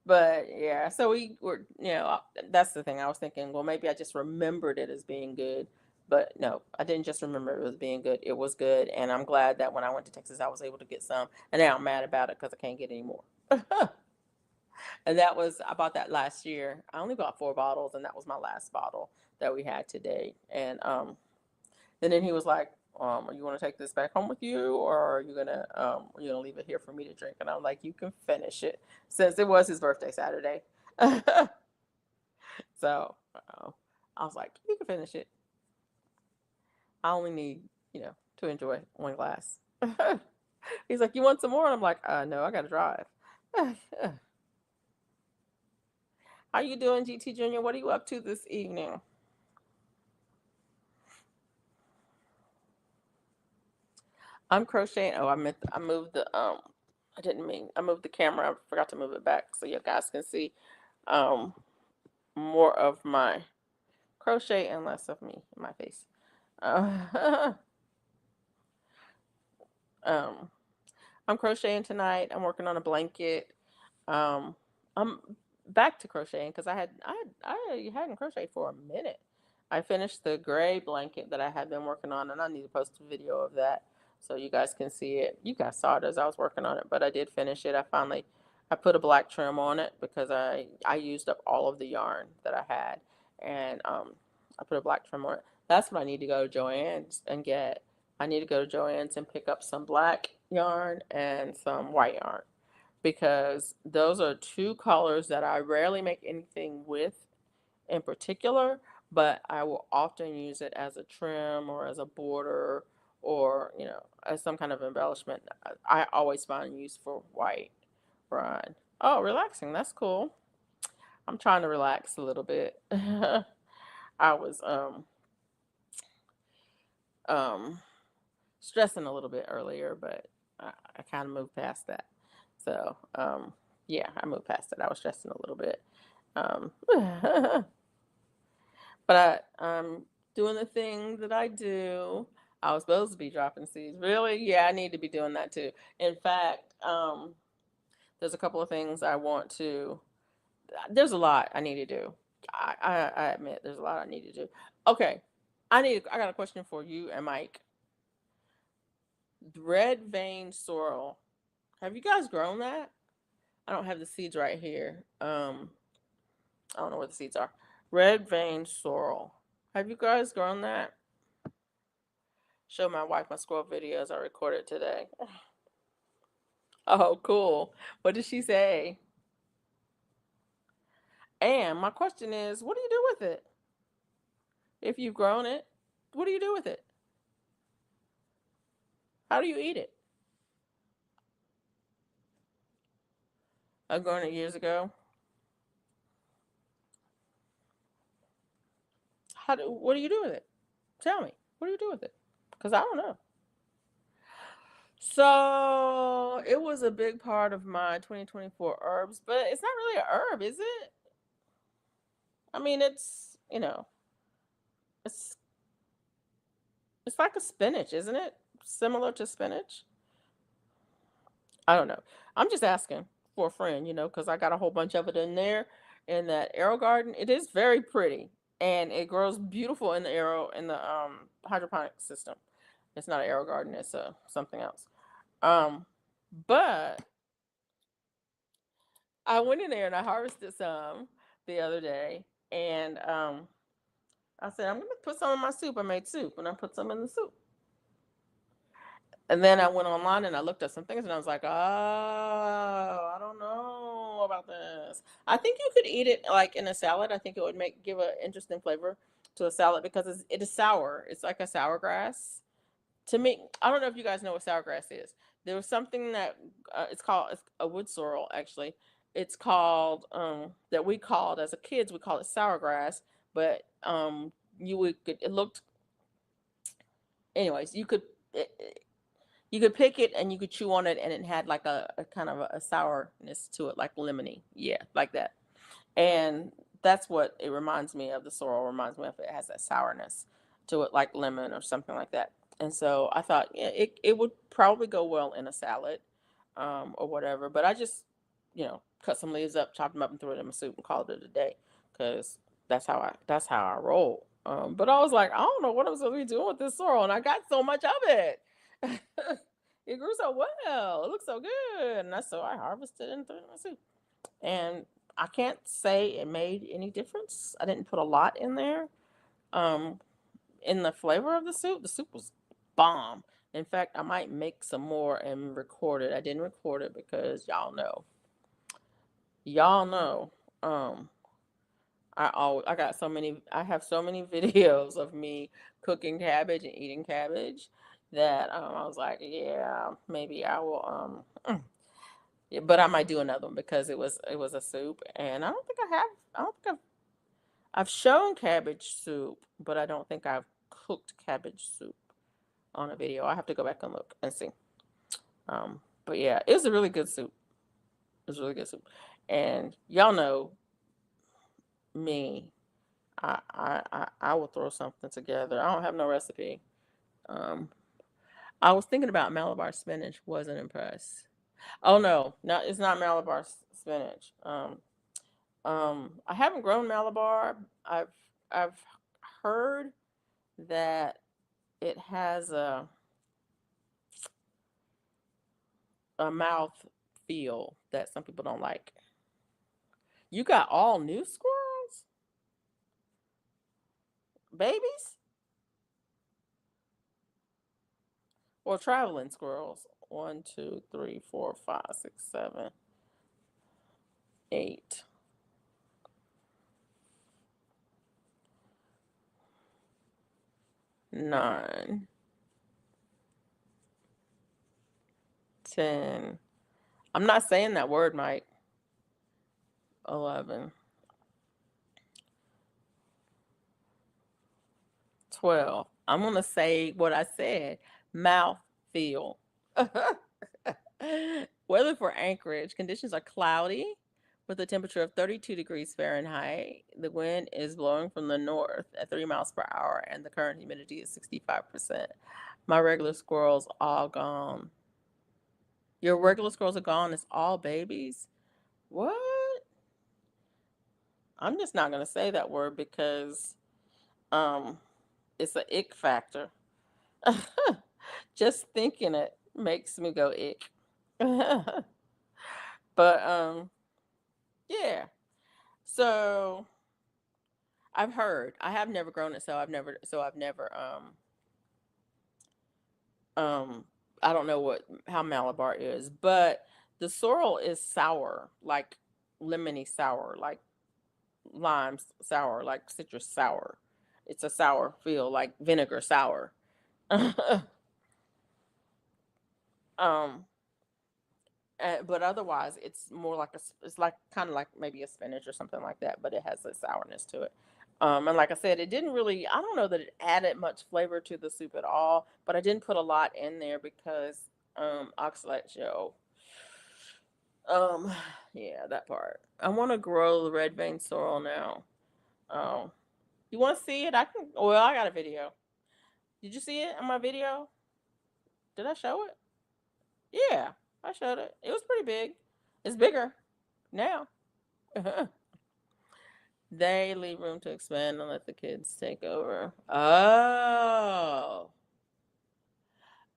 But yeah, so we were, that's the thing. I was thinking, well, maybe I just remembered it as being good But no, I didn't just remember it was being good. It was good, and I'm glad that when I went to Texas, I was able to get some. And now I'm mad about it because I can't get any more. And that was I bought that last year. I only bought 4 bottles, and that was my last bottle that we had today. And then he was like, "Are you want to take this back home with you, or are you gonna leave it here for me to drink?" And I'm like, "You can finish it," since it was his birthday Saturday. So I was like, "You can finish it. I only need to enjoy one glass." He's like, "You want some more?" And I'm like, No, I gotta drive." How you doing, GT Junior? What are you up to this evening? I'm crocheting. Oh, I moved the I didn't mean I moved the camera. I forgot to move it back so you guys can see um more of my crochet and less of me, my face. Uh, um, I'm crocheting tonight. I'm working on a blanket. Um, I'm back to crocheting because I hadn't crocheted for a minute. I finished the gray blanket that I had been working on, and I need to post a video of that so you guys can see it. You guys saw it as I was working on it, but I did finish it. I put a black trim on it because I used up all of the yarn that I had, and I put a black trim on it. That's what I need to go to Joann's and get. I need to go to Joann's and pick up some black yarn and some white yarn because those are two colors that I rarely make anything with in particular, but I will often use it as a trim or as a border or, as some kind of embellishment. I always find use for white brine. Oh, relaxing. That's cool. I'm trying to relax a little bit. I was um stressing a little bit earlier, but I kind of moved past that. So, yeah, I moved past it. I was stressing a little bit. Um, but I'm doing the thing that I do. I was supposed to be dropping seeds. Really? Yeah, I need to be doing that too. In fact, there's a couple of things I want to, there's a lot I need to do. I admit there's a lot I need to do. Okay. I got a question for you and Mike. Red vein sorrel. Have you guys grown that? I don't have the seeds right here. I don't know where the seeds are. Red vein sorrel. Have you guys grown that? Show my wife my squirrel videos I recorded today. Oh, cool. What did she say? And my question is, what do you do with it? If you've grown it, what do you do with it? How do you eat it? I've grown it years ago. What do you do with it? Tell me. What do you do with it? Because I don't know. So it was a big part of my 2024 herbs, but it's not really a herb, is it? I mean, it's it's like a spinach, isn't it? Similar to spinach. I don't know. I'm just asking for a friend, because I got a whole bunch of it in there in that arrow garden. It is very pretty and it grows beautiful in the hydroponic system. It's not an arrow garden, it's something else. Um, but I went in there and I harvested some the other day, and I said I'm gonna put some in my soup. I made soup and I put some in the soup. And then I went online and I looked at some things and I was like, oh, I don't know about this. I think you could eat it like in a salad. I think it would give an interesting flavor to a salad because it is sour. It's like a sour grass. To me, I don't know if you guys know what sour grass is. There was something that it's a wood sorrel actually. It's called that we called as a kids we call it sour grass, but it looked anyways you could pick it and you could chew on it and it had like a kind of a sourness to it, like lemony. Yeah, like that. And that's what it reminds me of. The sorrel reminds me of it has that sourness to it, like lemon or something like that. And so I thought, yeah, it would probably go well in a salad, or whatever. But I just, cut some leaves up, chopped them up, and threw it in my soup and called it a day, because that's how I roll. But I was like, I don't know what I'm supposed to be doing with this sorrel, and I got so much of it. It grew so well. It looked so good, and so I harvested and threw it in my soup. And I can't say it made any difference. I didn't put a lot in there. Um, in the flavor of the soup. The soup was bomb. In fact, I might make some more and record it. I didn't record it because y'all know. Um, I got so many. I have so many videos of me cooking cabbage and eating cabbage that I was like, yeah, maybe I will. Yeah, but I might do another one because it was a soup, and I don't think I have. I don't think I've shown cabbage soup, but I don't think I've cooked cabbage soup on a video. I have to go back and look and see. But yeah, it was a really good soup. It was really good soup, and y'all know me. I will throw something together. I don't have no recipe. Um, I was thinking about Malabar spinach. Wasn't impressed. Oh no, no, it's not Malabar spinach. I haven't grown Malabar. I've heard that it has a mouth feel that some people don't like. You got all new squirrels? Babies? Or traveling squirrels? One, two, three, four, five, six, seven, eight, 9, 10. I'm not saying that word, Mike. 11, 12. I'm going to say what I said. Mouth feel. Weather for Anchorage. Conditions are cloudy with a temperature of 32 degrees Fahrenheit. The wind is blowing from the north at 3 miles per hour, and the current humidity is 65%. My regular squirrels all gone. Your regular squirrels are gone. It's all babies. What? I'm just not gonna say that word because um it's an ick factor. Just thinking it makes me go ick. But yeah. So I've heard. I have never grown it, so I've never um I don't know what how Malabar is, but the sorrel is sour, like lemony sour, like lime sour, like citrus sour. It's a sour feel, like vinegar sour. um but otherwise it's more like it's like kind of like maybe a spinach or something like that, but it has a sourness to it. And like I said, it didn't really, I don't know that it added much flavor to the soup at all, but I didn't put a lot in there because oxalate show. um yeah, that part. I want to grow the red vein sorrel now. um you want to see it? I can. Well, I got a video. Did you see it on my video? Did I show it? Yeah, I showed it. It was pretty big. It's bigger now. They leave room to expand and let the kids take over. Oh.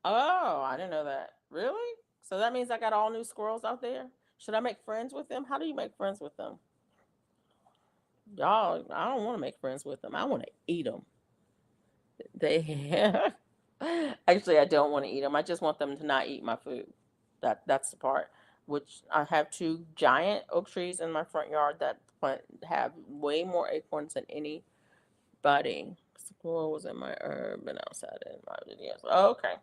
Oh, I didn't know that. Really? So that means I got all new squirrels out there? Should I make friends with them? How do you make friends with them? Y'all, I don't want to make friends with them. I want to eat them. They actually, I don't want to eat them. I just want them to not eat my food. That's the part. Which I have two giant oak trees in my front yard that have way more acorns than anybody. Squirrel was in my herb and outside in my videos. Oh, okay.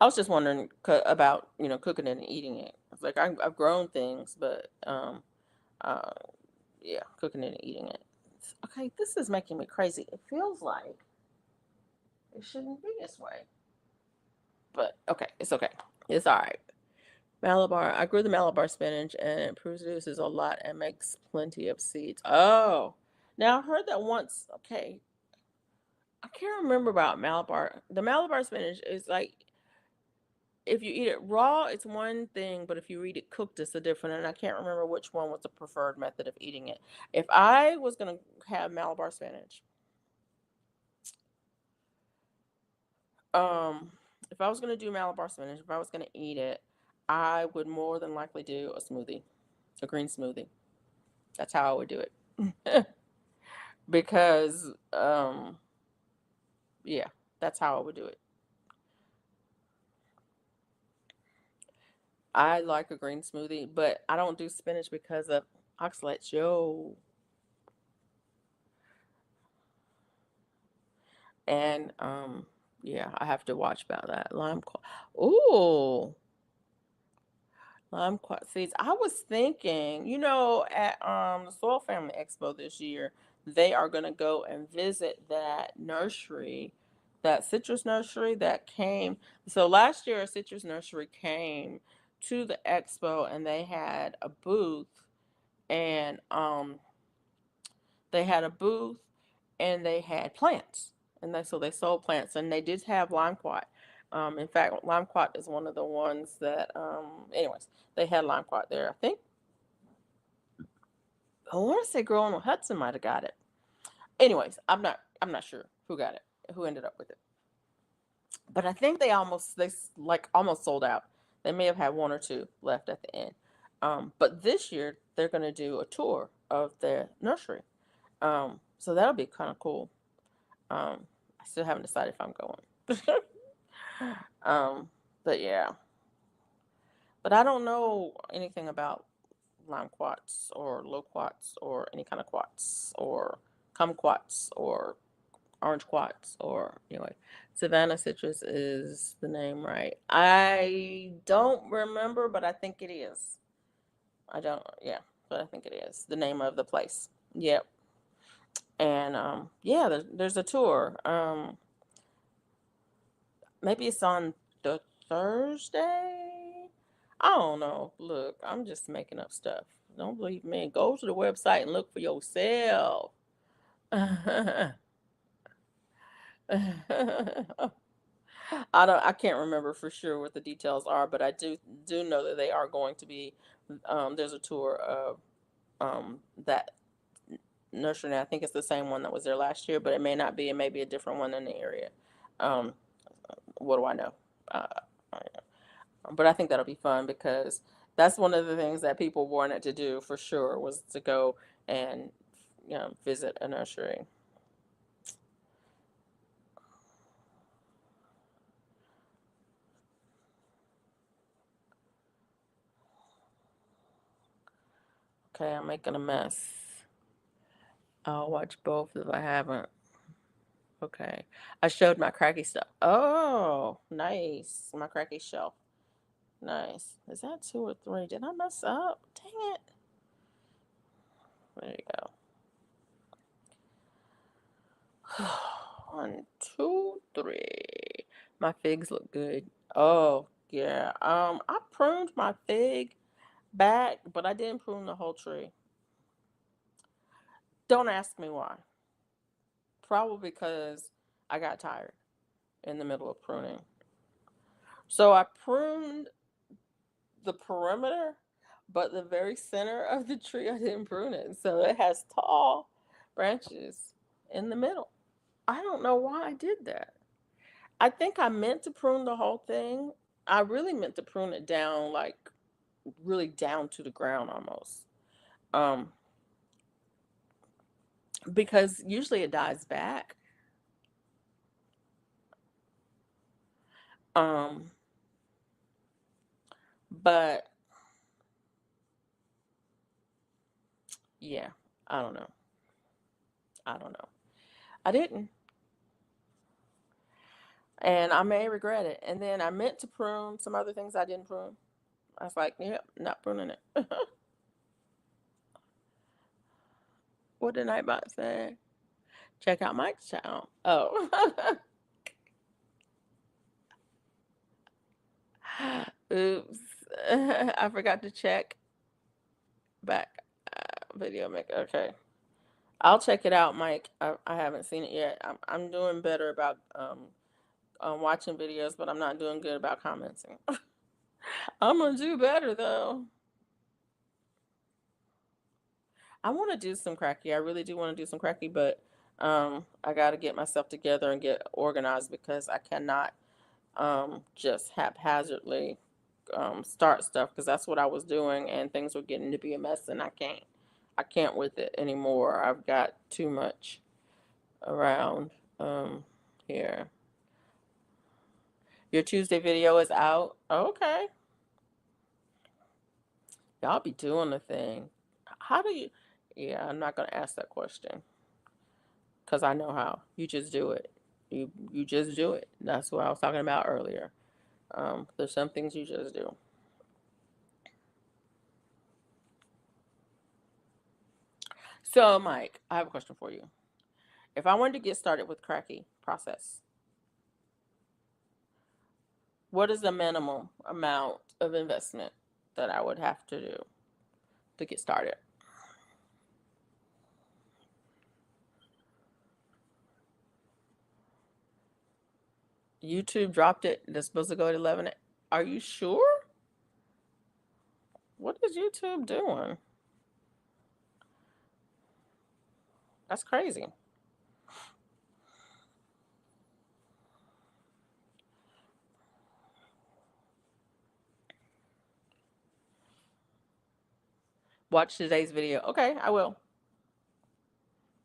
I was just wondering about cooking it and eating it. It's like I've grown things, but uh yeah, cooking it and eating it. Okay, this is making me crazy. It feels like it shouldn't be this way. But okay, it's okay. It's all right. Malabar. I grew the Malabar spinach and it produces a lot and makes plenty of seeds. Oh, now I heard that once. Okay, I can't remember about Malabar. The Malabar spinach is like if you eat it raw, it's one thing, but if you eat it cooked, it's a different. And I can't remember which one was the preferred method of eating it. If I was gonna have Malabar spinach, Um, if I was gonna do Malabar spinach, if I was gonna eat it, I would more than likely do a smoothie, a green smoothie. That's how I would do it. Because yeah, that's how I would do it. I like a green smoothie, but I don't do spinach because of oxalates. Yo. And yeah, I have to watch about that. Ooh, lime quad seeds. I was thinking, at the Soil Family Expo this year, they are gonna go and visit that nursery, that citrus nursery that came. So last year, a citrus nursery came to the expo and they had a booth, and they had a booth and they had plants, and they sold plants, and they did have limequat. In fact, limequat is one of the ones that, anyways, they had limequat there. I want to say Girl on Hudson might have got it. Anyways, I'm not sure who got it, who ended up with it, but I think like almost sold out. They may have had one or two left at the end. But this year they're gonna do a tour of the nursery. So that'll be kind of cool. I still haven't decided if I'm going. um, but yeah, but I don't know anything about lime quartz or loquats or any kind of quartz or kumquats or orange quartz or anyway. Savannah citrus is the name, right? I don't remember, but I think it is. I don't, yeah, but I think it is the name of the place. Yep. And yeah, there's a tour. Maybe it's on the Thursday. I don't know. Look, I'm just making up stuff. Don't believe me. Go to the website and look for yourself. I can't remember for sure what the details are, but I do know that they are going to be, there's a tour of that nursery. And I think it's the same one that was there last year, but it may not be. It may be a different one in the area. Um, what do I know? Uh, but I think that'll be fun because that's one of the things that people wanted to do for sure was to go and visit a nursery. Okay, I'm making a mess. I'll watch both if I haven't. Okay. I showed my cracky stuff. Oh, nice. My cracky shelf. Nice. Is that two or three? Did I mess up? Dang it. There you go. One, two, three. My figs look good. Oh, yeah. I pruned my fig back, but I didn't prune the whole tree. Don't ask me why. Probably because I got tired in the middle of pruning. So I pruned the perimeter, but the very center of the tree, I didn't prune it. So it has tall branches in the middle. I don't know why I did that. I think I meant to prune the whole thing. I really meant to prune it down, like really down to the ground almost. Um, because usually it dies back. Um, but yeah, I don't know. I don't know. I didn't. And I may regret it. And then I meant to prune some other things I didn't prune. I was like, yep, not pruning it. What did Nightbot say? Check out Mike's channel. Oh. Oops. I forgot to check back video maker. Okay. I'll check it out, Mike. I haven't seen it yet. I'm doing better about watching videos, but I'm not doing good about commenting. I'm gonna do better though. I want to do some cracky. I really do want to do some cracky, but I got to get myself together and get organized because I cannot. just haphazardly start stuff because that's what I was doing, and things were getting to be a mess, and I can't with it anymore. I've got too much around here. Your Tuesday video is out. Okay, y'all be doing the thing. How do you? Yeah, I'm not gonna ask that question because I know how. You just do it. You just do it. That's what I was talking about earlier. There's some things you just do. So, Mike, I have a question for you. If I wanted to get started with Cracky process, what is the minimum amount of investment that I would have to do to get started? YouTube dropped it. It's supposed to go at 11. Are you sure? What is YouTube doing? That's crazy. Watch today's video. Okay, I will.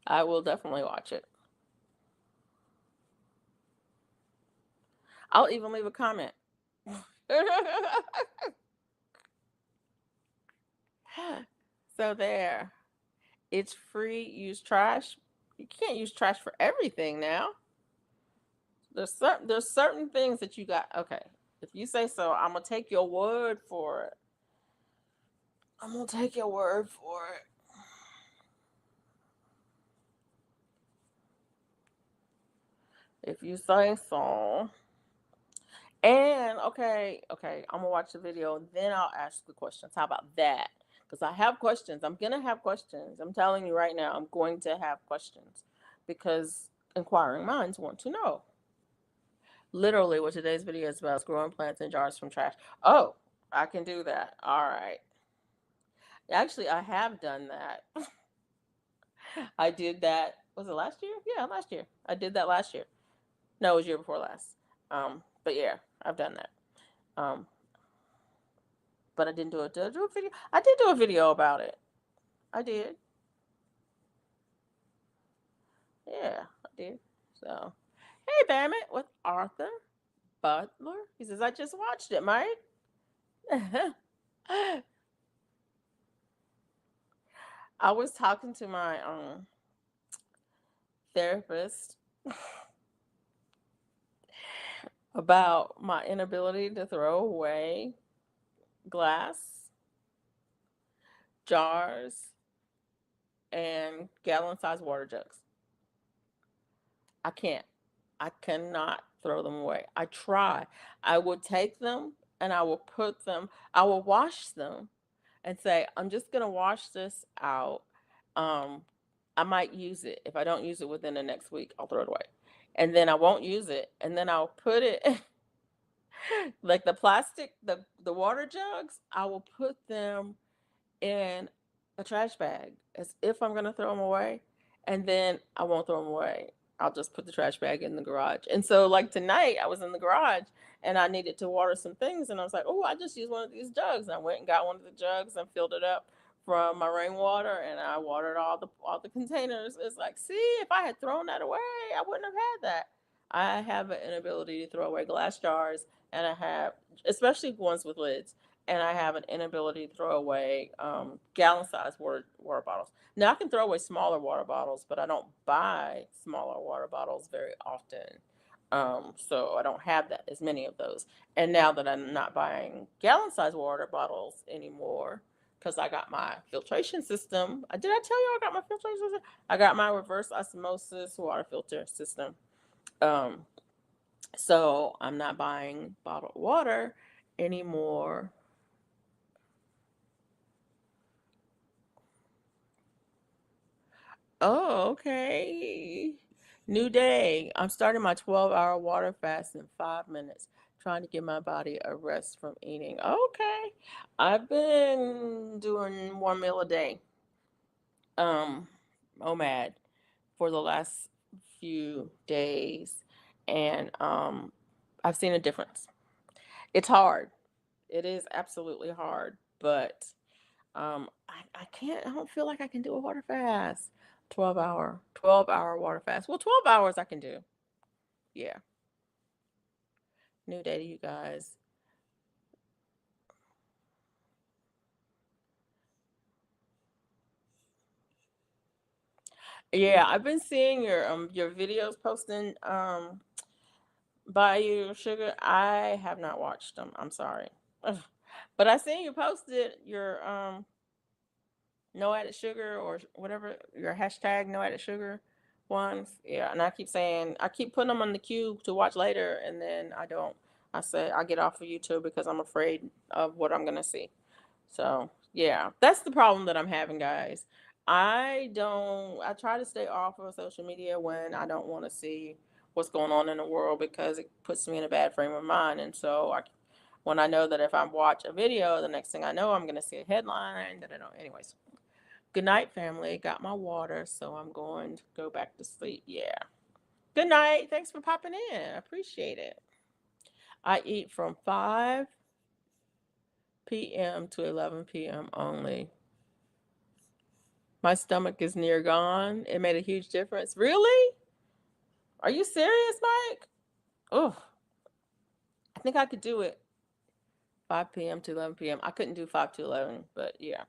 I will definitely watch it. I'll even leave a comment. So there. It's free. Use trash. You can't use trash for everything now. There's certain things that you got. Okay, if you say so, I'm gonna take your word for it. I'm gonna take your word for it. If you say so. And okay, I'm gonna watch the video and then I'll ask the questions. How about that? Because I have questions. I'm gonna have questions. I'm telling you right now, I'm going to have questions because inquiring minds want to know. Literally, what today's video is about is growing plants in jars from trash. Oh, I can do that. All right. Actually, I have done that. I did that. Was it last year? Yeah, last year. I did that last year. No, it was year before last. But yeah, I've done that. Um, but I didn't do it. Did I do a video? I did do a video about it. I did. Yeah, I did. So, hey, Bammit with Arthur Butler. He says, I just watched it, Mike. I was talking to my therapist about my inability to throw away glass, jars, and gallon sized water jugs. I can't. I cannot throw them away. I try. I will take them and I will put them, I will wash them and say, I'm just going to wash this out. Um, I might use it. If I don't use it within the next week, I'll throw it away. And then I won't use it. And then I'll put it like the plastic, the water jugs, I will put them in a trash bag as if I'm going to throw them away. And then I won't throw them away. I'll just put the trash bag in the garage. And so, like tonight, I was in the garage and I needed to water some things. And I was like, oh, I just used one of these jugs. And I went and got one of the jugs and filled it up from my rainwater and I watered all the containers. It's like, see, if I had thrown that away, I wouldn't have had that. I have an inability to throw away glass jars, and I have, especially ones with lids, and I have an inability to throw away gallon-sized water bottles. Now I can throw away smaller water bottles, but I don't buy smaller water bottles very often. So I don't have that as many of those. And now that I'm not buying gallon-sized water bottles anymore, because I got my filtration system. Did I tell you I got my filtration system? I got my reverse osmosis water filter system. Um, so I'm not buying bottled water anymore. Oh, okay. New day. I'm starting my 12-hour water fast in 5 minutes, trying to give my body a rest from eating. Okay. I've been doing 1 meal a day, um, OMAD, for the last few days. And I've seen a difference. It's hard. It is absolutely hard, but I can't. I don't feel like I can do a water fast. 12 hour water fast. Well, 12 hours I can do. Yeah, new day to you guys. Yeah, I've been seeing your videos posting Bayou Sugar. I have not watched them. I'm sorry. Ugh. But I seen you posted your no added sugar or whatever your hashtag no added sugar ones. Yeah, and I keep saying I keep putting them on the queue to watch later, and then I don't. I say I get off of YouTube because I'm afraid of what I'm gonna see. So yeah, that's the problem that I'm having, guys. I don't. I try to stay off of social media when I don't want to see what's going on in the world because it puts me in a bad frame of mind. And so when I know that if I watch a video, the next thing I know, I'm going to see a headline that I don't. Anyways, good night, family. Got my water, so I'm going to go back to sleep. Yeah. Good night. Thanks for popping in. I appreciate it. I eat from 5 p.m. to 11 p.m. only. My stomach is near gone. It made a huge difference. Really? Are you serious, Mike? Oh, I think I could do it. 5 p.m. to 11 p.m. I couldn't do 5 to 11, but yeah.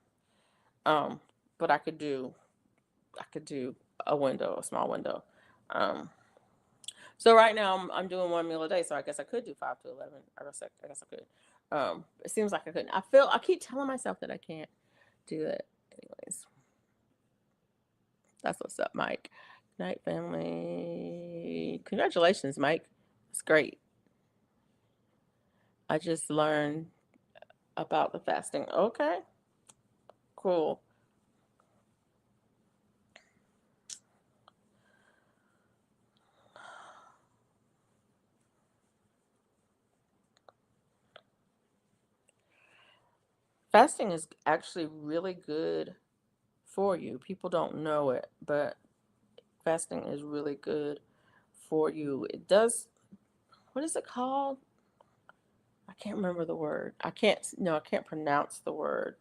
Um, but I could do a window, a small window. Um, so right now I'm doing one meal a day, so I guess I could do 5 to 11. I guess I could. It seems like I couldn't. I keep telling myself that I can't do it. Anyways, that's what's up, Mike. Night, family. Congratulations, Mike. It's great. I just learned about the fasting. Okay, cool. Fasting is actually really good for you. People don't know it, but fasting is really good for you. It does, what is it called? I can't remember the word. No, I can't pronounce the word.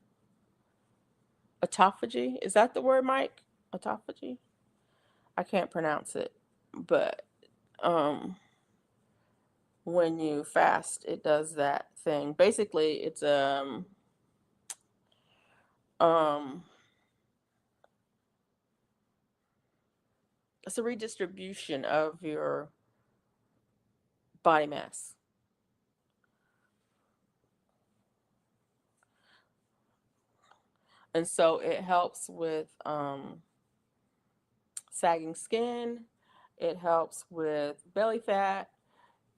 Autophagy? Is that the word, Mike? Autophagy? I can't pronounce it. But um when you fast, it does that thing. Basically, um it's a redistribution of your body mass. And so it helps with sagging skin. It helps with belly fat.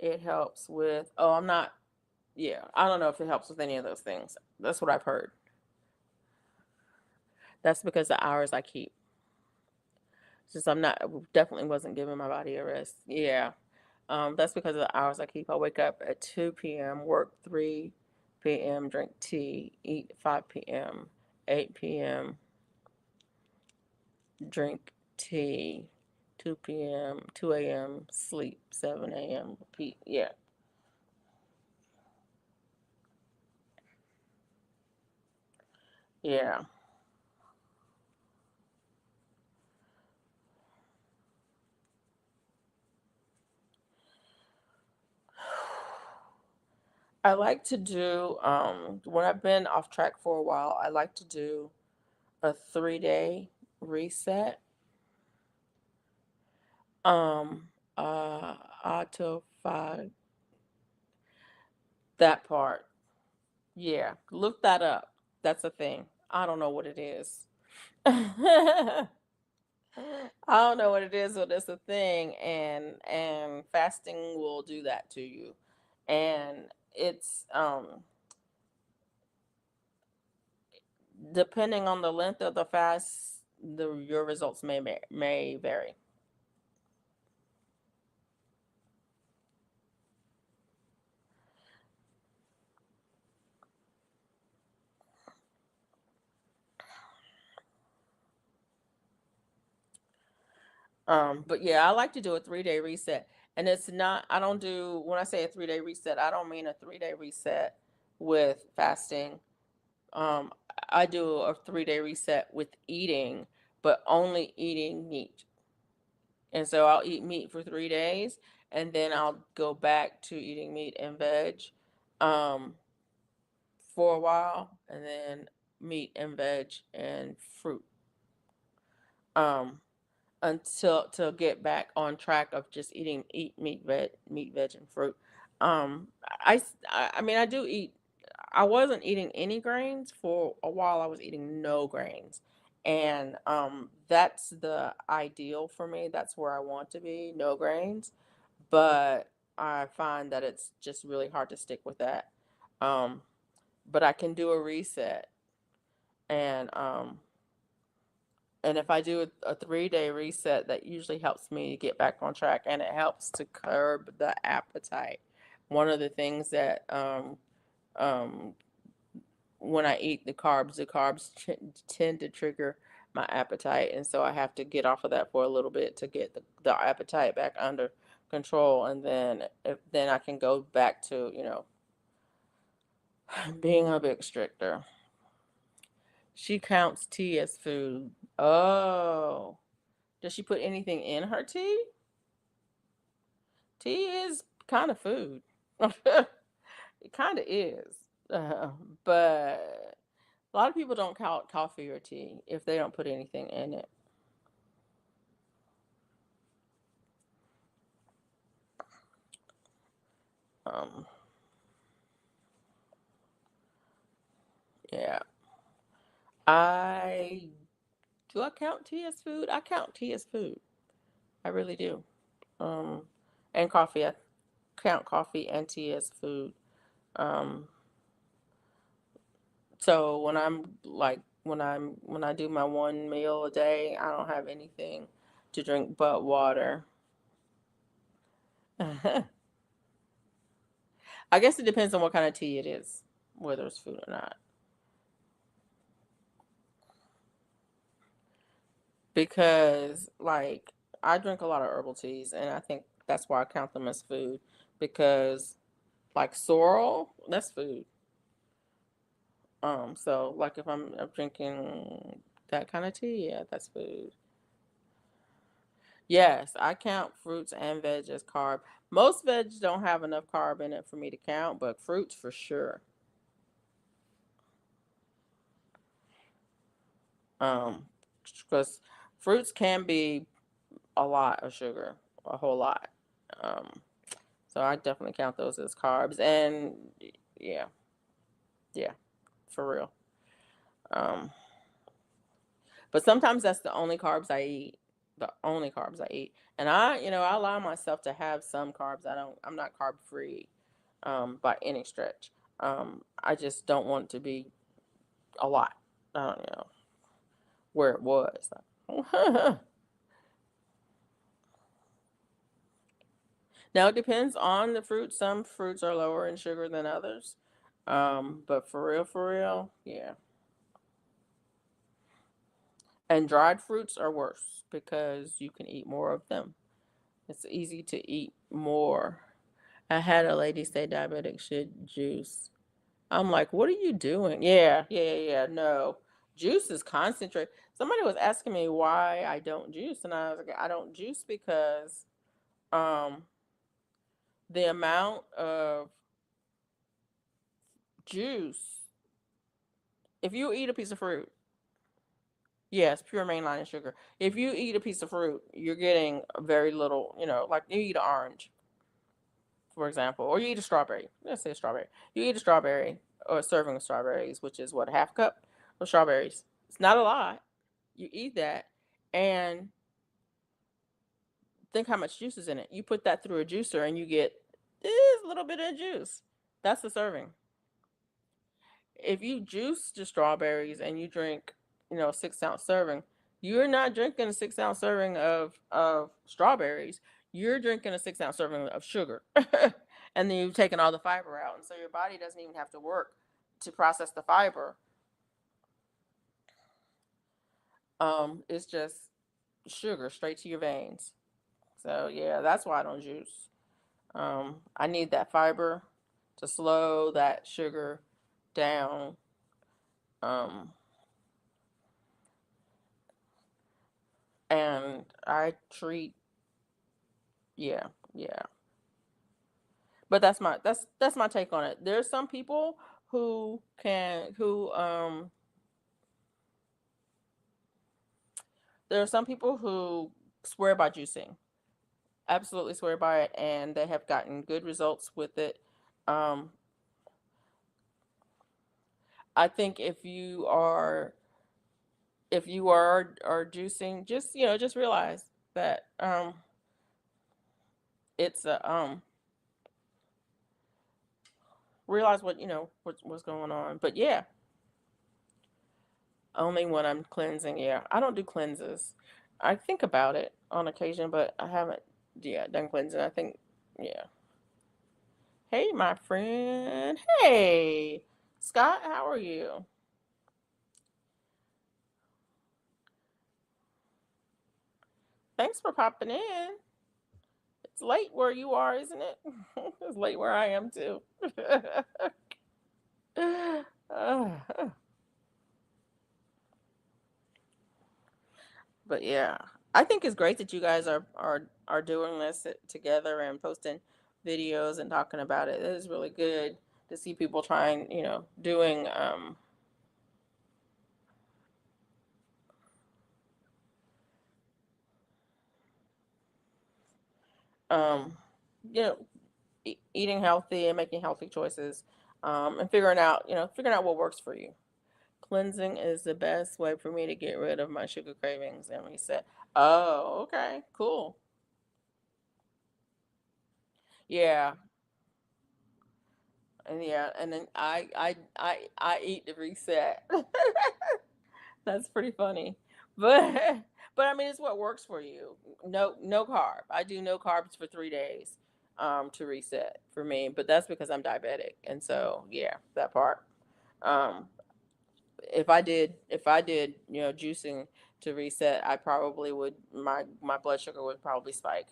It helps with, oh, I'm not, yeah, I don't know if it helps with any of those things. That's what I've heard. That's because the hours I keep. Since I'm not, definitely wasn't giving my body a rest. Yeah. That's because of the hours I keep. I wake up at 2 p.m., work 3 p.m., drink tea, eat 5 p.m., 8 p.m., drink tea, 2 p.m., 2 a.m., sleep, 7 a.m., repeat. Yeah. Yeah. I like to do, when I've been off track for a while, I like to do a 3 day reset. Um, Autophagy, that part. Yeah, look that up. That's a thing. I don't know what it is. I don't know what it is, but it's a thing, and fasting will do that to you. And it's depending on the length of the fast, your results may vary. But yeah, I like to do a 3 day reset. And it's not, I don't do, when I say a 3-day reset, I don't mean a 3-day reset with fasting. Um, I do a 3-day reset with eating, but only eating meat. And so I'll eat meat for 3 days, and then I'll go back to eating meat and veg um, for a while, and then meat and veg and fruit um, until to get back on track of just eat meat, veg, and fruit. I mean, I do eat. I wasn't eating any grains for a while. I was eating no grains. And that's the ideal for me. That's where I want to be, no grains. But I find that it's just really hard to stick with that. Um, but I can do a reset. And if I do a 3-day reset, that usually helps me to get back on track, and it helps to curb the appetite. One of the things that um, when I eat the carbs tend to trigger my appetite, and so I have to get off of that for a little bit to get the appetite back under control, and then I can go back to being a bit stricter. She counts tea as food. Oh, does she put anything in her tea? Tea is kind of food. It kind of is, uh, but a lot of people don't count coffee or tea if they don't put anything in it. Um, yeah. I do I count tea as food? I count tea as food. I really do. Um, and coffee. I count coffee and tea as food. Um, so when I do my one meal a day, I don't have anything to drink but water. I guess it depends on what kind of tea it is, whether it's food or not. Because like I drink a lot of herbal teas, and I think that's why I count them as food. Because like sorrel, that's food. So like if I'm drinking that kind of tea, yeah, that's food. Yes, I count fruits and veg as carb. Most veg don't have enough carb in it for me to count, but fruits for sure. Um, because fruits can be a lot of sugar, a whole lot. Um, so I definitely count those as carbs. And yeah, yeah, for real. Um, but sometimes that's the only carbs I eat. The only carbs I eat. And I allow myself to have some carbs. I'm not carb free by any stretch. I just don't want it to be a lot. I don't know where it was. Now it depends on the fruit. Some fruits are lower in sugar than others. But for real, yeah. And dried fruits are worse because you can eat more of them. It's easy to eat more. I had a lady say diabetics should juice. I'm like, what are you doing? Yeah, yeah, yeah, yeah. No. Juice is concentrate. Somebody was asking me why I don't juice, and I was like, I don't juice because um the amount of juice, if you eat a piece of fruit, yes, pure mainline sugar. If you eat a piece of fruit, you're getting very little, like you eat an orange, for example, or you eat a strawberry. Let's say a strawberry. You eat a strawberry or a serving of strawberries, which is what, a half cup of strawberries. It's not a lot. You eat that and think how much juice is in it. You put that through a juicer and you get this little bit of juice. That's the serving. If you juice the strawberries and you drink, 6-ounce serving, you're not drinking a 6-ounce serving of strawberries. You're drinking a 6-ounce serving of sugar. And then you've taken all the fiber out. And so your body doesn't even have to work to process the fiber. It's just sugar straight to your veins. So yeah, that's why I don't juice. I need that fiber to slow that sugar down. Um, and I treat, yeah, yeah. But that's my take on it. There's some people who there are some people who swear by juicing, absolutely swear by it, and they have gotten good results with it. Um, I think if you are juicing, just just realize that it's a realize what what's going on. But yeah, only when I'm cleansing. Yeah, I don't do cleanses. I think about it on occasion, but I haven't, yeah, done cleansing. I think, yeah. Hey, my friend. Hey, Scott, how are you? Thanks for popping in. It's late where you are, isn't it? It's late where I am too. Uh, but yeah, I think it's great that you guys are doing this together and posting videos and talking about it. It is really good to see people trying, doing um you know eating healthy and making healthy choices, and figuring out what works for you. Cleansing is the best way for me to get rid of my sugar cravings and reset. Oh, okay, cool. Yeah, and yeah, and then I eat to reset. That's pretty funny, but but I mean it's what works for you. No carb. I do no carbs for 3 days, to reset for me. But that's because I'm diabetic, and so yeah, that part. Um, if I did juicing to reset, I probably would my blood sugar would probably spike,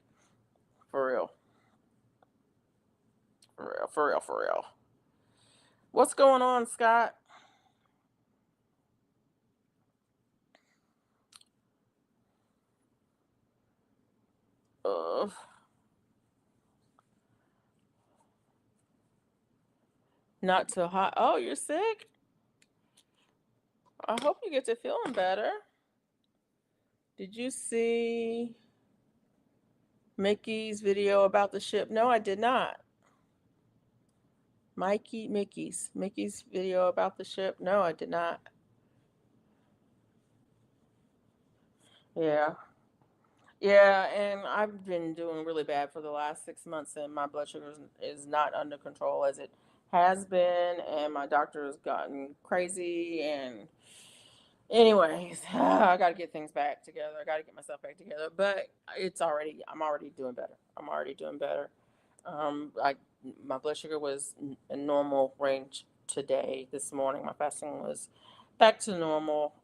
for real, for real, for real, for real. What's going on, Scott? Ugh, not too hot. Oh, you're sick. I hope you get to feeling better. Did you see Mickey's video about the ship? No, I did not. Mickey's video about the ship? No, I did not. Yeah. Yeah, and I've been doing really bad for the last 6 months, and my blood sugar is not under control as it has been, and my doctor has gotten crazy. And, anyways, I got to get things back together. I got to get myself back together, but I'm already doing better. I'm already doing better. I My blood sugar was in normal range today. This morning, my fasting was back to normal,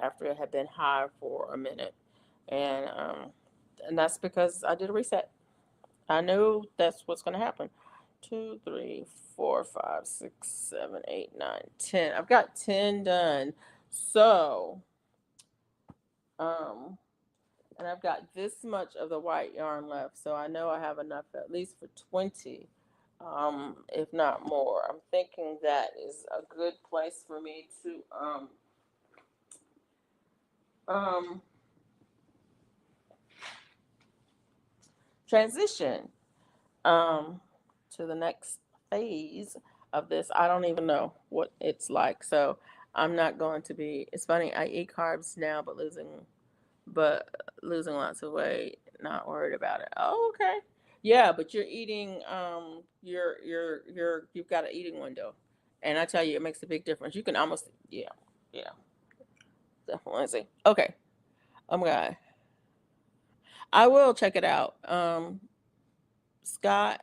after it had been high for a minute, and that's because I did a reset. I knew that's what's going to happen. Two, three, four, five, six, seven, eight, nine, 10. I've got 10 done. So, um, and I've got this much of the white yarn left, so I know I have enough at least for 20, if not more. I'm thinking that is a good place for me to um, transition um, to the next phase of this. I don't even know what it's like, so I'm not going to be. It's funny. I eat carbs now, but losing lots of weight. Not worried about it. Oh, okay. Yeah, but you're eating. You've got an eating window, and I tell you, it makes a big difference. You can almost, yeah, yeah, definitely see. Okay, I'm gonna. I will check it out. Scott.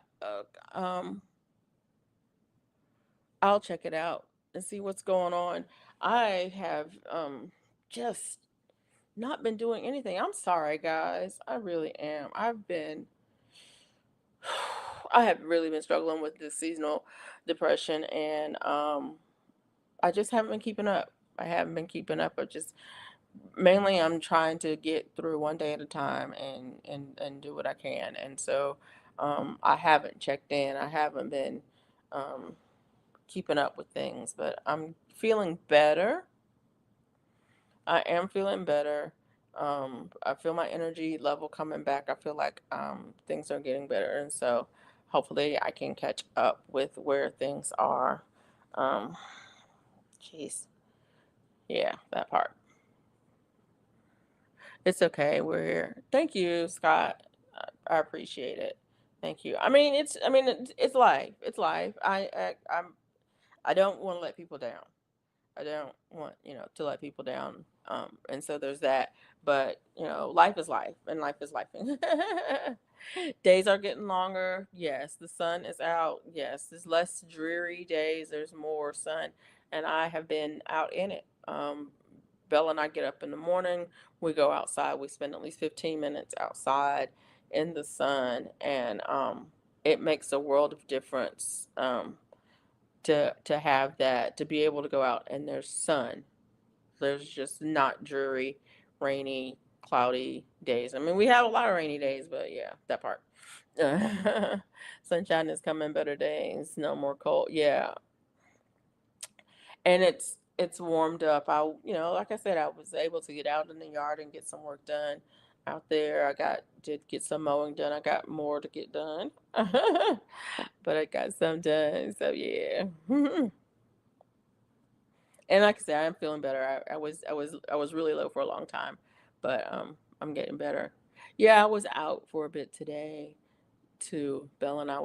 I'll check it out and see what's going on. I have just not been doing anything. I'm sorry, guys. I really am. I have really been struggling with this seasonal depression, and I just haven't been keeping up. I haven't been keeping up. I just mainly I'm trying to get through one day at a time and do what I can. And so I haven't checked in. I haven't been um, keeping up with things, but I'm feeling better. I am feeling better. I feel my energy level coming back. I feel like things are getting better, and so hopefully I can catch up with where things are. Um, Jeez, yeah, that part. It's okay. We're here. Thank you, Scott. I appreciate it. Thank you. I mean, it's life. It's life. I don't want to let people down. I don't want, to let people down. And so there's that. But, life is life and life is life. Days are getting longer. Yes. The sun is out. Yes. There's less dreary days. There's more sun. And I have been out in it. Bella and I get up in the morning. We go outside. We spend at least 15 minutes outside in the sun. And it makes a world of difference. To have that, to be able to go out and there's sun. There's just not dreary, rainy, cloudy days. I mean, we have a lot of rainy days, but yeah, that part. Sunshine is coming, better days, no more cold. Yeah, and it's warmed up. Like I said, I was able to get out in the yard and get some work done out there. Did get some mowing done. I got more to get done, but I got some done. So yeah. And like I said, I'm feeling better. I was really low for a long time, but I'm getting better. Yeah, I was out for a bit today too. Bella and I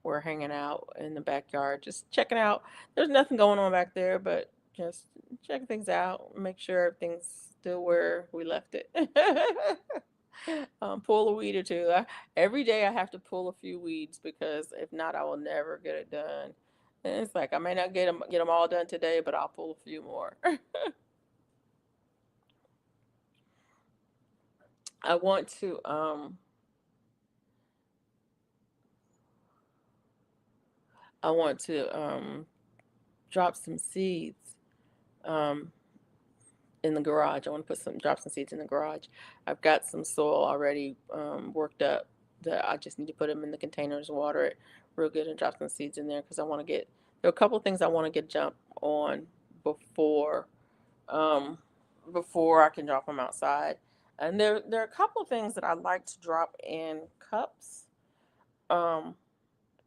were hanging out in the backyard, just checking out. There's nothing going on back there, but just checking things out, make sure everything's still where we left it. Pull a weed or two. Every day I have to pull a few weeds because if not, I will never get it done. And it's like I may not get them all done today, but I'll pull a few more. I want to I want to drop some seeds um in the garage. I want to drop some seeds in the garage. I've got some soil already worked up that I just need to put them in the containers, water it real good, and drop some seeds in there because I want to get. There are a couple of things I want to get jump on before um, before I can drop them outside. And there are a couple of things that I like to drop in cups. Um,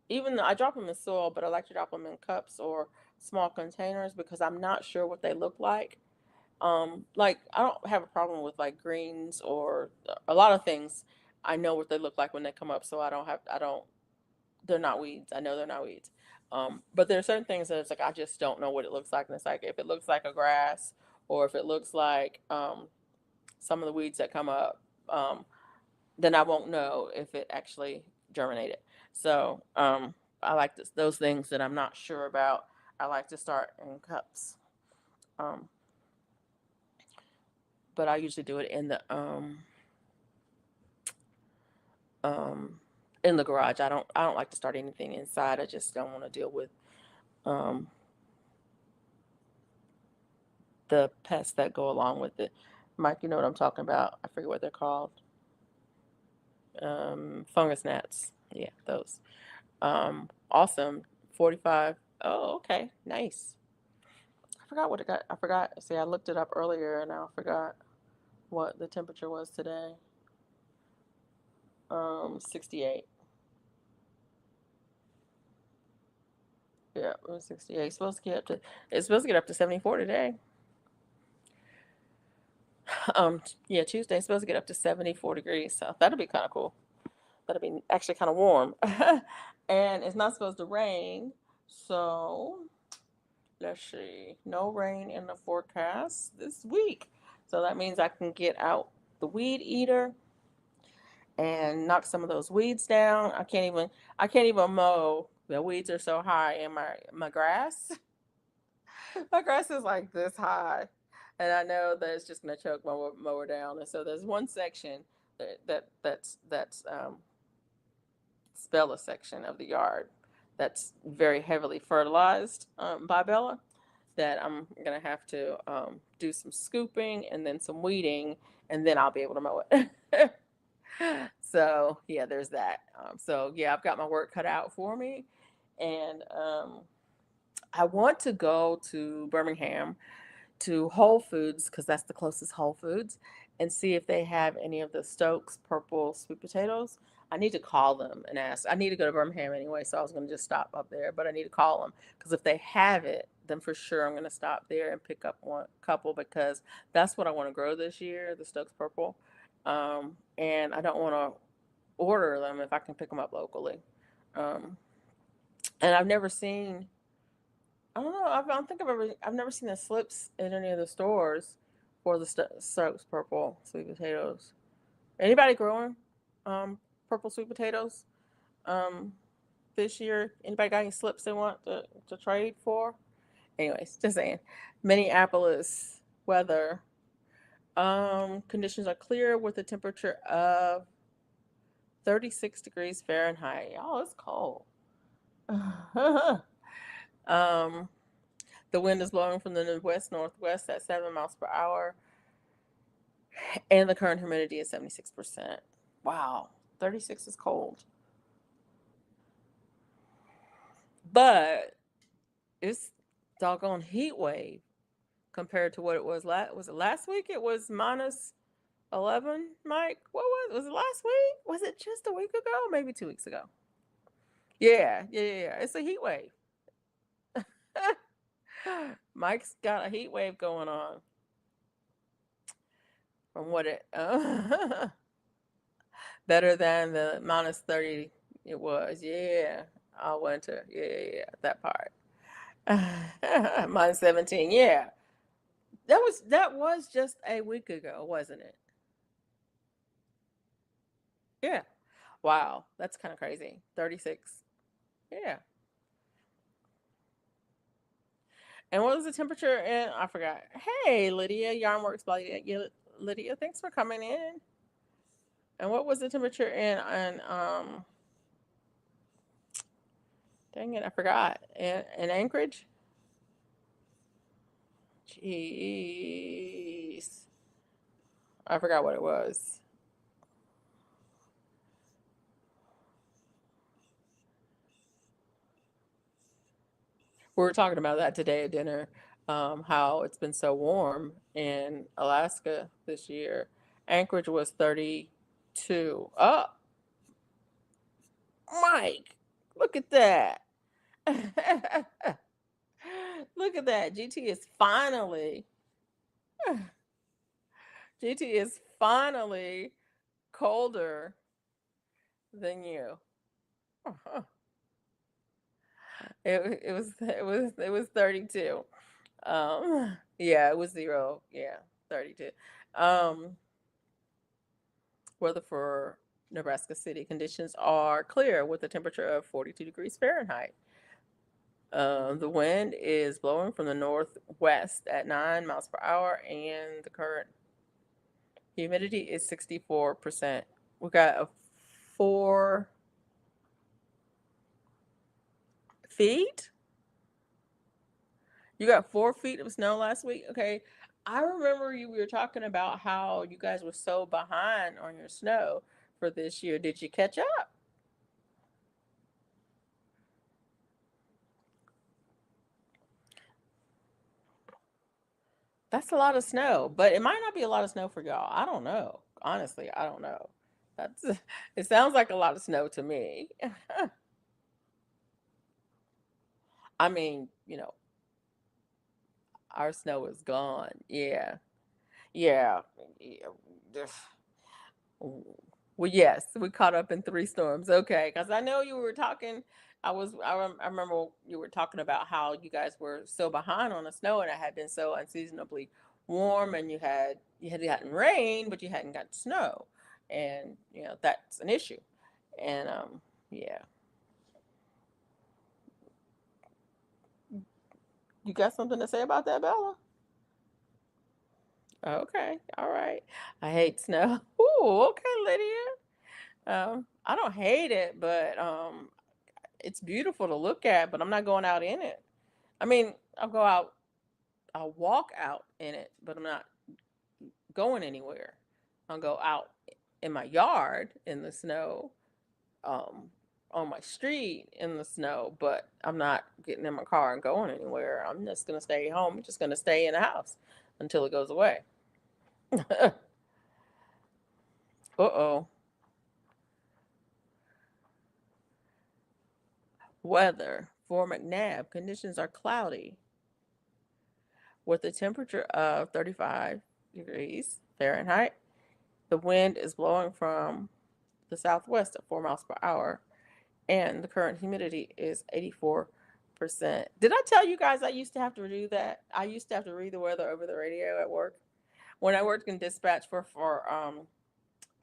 Even though I drop them in soil, but I like to drop them in cups or small containers because I'm not sure what they look like. Like I don't have a problem with like greens or a lot of things. I know what they look like when they come up, so I don't. They're not weeds. I know they're not weeds. But there are certain things that it's like I just don't know what it looks like, and it's like if it looks like a grass or if it looks like some of the weeds that come up, then I won't know if it actually germinated. So I like those things that I'm not sure about. I like to start in cups. Um, but I usually do it um, in the garage. I don't like to start anything inside. I just don't want to deal with um, the pests that go along with it. Mike, you know what I'm talking about. I forget what they're called. Fungus gnats. Yeah, those. Awesome. 45. Oh, okay. Nice. I forgot what it got. I forgot. See, I looked it up earlier and I forgot what the temperature was today. 68. Yeah, it was 68. It's supposed to get up to 74 today. Yeah, Tuesday it's supposed to get up to 74 degrees. So that'll be kind of cool. That'll be actually kind of warm. And it's not supposed to rain. So let's see. No rain in the forecast this week. So that means I can get out the weed eater and knock some of those weeds down. I can't even mow. The weeds are so high in my grass. My grass is like this high. and I know that it's just going to choke my mower down. And so there's one section that's Bella section of the yard that's very heavily fertilized by Bella, that I'm gonna have to do some scooping and then some weeding, and then I'll be able to mow it. So yeah, there's that. So yeah, I've got my work cut out for me, and I want to go to Birmingham to Whole Foods because that's the closest Whole Foods, and see if they have any of the Stokes purple sweet potatoes. I need to call them and ask. I need to go to Birmingham anyway, so I was going to just stop up there, but I need to call them because if they have it, then for sure I'm going to stop there and pick up one couple because that's what I want to grow this year, the Stokes purple. And I don't want to order them if I can pick them up locally. Um, and I've never seen I don't know. I don't think I've never seen the slips in any of the stores for the Stokes purple sweet potatoes. Anybody growing purple sweet potatoes this year? Anybody got any slips they want to trade for? Anyways, just saying. Minneapolis weather. Conditions are clear with a temperature of 36 degrees Fahrenheit. Oh, it's cold. um, The wind is blowing from the west northwest at 7 miles per hour, and the current humidity is 76%. Wow, 36 is cold. But it's doggone heat wave compared to what it was it last week? It was minus 11, Mike. What was it last week? Was it just a week ago? Maybe 2 weeks ago. Yeah. It's a heat wave. Mike's got a heat wave going on from what it better than the minus 30 it was. Yeah. All winter. Yeah. That part. Minus 17. Yeah. That was just a week ago, wasn't it? Yeah. Wow. That's kind of crazy. 36. Yeah. And what was the temperature in? I forgot. Hey, Lydia, Yarnworks by Lydia. Thanks for coming in. And what was the temperature in dang it, I forgot. In Anchorage? Jeez. I forgot what it was. We were talking about that today at dinner, how it's been so warm in Alaska this year. Anchorage was 32. Oh, Mike, look at that. Look at that. GT is finally colder than you. It was 32. Yeah, it was 0. Yeah, 32. Um, Weather for Nebraska City conditions are clear with a temperature of 42 degrees Fahrenheit. The wind is blowing from the northwest at 9 miles per hour, and the current humidity is 64%. We got a 4 feet. You got 4 feet of snow last week. Okay, I remember we were talking about how you guys were so behind on your snow for this year. Did you catch up? That's a lot of snow, but it might not be a lot of snow for y'all. I don't know. Honestly, I don't know. That's it sounds like a lot of snow to me. I mean, our snow is gone. Yeah. Yeah. Yeah. Well, yes, we caught up in 3 storms. Okay, because I know you were talking. I remember you were talking about how you guys were so behind on the snow, and it had been so unseasonably warm, and you had gotten rain, but you hadn't gotten snow, and that's an issue. And yeah, you got something to say about that, Bella? Okay. All right. I hate snow. Ooh, okay, Lydia. I don't hate it, but it's beautiful to look at, but I'm not going out in it. I mean, I'll walk out in it, but I'm not going anywhere. I'll go out in my yard in the snow, um, on my street in the snow, but I'm not getting in my car and going anywhere. I'm just gonna stay home. I'm just gonna stay in the house until it goes away. Uh-oh. Weather for McNabb. Conditions are cloudy with a temperature of 35 degrees Fahrenheit. The wind is blowing from the southwest at 4 miles per hour, and the current humidity is 84%. Did I tell you guys I used to have to do that? I used to have to read the weather over the radio at work when I worked in dispatch for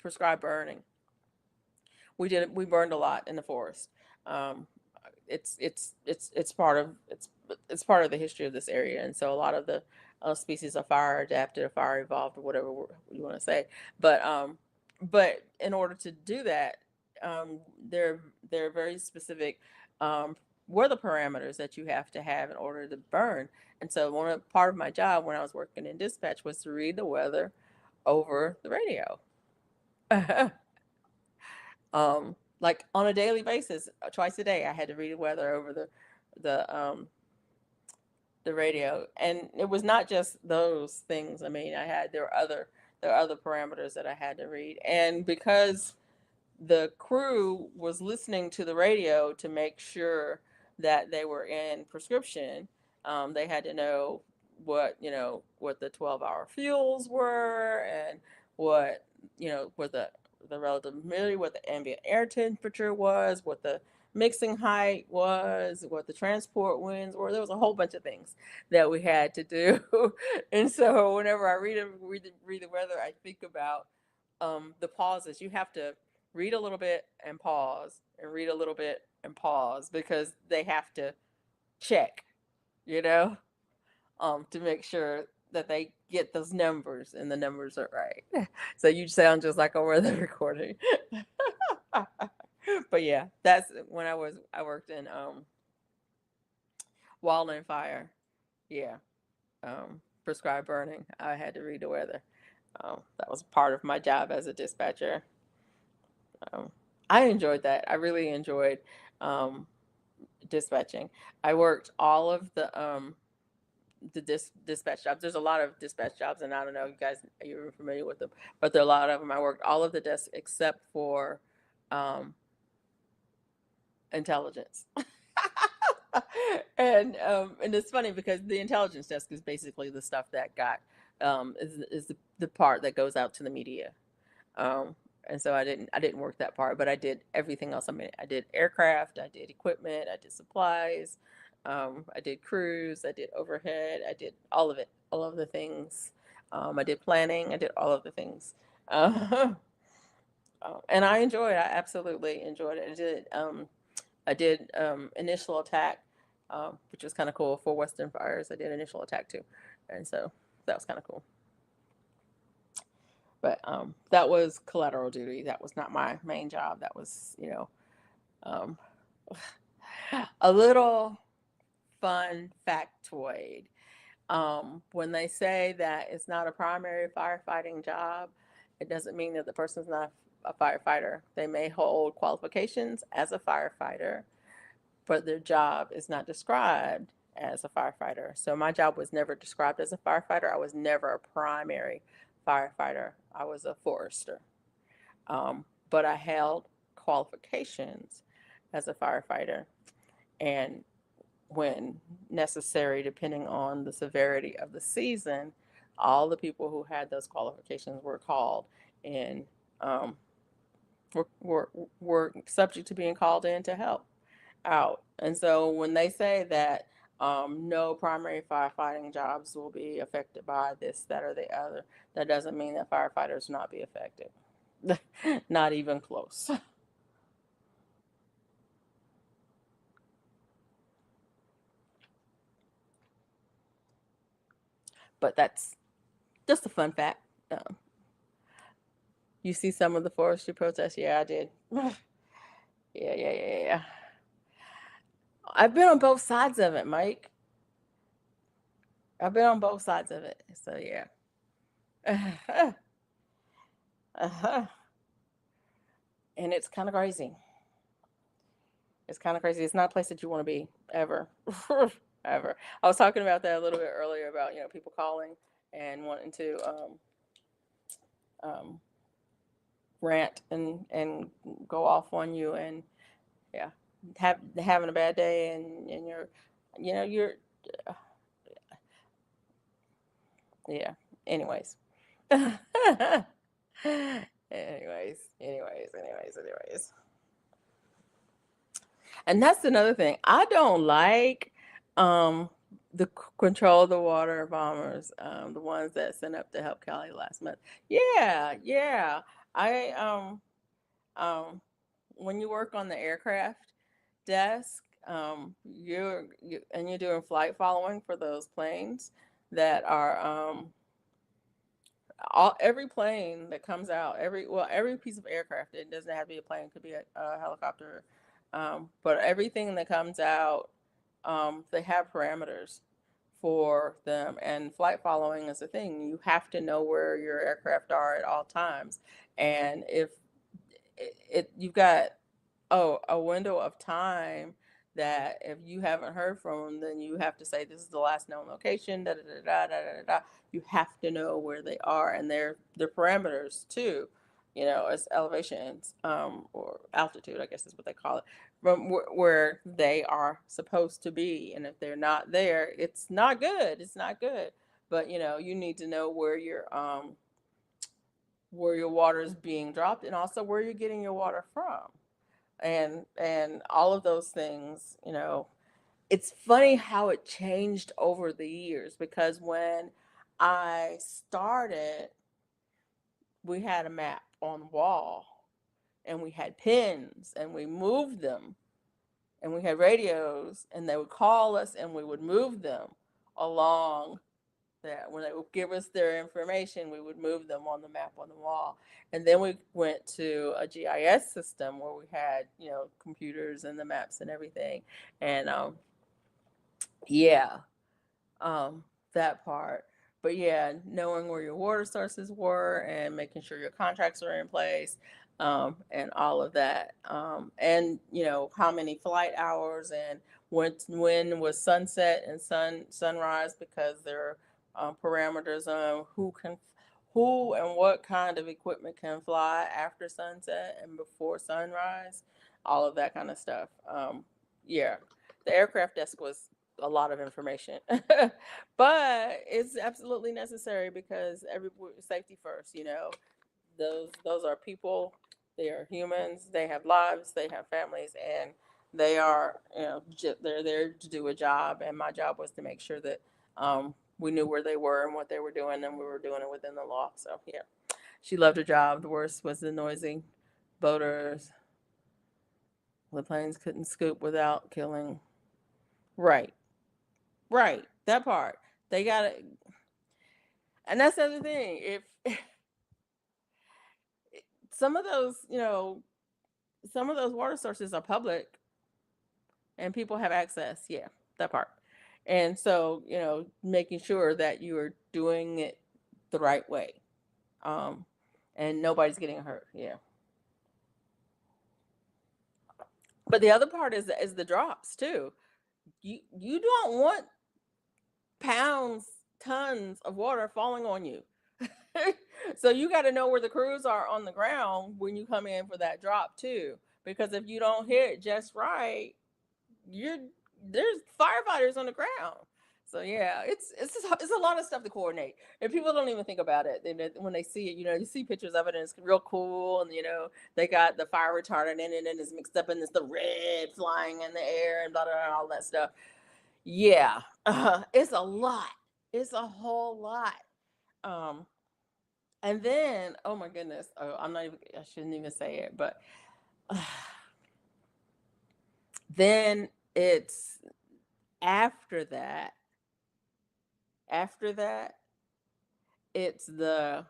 prescribed burning. We burned a lot in the forest. Um, it's part of it's part of the history of this area, and so a lot of the species of fire adapted or fire evolved or whatever you want to say. But but in order to do that, um, there there are very specific um, weather parameters that you have to have in order to burn. And so part of my job when I was working in dispatch was to read the weather over the radio. Like on a daily basis, twice a day, I had to read the weather over the the radio, and it was not just those things. I mean, there were other parameters that I had to read, and because the crew was listening to the radio to make sure that they were in prescription, they had to know what the 12-hour fuels were and what what the relative humidity, what the ambient air temperature was, what the mixing height was, what the transport winds were. There was a whole bunch of things that we had to do. And so whenever I read the weather, I think about the pauses. You have to read a little bit and pause, and read a little bit and pause, because they have to check, you know, to make sure that they get those numbers and the numbers are right. So you sound just like a weather recording. But yeah, that's when I worked in wildland fire. Yeah, prescribed burning. I had to read the weather. That was part of my job as a dispatcher. Um, I enjoyed that. I really enjoyed um, dispatching. I worked all of the dispatch jobs. There's a lot of dispatch jobs, and I don't know if you guys you're familiar with them, but there are a lot of them. I worked all of the desks except for um, intelligence. And it's funny because the intelligence desk is basically the stuff that got is the part that goes out to the media. Um, and so I didn't work that part, but I did everything else. I mean, I did aircraft, I did equipment, I did supplies, I did crews, I did overhead, I did all of it, all of the things. I did planning, I did all of the things. Uh, and I absolutely enjoyed it. I did initial attack, which was kind of cool for Western Fires. I did initial attack too, and so that was kind of cool. But that was collateral duty. That was not my main job. That was, um, a little fun factoid. When they say that it's not a primary firefighting job, it doesn't mean that the person's not a firefighter. They may hold qualifications as a firefighter, but their job is not described as a firefighter. So my job was never described as a firefighter. I was never a primary firefighter. I was a forester. But I held qualifications as a firefighter. And when necessary, depending on the severity of the season, all the people who had those qualifications were called and um, were subject to being called in to help out. And so when they say that no primary firefighting jobs will be affected by this, that, or the other, that doesn't mean that firefighters will not be affected. Not even close. But Just a fun fact. Um, you see some of the forestry protests? Yeah, I did. Yeah. I've been on both sides of it, Mike. I've been on both sides of it. So yeah. Uh-huh. And it's kind of crazy. It's kind of crazy. It's not a place that you want to be ever. Ever. I was talking about that a little bit earlier about, people calling and wanting to um, rant and go off on you, and yeah, having a bad day, and you're yeah. Anyways. anyways. And that's another thing. I don't like um the control the water bombers, the ones that sent up to help Cali last month. Yeah. I um when you work on the aircraft desk, you're doing flight following for those planes that are every plane that comes out, every piece of aircraft. It doesn't have to be a plane; it could be a helicopter. But everything that comes out, they have parameters for them, and flight following is a thing. You have to know where your aircraft are at all times, and if you've got a window of time that if you haven't heard from them, then you have to say this is the last known location. Da da da da da da da. You have to know where they are, and their parameters too. As elevations, or altitude, I guess is what they call it, from where they are supposed to be. And if they're not there, it's not good. It's not good. But you need to know where your water is being dropped, and also where you're getting your water from, and all of those things. It's funny how it changed over the years, because when I started, we had a map on the wall, and we had pins, and we moved them, and we had radios, and they would call us, and we would move them along. That when they would give us their information, we would move them on the map on the wall. And then we went to a GIS system where we had, computers and the maps and everything. And yeah, that part. But yeah, knowing where your water sources were and making sure your contracts are in place, and all of that. And how many flight hours, and when was sunset and sunrise, because there are parameters on who and what kind of equipment can fly after sunset and before sunrise, all of that kind of stuff. Yeah, the aircraft desk was a lot of information, but it's absolutely necessary, because every safety first. Those are people. They are humans. They have lives. They have families, and they are they're there to do a job. And my job was to make sure that we knew where they were and what they were doing, and we were doing it within the law. So yeah, she loved her job. The worst was the noisy boaters. The planes couldn't scoop without killing. Right. Right, that part. They got it. And that's the other thing. If some of those, some of those water sources are public and people have access, yeah, that part. And so, making sure that you are doing it the right way. Um, and nobody's getting hurt. Yeah. But the other part is the drops too. You don't want pounds, tons of water falling on you. So you got to know where the crews are on the ground when you come in for that drop too, because if you don't hit just right, you're there's firefighters on the ground. So yeah, it's a lot of stuff to coordinate, and people don't even think about it. When they see it, you see pictures of it, and it's real cool, and they got the fire retardant in it, and it's mixed up, and it's the red flying in the air, and blah blah, blah all that stuff. Yeah, it's a lot. It's a whole lot. Um, and then, oh my goodness, I shouldn't even say it, but then it's after that, after that, it's the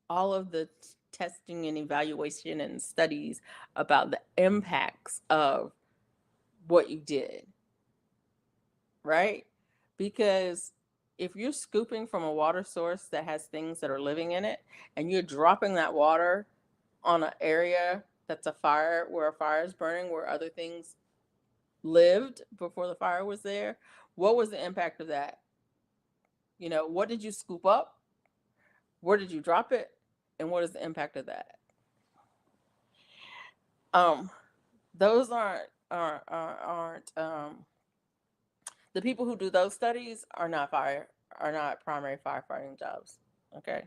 all of the testing and evaluation and studies about the impacts of what you did, right? Because if you're scooping from a water source that has things that are living in it and you're dropping that water on an area that's a fire, where a fire is burning, where other things lived before the fire was there, what was the impact of that? What did you scoop up? Where did you drop it? And what is the impact of that? Um, those aren't the people who do those studies are not primary firefighting jobs. Okay,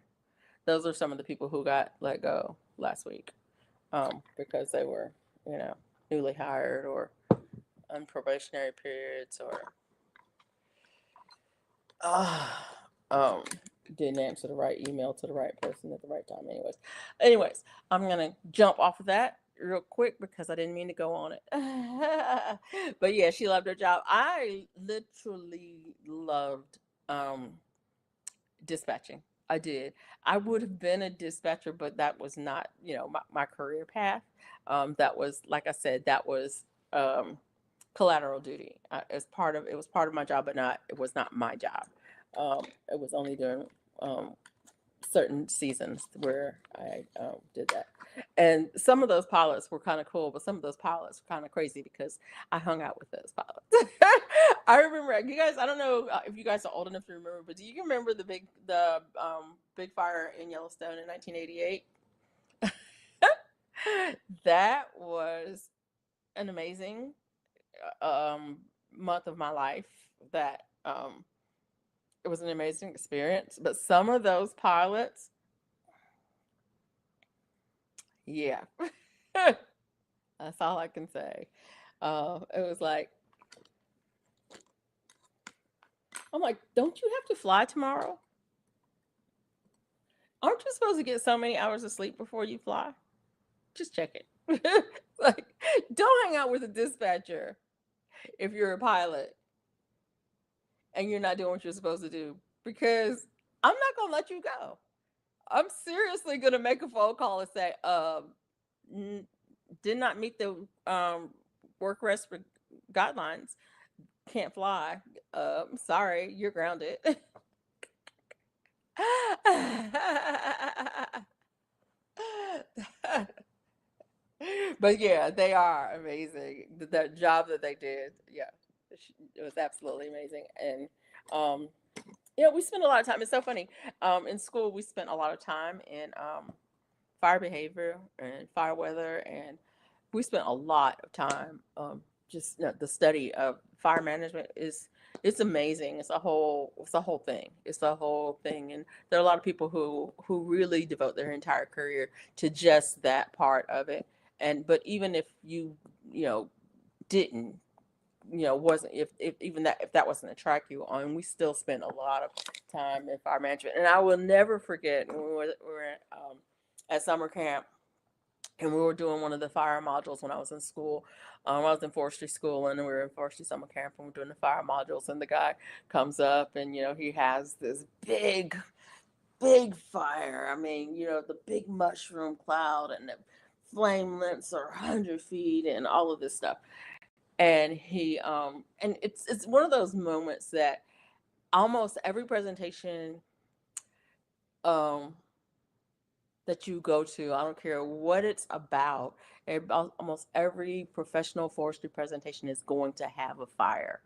those are some of the people who got let go last week, because they were, newly hired or on probationary periods, or uh, um, didn't answer the right email to the right person at the right time. Anyways, I'm gonna jump off of that real quick because I didn't mean to go on it. But yeah, she loved her job. I literally loved dispatching. I did. I would have been a dispatcher, but that was not, my career path. That was, like I said, that was collateral duty. It was part of my job, but it was not my job. It was only during certain seasons where I did that. And some of those pilots were kind of cool, but some of those pilots were kind of crazy because I hung out with those pilots. I remember, you guys. I don't know if you guys are old enough to remember, but do you remember the big fire in Yellowstone in 1988? That was an amazing month of my life. That It was an amazing experience. But some of those pilots, yeah, that's all I can say. It was like, I'm like, don't you have to fly tomorrow? Aren't you supposed to get so many hours of sleep before you fly? Just check it. Like, don't hang out with a dispatcher if you're a pilot and you're not doing what you're supposed to do, because I'm not gonna let you go. I'm seriously gonna make a phone call and say, did not meet the work rest guidelines. Can't fly. Sorry, you're grounded. But yeah, they are amazing. The job that they did, yeah, it was absolutely amazing. And um, we spent a lot of time. It's so funny. In school, we spent a lot of time in fire behavior and fire weather, and we spent a lot of time just the study of fire management. It's amazing. It's a whole thing. It's a whole thing, and there are a lot of people who really devote their entire career to just that part of it. But even if didn't, wasn't, if even that if that wasn't a track you were on, we still spent a lot of time in fire management. And I will never forget when we were at summer camp, and we were doing one of the fire modules when I was in school. I was in forestry school, and we were in forestry summer camp, and we're doing the fire modules. And the guy comes up, and he has this big, big fire. I mean, the big mushroom cloud, and the flame lengths are 100 feet, and all of this stuff. And it's one of those moments that almost every presentation um that you go to, I don't care what it's about, almost every professional forestry presentation is going to have a fire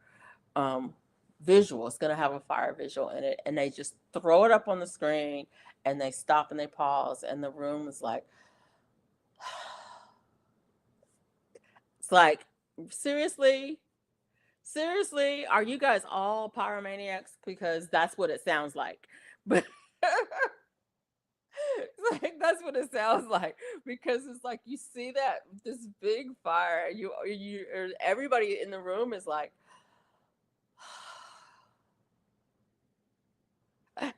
um, visual. It's going to have a fire visual in it. And they just throw it up on the screen, and they stop and they pause, and the room is like, it's like, seriously? Seriously? Are you guys all pyromaniacs? Because that's what it sounds like. But like, that's what it sounds like, because it's like you see that this big fire, everybody in the room is like,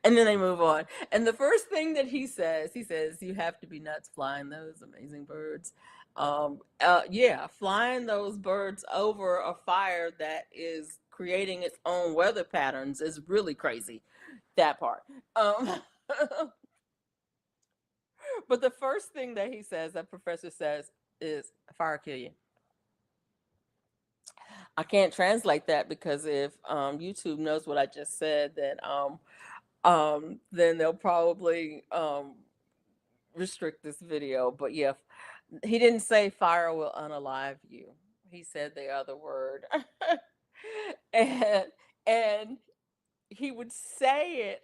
and then they move on. And the first thing that he says, you have to be nuts flying those amazing birds. Yeah, flying those birds over a fire that is creating its own weather patterns is really crazy. That part. Um, But the first thing that he says, that professor says, is fire kill you. I can't translate that because if YouTube knows what I just said, then they'll probably restrict this video. But yeah, he didn't say fire will unalive you. He said the other word, and and he would say it.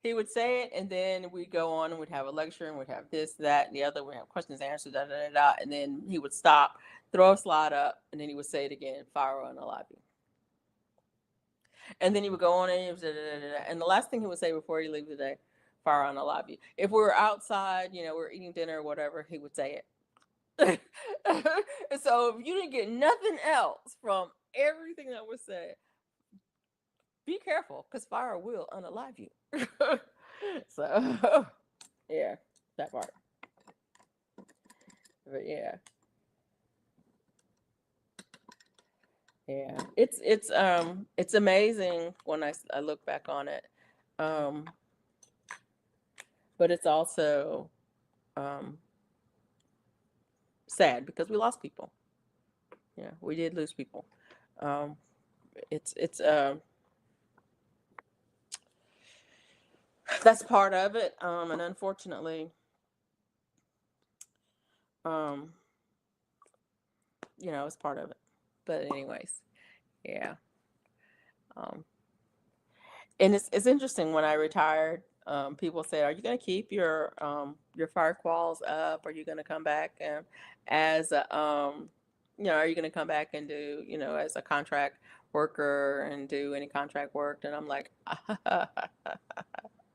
He would say it, and then we'd go on and we'd have a lecture and we'd have this, that, and the other. We'd have questions, answers, da da da da. And then he would stop, throw a slide up, and then he would say it again, fire will unalive you. And then he would go on and he was da, da, da, da, and the last thing he would say before he leave the day, fire on the lobby. If we were outside, we're eating dinner or whatever, he would say it. And so if you didn't get nothing else from everything that was said, be careful because fire will unalive you. So yeah, that part. But yeah, it's amazing when I look back on it. Um, but it's also um sad because we lost people. Yeah, we did lose people. Um, it's that's part of it. And unfortunately, um, it's part of it. But anyways, yeah. Um, and it's interesting when I retired. People say, "Are you going to keep your fire quals up? Are you going to come back and as a, are you going to come back and do as a contract worker and do any contract work?" And I'm like,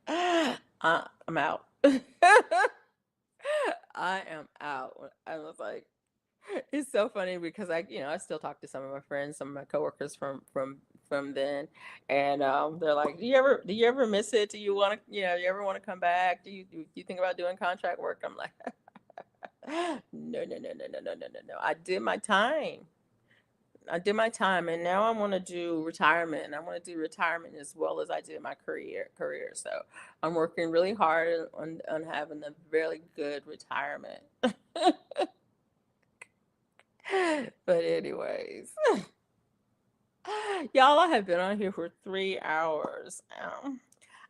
I'm out. I am out. I was like, it's so funny because I still talk to some of my friends, some of my coworkers from then, and they're like, "Do you ever miss it? Do you want to, you ever want to come back? Do you think about doing contract work?" I'm like, no, no, no, no, no, no, no, no, no. I did my time. I did my time, and now I want to do retirement. I want to do retirement as well as I did my career. So I'm working really hard on having a really good retirement. But anyways, y'all, I have been on here for 3 hours.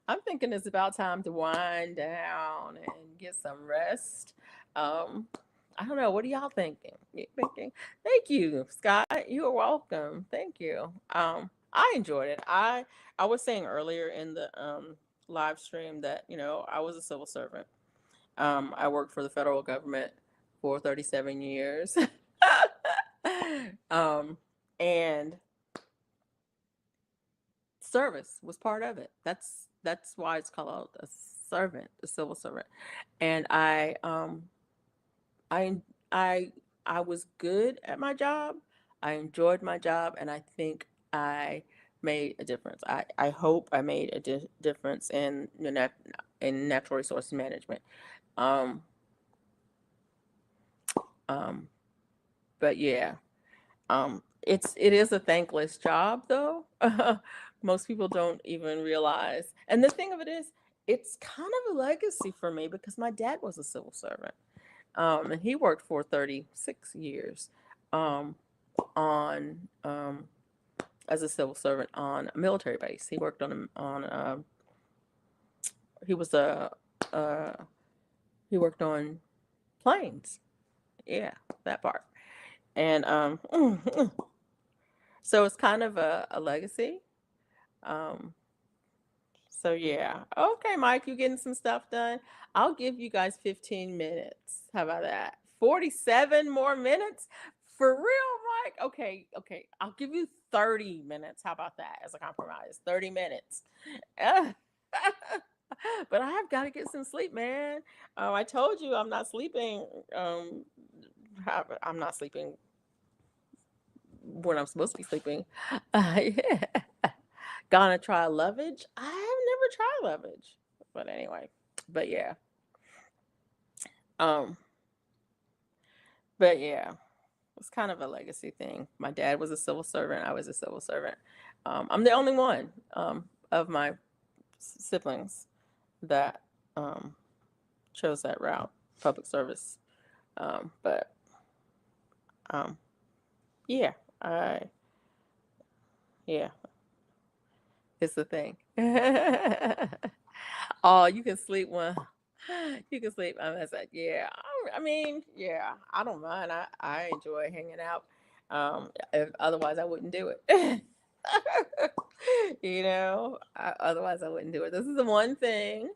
I'm thinking it's about time to wind down and get some rest. Um, I don't know. What are y'all thinking? You thinking? Thank you, Scott. You are welcome. Thank you. I enjoyed it. I was saying earlier in the live stream that I was a civil servant. I worked for the federal government for 37 years. um, and service was part of it. That's why it's called a servant, a civil servant. And I I I was good at my job. I enjoyed my job, and I think I made a difference. I hope I made a difference in in natural resource management. Um, um, but yeah, it is a thankless job though. Most people don't even realize. And the thing of it is, it's kind of a legacy for me because my dad was a civil servant. And he worked for 36 years um, on as a civil servant on a military base. He worked on he was uh, he worked on planes. Yeah, that part. And so it's kind of a legacy. Um, so yeah. Okay, Mike, you getting some stuff done? I'll give you guys 15 minutes. How about that? 47 more minutes? For real, Mike? Okay, okay. I'll give you 30 minutes. How about that as a compromise? 30 minutes. But I have got to get some sleep, man. I told you I'm not sleeping. I'm not sleeping when I'm supposed to be sleeping. Yeah. Gonna try lovage? I have never tried lovage. But anyway, but yeah. Um, but yeah, it's kind of a legacy thing. My dad was a civil servant. I was a civil servant. I'm the only one of my siblings that chose that route, public service. But um, yeah, I yeah, it's the thing. Oh, you can sleep when you can sleep. I said, yeah. I mean, yeah, I don't mind. I enjoy hanging out. Otherwise, I wouldn't do it. Otherwise I wouldn't do it. This is the one thing,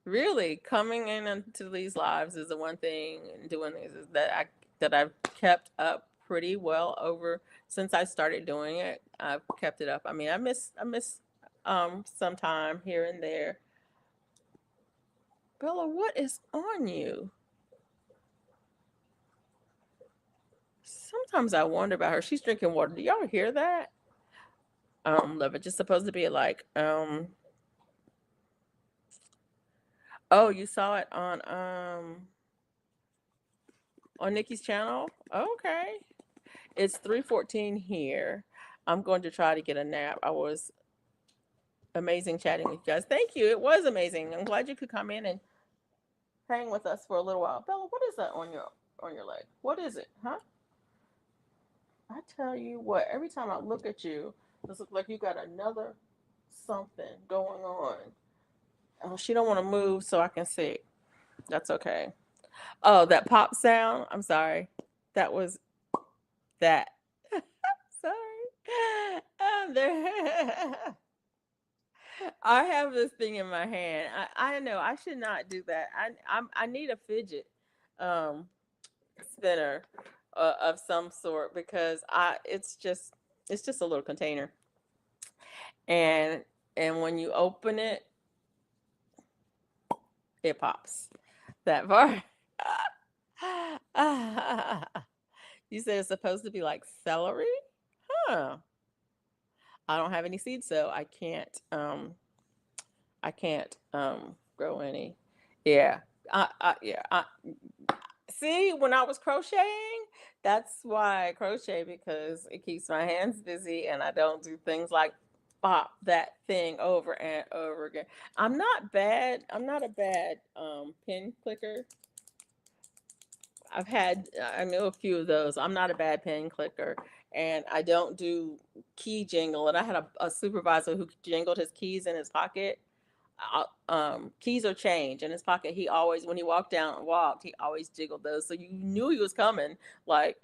really, coming in into these lives is the one thing, and doing this is that I've kept up pretty well over since I started doing it. I've kept it up. I mean, I miss some time here and there. Bella, what is on you? Sometimes I wonder about her. She's drinking water. Do y'all hear that? Love it. Just supposed to be like, oh, you saw it on Nikki's channel? Okay. It's 3:14 here. I'm going to try to get a nap. I was amazing chatting with you guys. Thank you. It was amazing. I'm glad you could come in and hang with us for a little while. Bella, what is that on your leg? What is it? Huh? I tell you what, every time I look at you, it looks like you got another something going on. Oh, she don't want to move so I can see. That's okay. Oh, that pop sound. I'm sorry. That was that. Sorry. There. I have this thing in my hand. I know I should not do that. I need a fidget um, spinner of some sort because I it's just a little container, and when you open it, it pops. That part. You said it's supposed to be like celery, huh? I don't have any seeds, so I can't grow any. Yeah. Yeah. See, when I was crocheting, that's why I crochet, because it keeps my hands busy and I don't do things like pop that thing over and over again. I'm not bad. I'm not a bad pin clicker. I know a few of those. I'm not a bad pin clicker, and I don't do key jingle. And I had a supervisor who jingled his keys in his pocket, keys or change in his pocket. He always, when he walked down and walked, he always jiggled those. So you knew he was coming, like,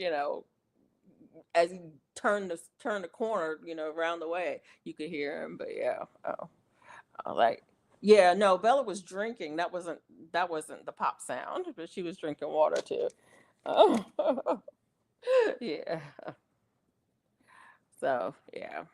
as he turned the corner, around the way, you could hear him. But yeah, like, yeah, no, Bella was drinking. That wasn't the pop sound, but she was drinking water too. Oh, yeah. So yeah,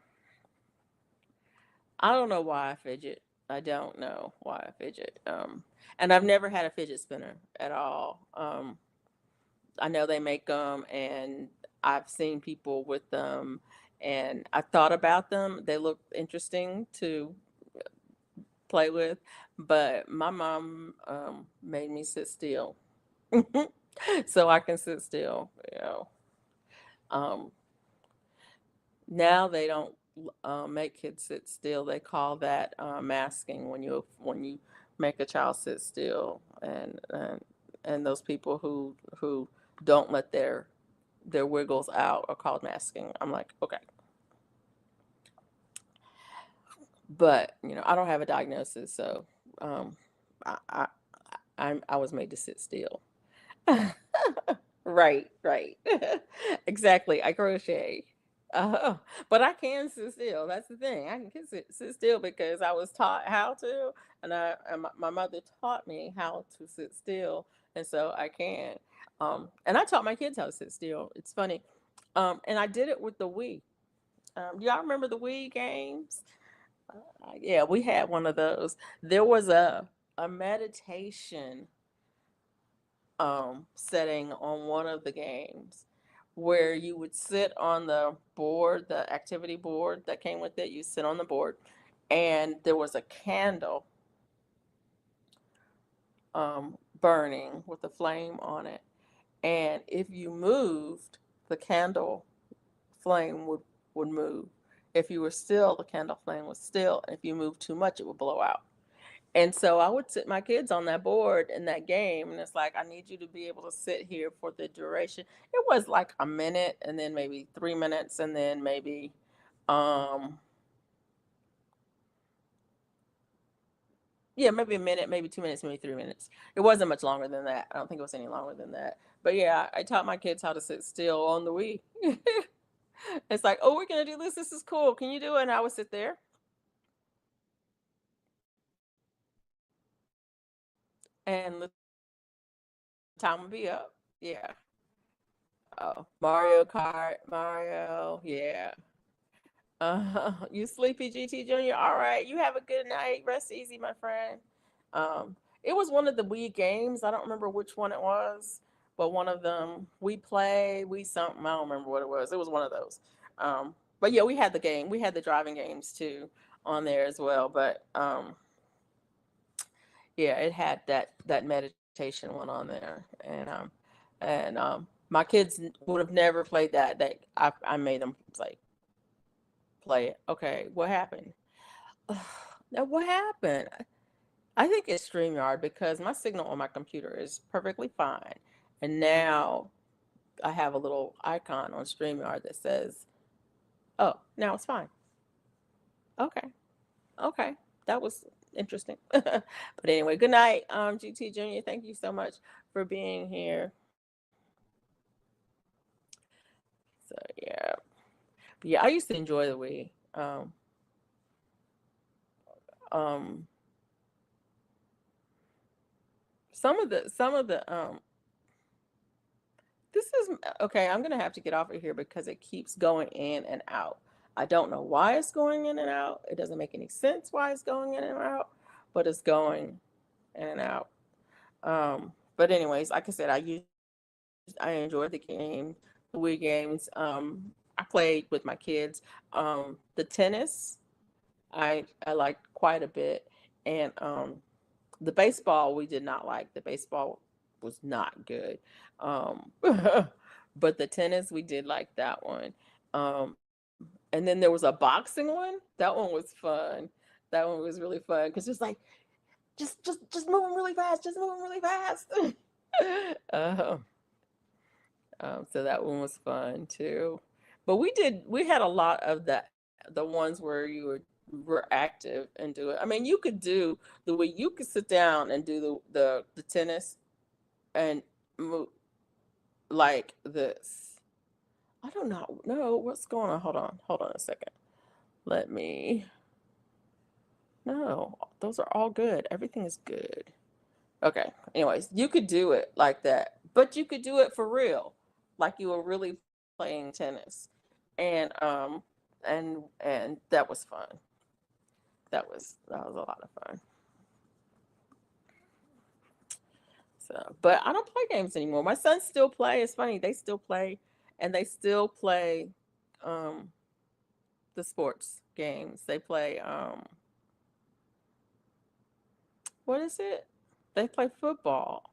I don't know why I fidget. I don't know why I fidget. And I've never had a fidget spinner at all. I know they make them, and I've seen people with them, and I thought about them. They look interesting to play with, but my mom made me sit still, so I can sit still. Um, Now they don't make kids sit still. They call that masking, when you make a child sit still, and those people who don't let their wiggles out are called masking. I'm like, okay, but I don't have a diagnosis, so um, I I I was made to sit still. Right, right. Exactly. I crochet. Uh, but I can sit still. That's the thing. I can sit still because I was taught how to, and my mother taught me how to sit still, and so I can. And I taught my kids how to sit still. It's funny. And I did it with the Wii. Y'all remember the Wii games? Yeah, we had one of those. There was a meditation setting on one of the games where you would sit on the board, the activity board that came with it. You sit on the board, and there was a candle burning with a flame on it. And if you moved, the candle flame would move. If you were still, the candle flame was still. And if you moved too much, it would blow out. And so I would sit my kids on that board in that game, and it's like, I need you to be able to sit here for the duration. It was like a minute, and then maybe 3 minutes, and then maybe, um, yeah, maybe a minute, maybe 2 minutes, maybe 3 minutes. It wasn't much longer than that. I don't think it was any longer than that. But yeah, I taught my kids how to sit still on the Wii. It's like, oh, we're gonna do this. This is cool. Can you do it? And I would sit there, and the time would be up. Yeah. Oh, Mario Kart, Mario. Yeah. You sleepy, GT Junior? All right. You have a good night. Rest easy, my friend. It was one of the Wii games. I don't remember which one it was, but one of them we play, we something. I don't remember what it was. It was one of those. But yeah, we had the game. We had the driving games too on there as well. But yeah, it had that meditation one on there, and my kids would have never played that. I made them like play it. Okay, what happened? Now, what happened? I think it's StreamYard because my signal on my computer is perfectly fine. And now I have a little icon on StreamYard that says, oh, now it's fine. Okay. Okay. That was interesting. But anyway, good night, GT Junior. Thank you so much for being here. So yeah. But yeah, I used to enjoy the Wii. Um some of the this is okay. I'm gonna have to get off of here because it keeps going in and out. I don't know why it's going in and out. It doesn't make any sense why it's going in and out, but it's going in and out. But anyways, like I said, I enjoyed the game, the Wii games. I played with my kids. The tennis I liked quite a bit, and the baseball we did not like. The baseball was not good. But the tennis we did like that one. Um, and then there was a boxing one. That one was fun. That one was really fun because just like just moving really fast, just moving really fast. uh, so that one was fun too. But we had a lot of the ones where you were active and do it. I mean, you could do the way you could sit down and do the tennis and move like this. I don't know what's going on. Hold on a second. Let me. No, those are all good. Everything is good. Okay. Anyways, you could do it like that, but you could do it for real, like you were really playing tennis, and and that was fun. That was a lot of fun. So, but I don't play games anymore. My sons still play. It's funny, they still play, and they still play um the sports games. They play what is it? They play football,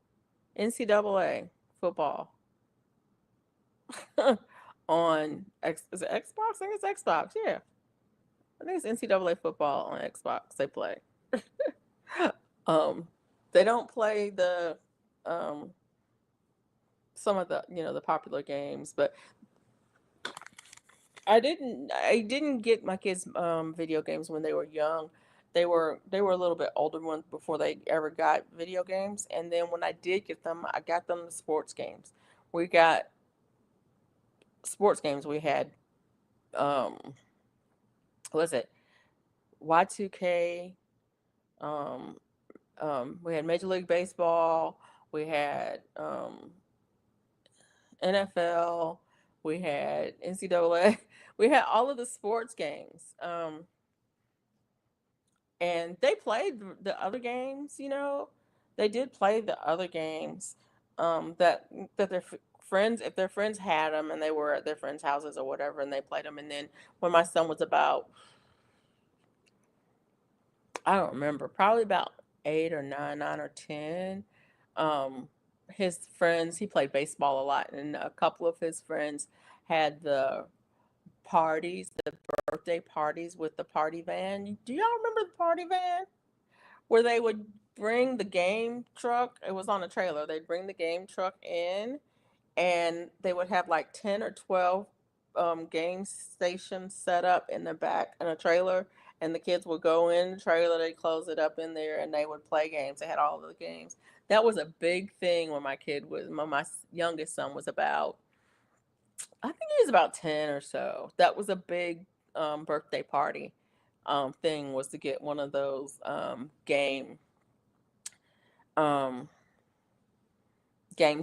NCAA football is it Xbox? I think it's Xbox. Yeah, I think it's NCAA football on Xbox. They play. um, they don't play the um some of the the popular games, but I didn't get my kids video games when they were young. They were a little bit older ones before they ever got video games, and then when I did get them, I got them the sports games. We got sports games. We had um what was it, Y2K, um we had Major League Baseball, we had NFL, we had NCAA, we had all of the sports games. And they played the other games, they did play the other games, that their friends, if their friends had them and they were at their friends' houses or whatever, and they played them. And then when my son was about, I don't remember, probably about 8 or 9, 9 or 10, um, his friends, he played baseball a lot, and a couple of his friends had the birthday parties with the party van. Do y'all remember the party van? where they would bring the game truck. It was on a trailer. They'd bring the game truck in, and they would have like 10 or 12 game stations set up in the back in a trailer, and the kids would go in the trailer, they close it up in there, and they would play games. They had all of the games. That was a big thing when my youngest son was about, I think he was about 10 or so. That was a big birthday party thing, was to get one of those um, game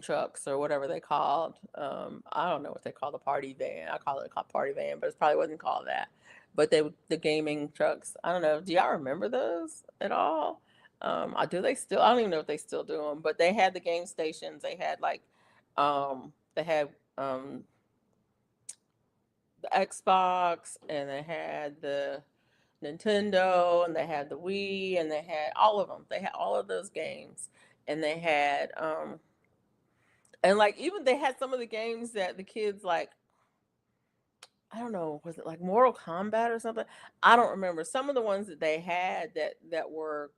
trucks or whatever they called. I don't know what they call the party van. I call it a party van, but it probably wasn't called that. But the gaming trucks. I don't know. Do y'all remember those at all? Do they still? I don't even know if they still do them. But they had the game stations. They had like, they had the Xbox, and they had the Nintendo, and they had the Wii, and they had all of them. They had all of those games, and they had and like even they had some of the games that the kids like, I don't know, was it like Mortal Kombat or something? I don't remember. Some of the ones that they had that were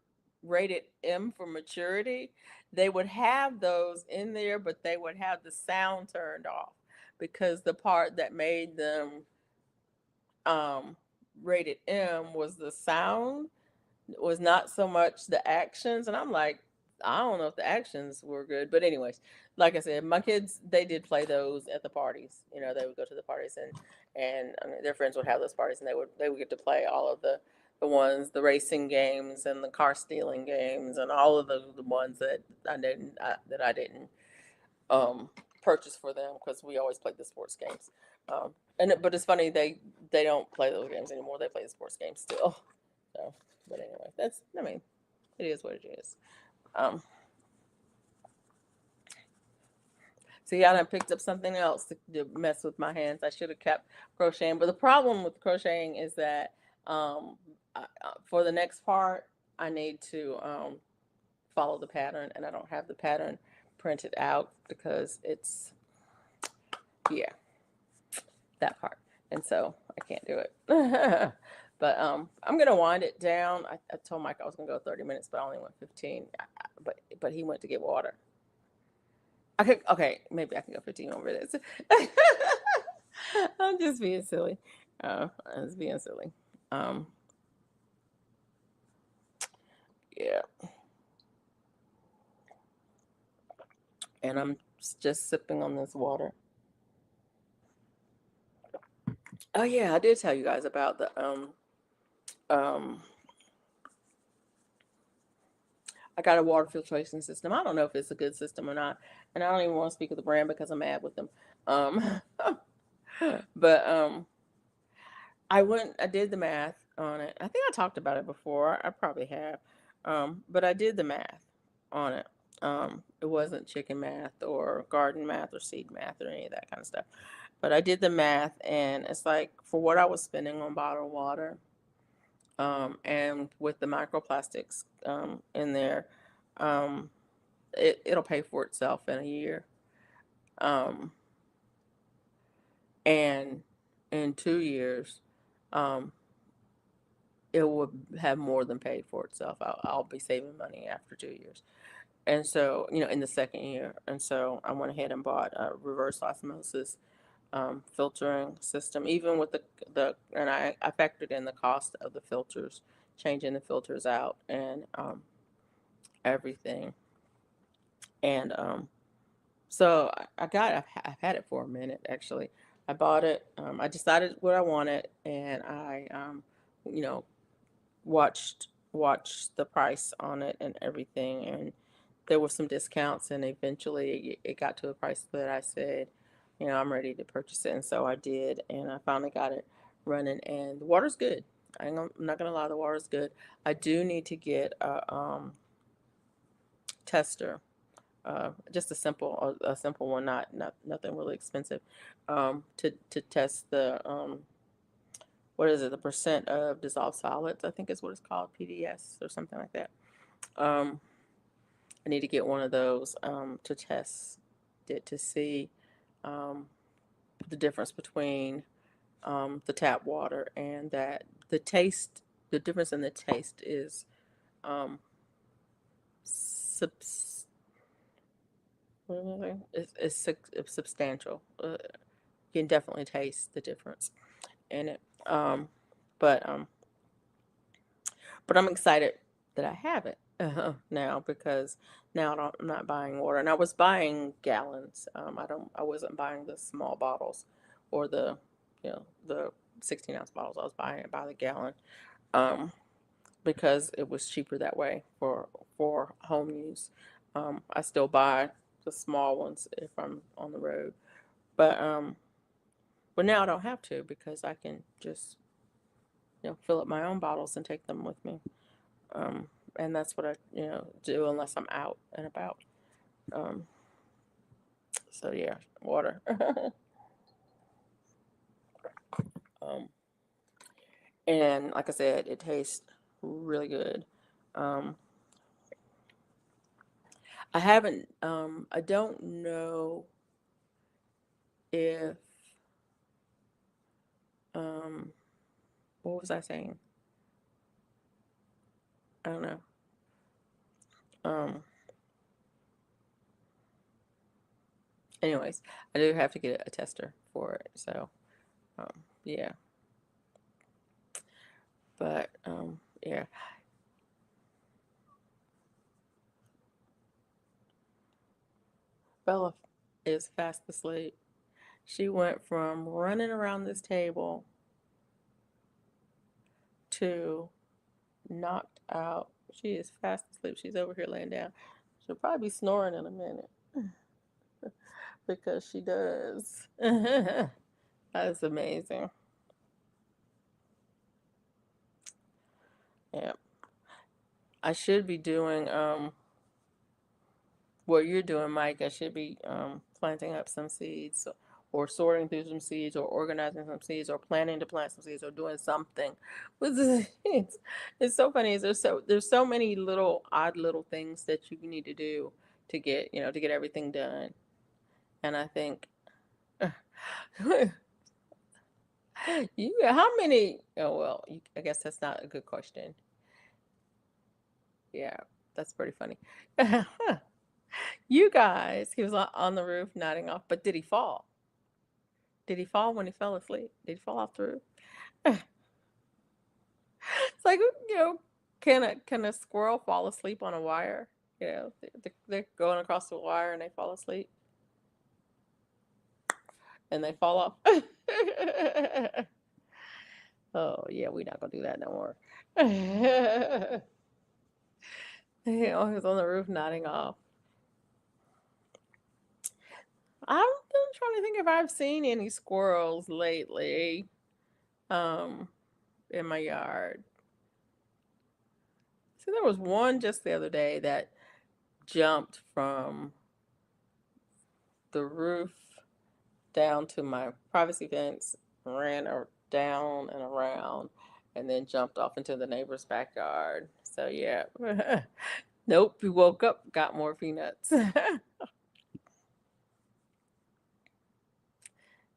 rated M for maturity, they would have those in there, but they would have the sound turned off, because the part that made them um rated M was the sound, was not so much the actions. And I'm like, I don't know if the actions were good, but anyways, like I said, my kids, they did play those at the parties. They would go to the parties, and I mean, their friends would have those parties, and they would get to play all of the racing games and the car stealing games and all of the ones that I didn't um purchase for them, because we always played the sports games. But it's funny, they don't play those games anymore. They play the sports games still. So, but anyway, I mean, it is what it is. Um, See, I done picked up something else to mess with my hands. I should have kept crocheting. But the problem with crocheting is that for the next part, I need to follow the pattern, and I don't have the pattern printed out, because yeah, that part. And so I can't do it. But I'm gonna wind it down. I told Mike I was gonna go 30 minutes, but I only went 15. But he went to get water. Okay, maybe I can go 15 over this. I'm just being silly. I'm just being silly. Um, yeah, and I'm just sipping on this water. Oh yeah, I did tell you guys about the um I got a water filtration system. I don't know if it's a good system or not, and I don't even want to speak of the brand because I'm mad with them. Um, but I did the math on it. I think I talked about it before. I probably have. But I did the math on it. It wasn't chicken math or garden math or seed math or any of that kind of stuff. But I did the math, and it's like, for what I was spending on bottled water, and with the microplastics in there, um, it'll pay for itself in a year. Um, and in 2 years, um, it will have more than paid for itself. I'll be saving money after 2 years. And so, in the second year. And so I went ahead and bought a reverse osmosis filtering system, even with and I factored in the cost of the filters, changing the filters out, and everything. And so I've had it for a minute, actually. I bought it. I decided what I wanted, and I, you know, watched the price on it and everything, and there were some discounts, and eventually it got to a price that I said, I'm ready to purchase it. And so I did, and I finally got it running, and the water's good. I'm not gonna lie, the water's good. I do need to get a tester, just a simple one, not nothing really expensive, to test the what is it, the percent of dissolved solids, I think is what it's called, PDS or something like that. um I need to get one of those to test it, to see um the difference between the tap water, and that the difference in the taste is what am I saying? It's substantial. You can definitely taste the difference in it. But but I'm excited that I have it now because now I'm not buying water, and I was buying gallons. I wasn't buying the small bottles or the 16-ounce bottles. I was buying it by the gallon um, because it was cheaper that way for home use. I still buy the small ones if I'm on the road, but now I don't have to because I can just fill up my own bottles and take them with me. Um, and that's what I do unless I'm out and about. Um, so yeah, water. um, and like I said, it tastes really good. Um, I haven't. I don't know if. Um, what was I saying? I don't know. Um, anyways, I do have to get a tester for it. So yeah, but yeah. Bella is fast asleep. She went from running around this table to knocked out. She is fast asleep. She's over here laying down. She'll probably be snoring in a minute because she does. That's amazing. Yeah. I should be doing what you're doing, Mike. I should be planting up some seeds or sorting through some seeds or organizing some seeds or planning to plant some seeds or doing something with the seeds. It's so funny. There's so many little odd little things that you need to do to get everything done. And I think how many oh well, I guess that's not a good question. Yeah, that's pretty funny. You guys, he was on the roof nodding off, but did he fall? Did he fall when he fell asleep? Did he fall off the roof? It's like, can a squirrel fall asleep on a wire? They're going across the wire and they fall asleep and they fall off. Oh yeah, we're not gonna do that no more. He was on the roof nodding off. I'm trying to think if I've seen any squirrels lately, um, in my yard. See, there was one just the other day that jumped from the roof down to my privacy fence, ran down and around, and then jumped off into the neighbor's backyard. So yeah, nope. He woke up, got more peanuts.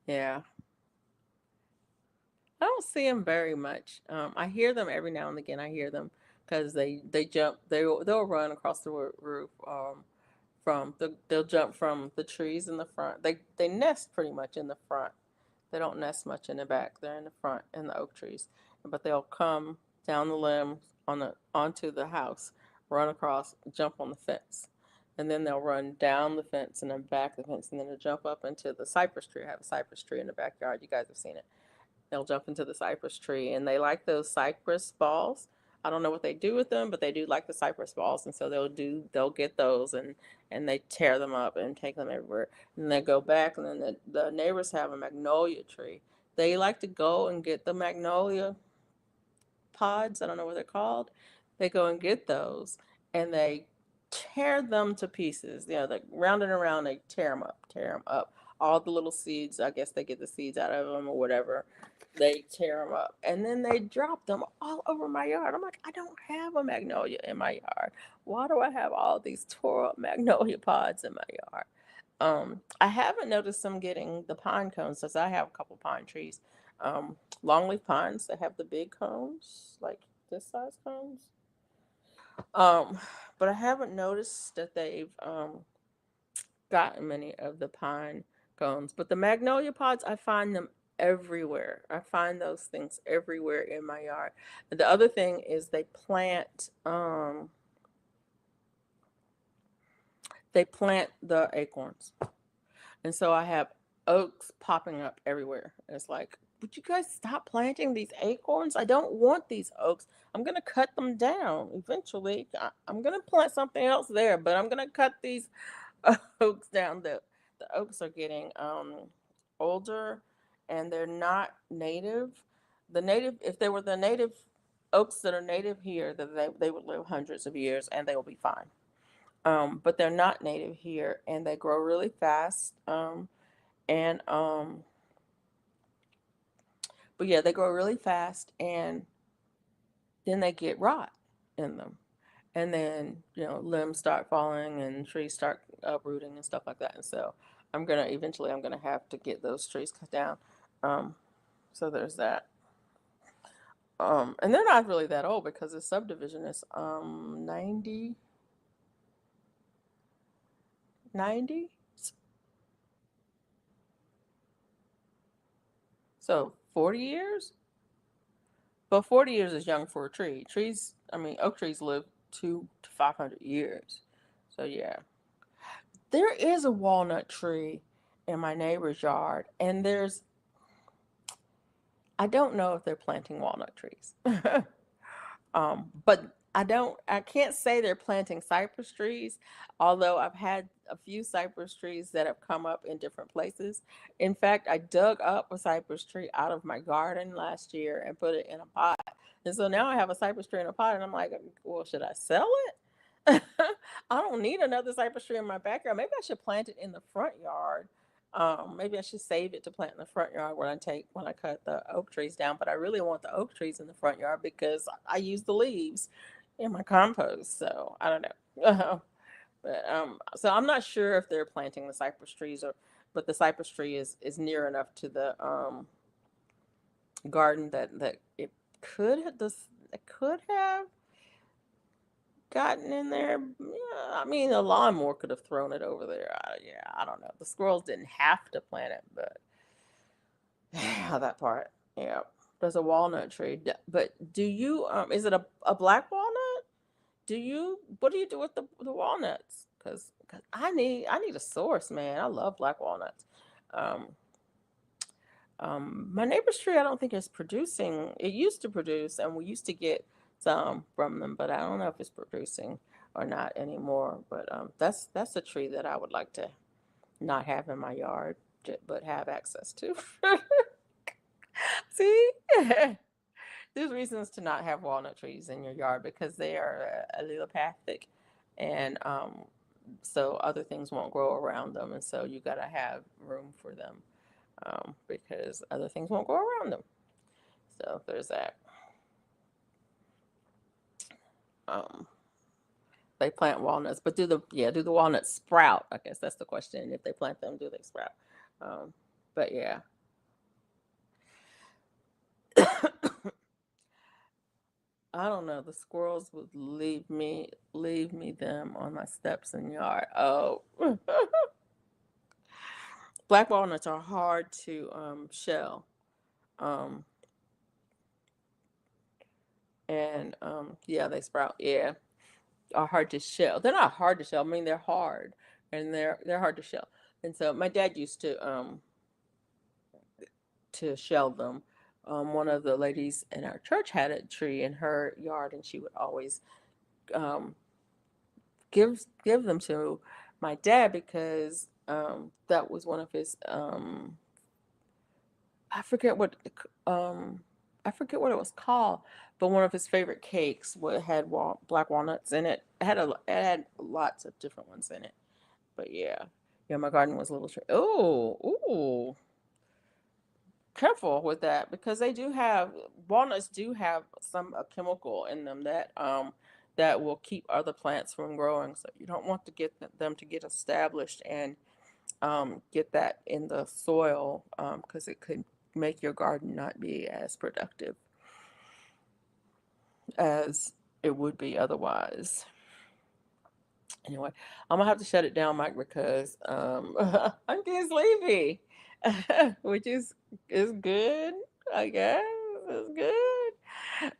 Yeah, I don't see them very much. I hear them every now and again. I hear them because they jump. They'll run across the roof. They'll jump from the trees in the front. They nest pretty much in the front. They don't nest much in the back. They're in the front in the oak trees. But they'll come down the limb onto the house, run across, jump on the fence. And then they'll run down the fence and then back the fence and then they'll jump up into the cypress tree. I have a cypress tree in the backyard. You guys have seen it. They'll jump into the cypress tree and they like those cypress balls. I don't know what they do with them, but they do like the cypress balls, and so they'll get those and they tear them up and take them everywhere. And they go back, and then the neighbors have a magnolia tree. They like to go and get the magnolia pods. I don't know what they're called. They go and get those, and they tear them to pieces. Like round and around, they tear them up. All the little seeds, I guess they get the seeds out of them or whatever. They tear them up, and then they drop them all over my yard. I'm like, I don't have a magnolia in my yard. Why do I have all these tore up magnolia pods in my yard? I haven't noticed them getting the pine cones since I have a couple pine trees. Longleaf pines that have the big cones, like this size cones. Um, but I haven't noticed that they've gotten many of the pine cones. But the magnolia pods, I find them everywhere. I find those things everywhere in my yard. And the other thing is they plant the acorns. And so I have oaks popping up everywhere. And it's like, would you guys stop planting these acorns? I don't want these oaks. I'm going to cut them down eventually. I'm going to plant something else there, but I'm going to cut these oaks down. The oaks are getting older, and they're not native. If they were the native oaks that are native here, that they would live hundreds of years and they will be fine. But they're not native here, and they grow really fast. And But yeah, they grow really fast, and then they get rot in them, and then limbs start falling and trees start uprooting and stuff like that. And so I'm gonna have to get those trees cut down. Um, so there's that. And they're not really that old because the subdivision is 90. So 40 years. But 40 years is young for a tree. Oak trees live 2 to 500 years. So yeah, there is a walnut tree in my neighbor's yard, and I don't know if they're planting walnut trees. But I can't say they're planting cypress trees, although I've had a few cypress trees that have come up in different places. In fact, I dug up a cypress tree out of my garden last year and put it in a pot. And so now I have a cypress tree in a pot, and I'm like, well, should I sell it? I don't need another cypress tree in my backyard. Maybe I should plant it in the front yard. Maybe I should save it to plant in the front yard when I cut the oak trees down. But I really want the oak trees in the front yard because I use the leaves in my compost. So I don't know. So I'm not sure if they're planting the cypress trees, but the cypress tree is near enough to the garden that it could have gotten in there. Yeah, I mean, a lawnmower could have thrown it over there. Yeah, I don't know. The squirrels didn't have to plant it, but that part. Yeah, there's a walnut tree. But do you is it a black walnut? What do you do with the walnuts? Cause I need a source, man. I love black walnuts. Um, my neighbor's tree, I don't think is producing. It used to produce, and we used to get some from them, but I don't know if it's producing or not anymore. But that's a tree that I would like to not have in my yard, but have access to. See, there's reasons to not have walnut trees in your yard because they are allelopathic, and so other things won't grow around them, and so you gotta have room for them because other things won't grow around them. So there's that. Um, they plant walnuts, but do the walnuts sprout? I guess that's the question. If they plant them, do they sprout? But yeah. I don't know. The squirrels would leave me them on my steps and yard. Oh, black walnuts are hard to shell, um, and yeah, they sprout. Yeah, are hard to shell. They're not hard to shell. I mean, they're hard, and they're hard to shell. And so my dad used to shell them. One of the ladies in our church had a tree in her yard, and she would always um, give them to my dad because that was one of his I forget what um I forget what it was called, but one of his favorite cakes had black walnuts in it. It had lots of different ones in it. But yeah, yeah, my garden was a little. Oh, ooh, careful with that because walnuts do have some chemical in them that will keep other plants from growing. So you don't want to get them to get established and get that in the soil because it could make your garden not be as productive as it would be otherwise. Anyway, I'm gonna have to shut it down, Mike, because I'm getting sleepy, which is good, I guess. It's good.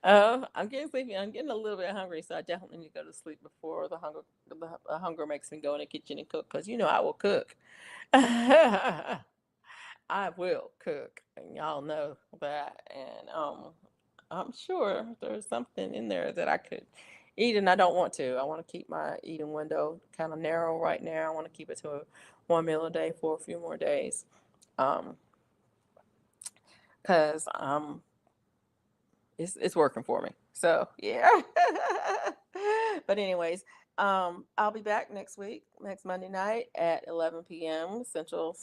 I'm getting sleepy. I'm getting a little bit hungry, so I definitely need to go to sleep before the hunger makes me go in the kitchen and cook. Cause I will cook. I will cook, and y'all know that. And I'm sure there's something in there that I could eat, and I don't want to. I want to keep my eating window kind of narrow right now. I want to keep it to one meal a day for a few more days, um, cause it's working for me. So yeah. But anyways, I'll be back next week, next Monday night at 11 p.m. Central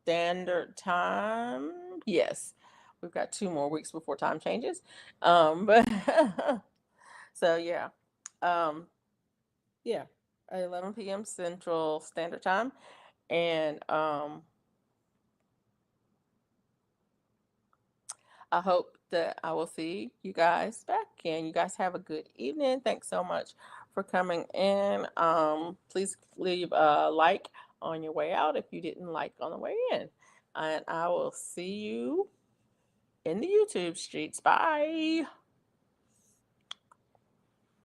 Standard Time. Yes, we've got 2 more weeks before time changes. But so yeah, um, yeah, at 11 p.m. Central Standard Time, and I hope that I will see you guys back, and you guys have a good evening. Thanks so much for coming in. Please leave a like on your way out if you didn't like on the way in. And I will see you in the YouTube streets. Bye.